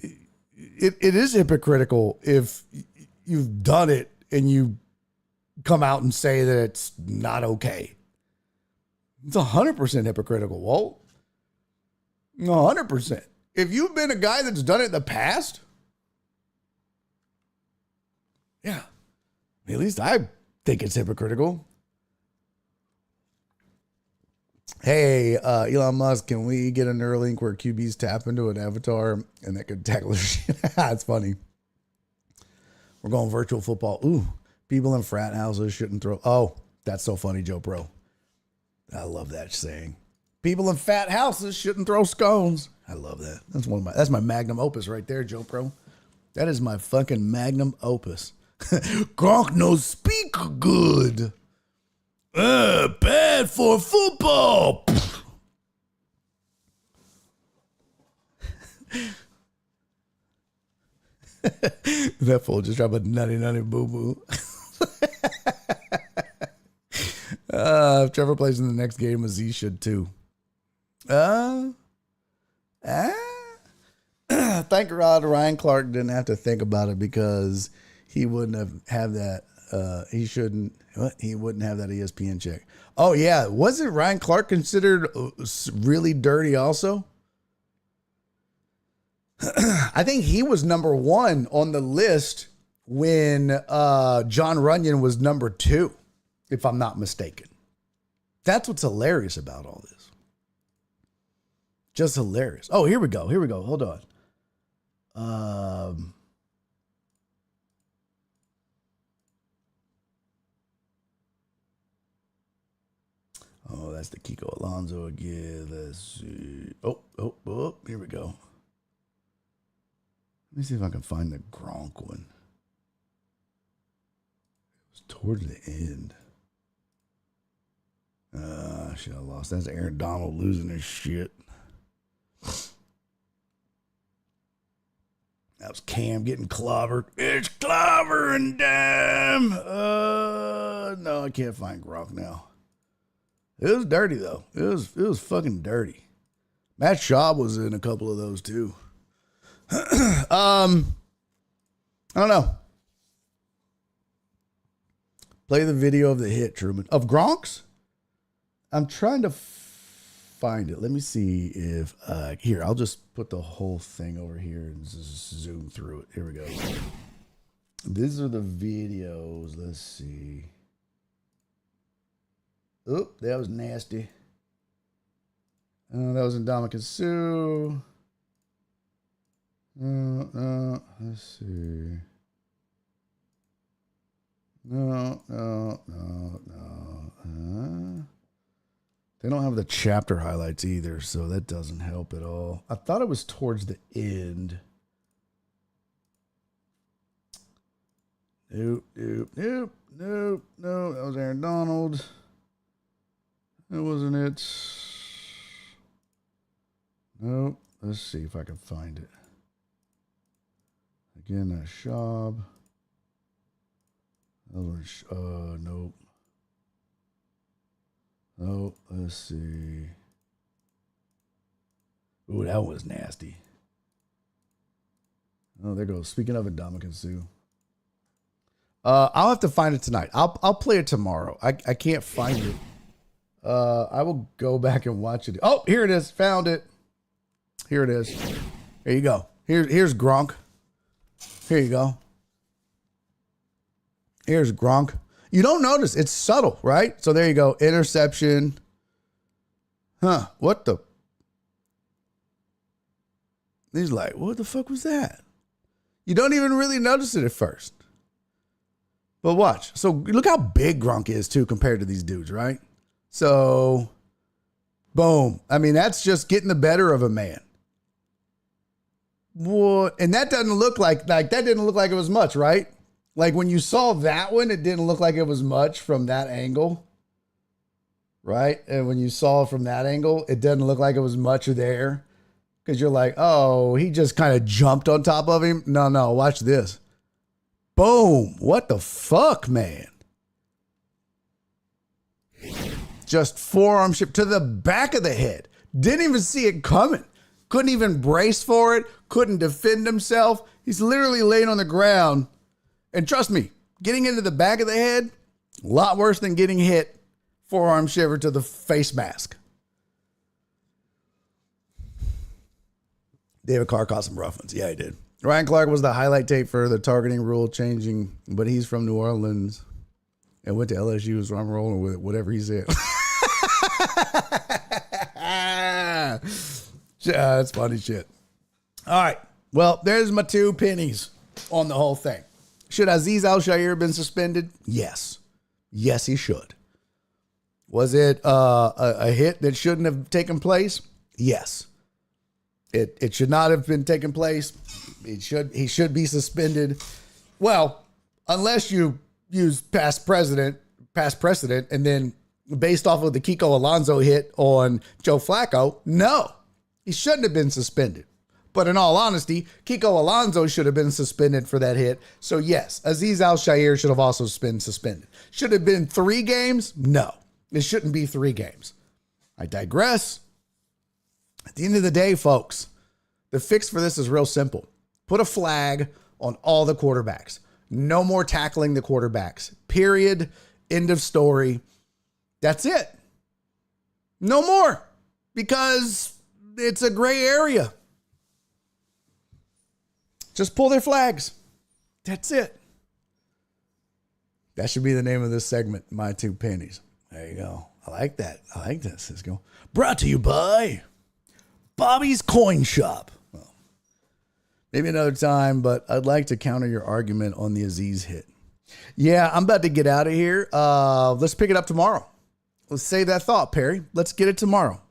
it is hypocritical if you've done it and you come out and say that it's not okay. It's 100% hypocritical, Walt. No, 100%. If you've been a guy that's done it in the past, yeah, at least I think it's hypocritical. Hey, Elon Musk, can we get a Neuralink where QBs tap into an avatar and that could tackle shit? It's funny. We're going virtual football. Ooh, people in frat houses shouldn't throw. Oh, that's so funny, Joe Pro. I love that saying. People in fat houses shouldn't throw scones. I love that. That's my magnum opus right there, Joe Pro. That is my fucking magnum opus. Gronk no speak good. Bad for football. That fool just dropped a nutty boo boo. If Trevor plays in the next game, Azeez should too. Thank God Ryan Clark didn't have to think about it because he wouldn't have that. He wouldn't have that ESPN check. Oh yeah, wasn't Ryan Clark considered really dirty also? I think he was number 1 on the list when John Runyon was number 2, if I'm not mistaken. That's what's hilarious about all this. Just hilarious. Oh, here we go. Hold on. Oh, that's the Kiko Alonso again. Let's see. Oh, here we go. Let me see if I can find the Gronk one. It was towards the end. Shit, I lost. That's Aaron Donald losing his shit. That was Cam getting clobbered. It's clobbering time. No, I can't find Gronk now. It was dirty though. It was fucking dirty. Matt Schaub was in a couple of those too. I don't know. Play the video of the hit, Truman. Of Gronk's? I'm trying to find it. Let me see if here, I'll just put the whole thing over here and just zoom through it. Here we go. These are the videos. Let's see. Oh, that was nasty. That was Ndamukong Suh. Let's see. No. They don't have the chapter highlights either, so that doesn't help at all. I thought it was towards the end. Nope. No, that was Aaron Donald. That wasn't it. Nope. Let's see if I can find it. Again, that's Schaub. Nope. Oh, let's see. Ooh, that was nasty. Oh, there goes. Speaking of Ndamukong Suh. I'll have to find it tonight. I'll play it tomorrow. I can't find it. I will go back and watch it. Oh, here it is. Found it. Here it is. Here you go. Here's Gronk. Here you go. Here's Gronk. You don't notice. It's subtle, right? So there you go. Interception. Huh. What the? He's like, what the fuck was that? You don't even really notice it at first. But watch. So look how big Gronk is, too, compared to these dudes, right? So, boom. I mean, that's just getting the better of a man. What? And that doesn't look like that didn't look like it was much, right? Like when you saw that one, it didn't look like it was much from that angle, right? And when you saw it from that angle, it doesn't look like it was much there because you're like, oh, he just kind of jumped on top of him. No, watch this. Boom. What the fuck, man? Just forearm shift to the back of the head. Didn't even see it coming. Couldn't even brace for it. Couldn't defend himself. He's literally laying on the ground. And trust me, getting into the back of the head, a lot worse than getting hit forearm shiver to the face mask. David Carr caught some rough ones. Yeah, he did. Ryan Clark was the highlight tape for the targeting rule changing, but he's from New Orleans and went to LSU, so I'm rolling with it, whatever he said. That's funny shit. All right. Well, there's my 2 pennies on the whole thing. Should Azeez Al-Shaair have been suspended? Yes. Yes, he should. Was it a hit that shouldn't have taken place? Yes. It should not have been taking place. He should be suspended. Well, unless you use past precedent, and then based off of the Kiko Alonso hit on Joe Flacco, no, he shouldn't have been suspended. But in all honesty, Kiko Alonso should have been suspended for that hit. So yes, Azeez Al-Shaair should have also been suspended. Should it have been 3 games? No, it shouldn't be 3 games. I digress. At the end of the day, folks, the fix for this is real simple. Put a flag on all the quarterbacks. No more tackling the quarterbacks. Period. End of story. That's it. No more. Because it's a gray area. Just pull their flags. That's it. That should be the name of this segment, My 2 Pennies. There you go. I like that. I like this, Cisco. Brought to you by Bobby's Coin Shop. Well, maybe another time, but I'd like to counter your argument on the Azeez hit. Yeah, I'm about to get out of here. Let's pick it up tomorrow. Let's save that thought, Perry. Let's get it tomorrow.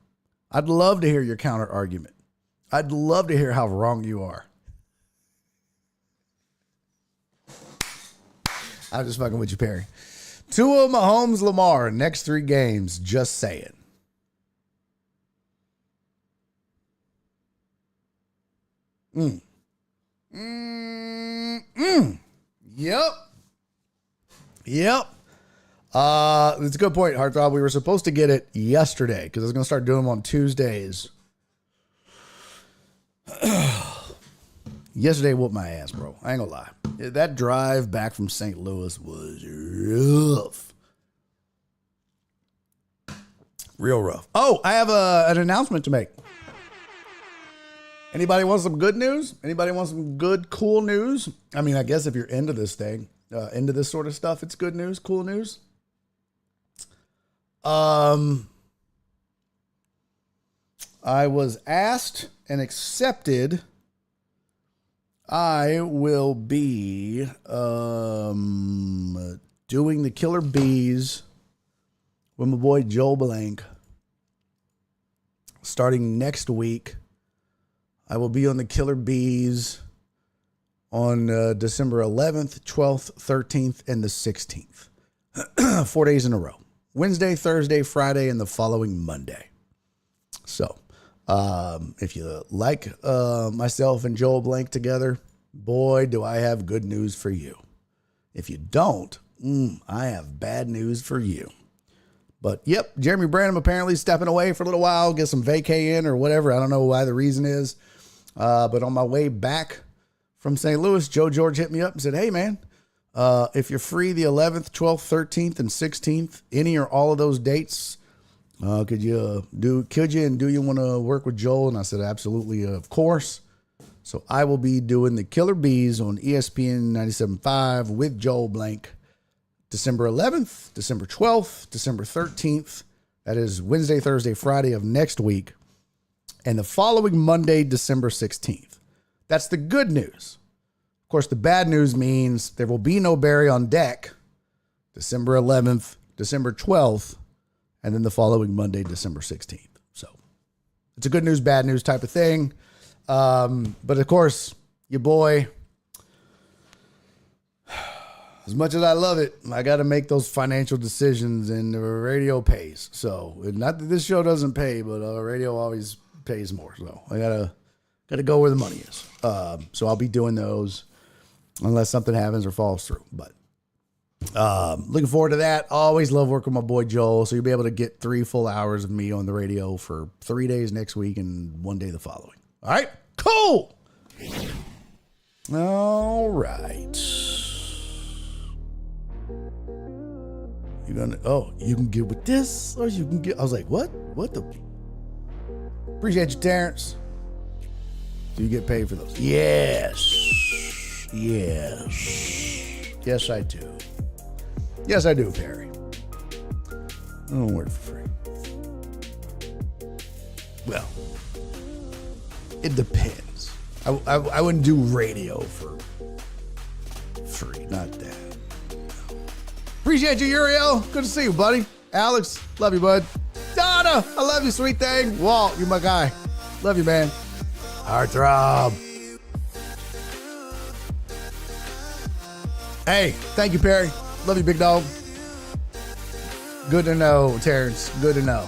I'd love to hear your counter argument. I'd love to hear how wrong you are. I'm just fucking with you, Perry. Tua, Mahomes, Lamar, next 3 games. Just saying. Yep. It's a good point, Heartthrob. We were supposed to get it yesterday because I was going to start doing them on Tuesdays. Yesterday whooped my ass, bro. I ain't gonna lie. That drive back from St. Louis was rough. Real rough. Oh, I have an announcement to make. Anybody want some good news? Anybody want some good, cool news? I mean, I guess if you're into this thing, into this sort of stuff, it's good news, cool news. I was asked and accepted. I will be doing the Killer Bees with my boy Joel Blank starting next week. I will be on the Killer Bees on December 11th, 12th, 13th, and the 16th. 4 days in a row. Wednesday, Thursday, Friday, and the following Monday. So, if you like myself and Joel Blank together, boy, do I have good news for you. If you don't, I have bad news for you. But, yep, Jeremy Branham apparently stepping away for a little while, get some vacay in or whatever. I don't know why the reason is. But on my way back from St. Louis, Joe George hit me up and said, hey, man, if you're free the 11th, 12th, 13th, and 16th, any or all of those dates, could you want to work with Joel? And I said, absolutely, of course. So I will be doing the Killer Bees on ESPN 97.5 with Joel Blank, December 11th, December 12th, December 13th. That is Wednesday, Thursday, Friday of next week. And the following Monday, December 16th. That's the good news. Of course, the bad news means there will be no Barry on deck December 11th, December 12th, and then the following Monday, December 16th. So it's a good news, bad news type of thing. But of course, your boy, as much as I love it, I got to make those financial decisions, and the radio pays. So not that this show doesn't pay, but radio always pays more. So I gotta go where the money is. So I'll be doing those unless something happens or falls through. But looking forward to that. Always love working with my boy Joel. So you'll be able to get 3 full hours of me on the radio for 3 days next week and 1 day the following. All right, cool. All right. You can get with this, or you can get. I was like, what? What the? Appreciate you, Terrence. Do you get paid for those? Yes. Yes. Yes, I do. Yes, I do, Perry. I don't work for free. Well, it depends. I wouldn't do radio for free. Not that. Appreciate you, Uriel. Good to see you, buddy. Alex, love you, bud. Donna, I love you, sweet thing. Walt, you're my guy. Love you, man. Heartthrob. Hey, thank you, Perry. Love you, big dog. Good to know, Terrence. Good to know.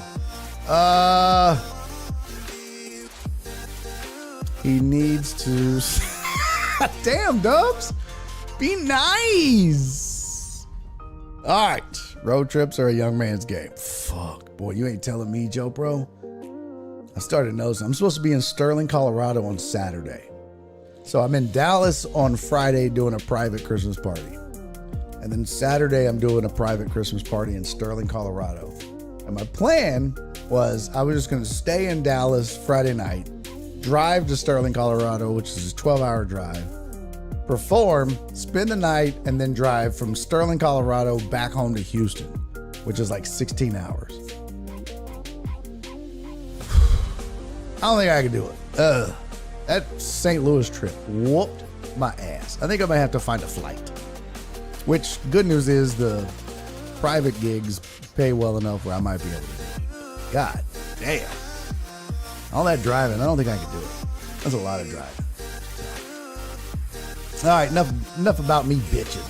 He needs to... Damn, Dubs. Be nice. All right. Road trips are a young man's game. Fuck. Boy, you ain't telling me, Joe, bro. I started noticing. I'm supposed to be in Sterling, Colorado on Saturday. So I'm in Dallas on Friday doing a private Christmas party. And then Saturday, I'm doing a private Christmas party in Sterling, Colorado. And my plan was I was just going to stay in Dallas Friday night, drive to Sterling, Colorado, which is a 12-hour drive, perform, spend the night, and then drive from Sterling, Colorado back home to Houston, which is like 16 hours. I don't think I can do it. That St. Louis trip whooped my ass. I think I might have to find a flight. Which, good news is the private gigs pay well enough where I might be able to do it. God damn. All that driving, I don't think I can do it. That's a lot of driving. All right, enough about me bitching.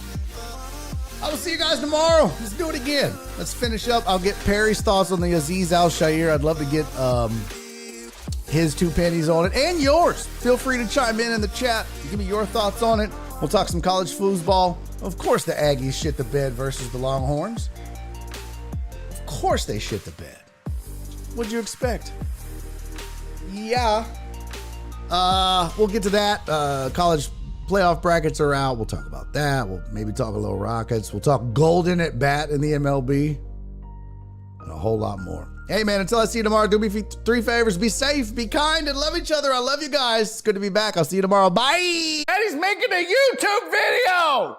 I will see you guys tomorrow. Let's do it again. Let's finish up. I'll get Perry's thoughts on the Azeez Al-Shaair. I'd love to get his 2 pennies on it and yours. Feel free to chime in the chat. Give me your thoughts on it. We'll talk some college foosball. Of course the Aggies shit the bed versus the Longhorns. Of course they shit the bed. What'd you expect? Yeah. We'll get to that. College playoff brackets are out. We'll talk about that. We'll maybe talk a little Rockets. We'll talk Golden at bat in the MLB. And a whole lot more. Hey, man, until I see you tomorrow, do me 3 favors. Be safe, be kind, and love each other. I love you guys. It's good to be back. I'll see you tomorrow. Bye. And he's making a YouTube video.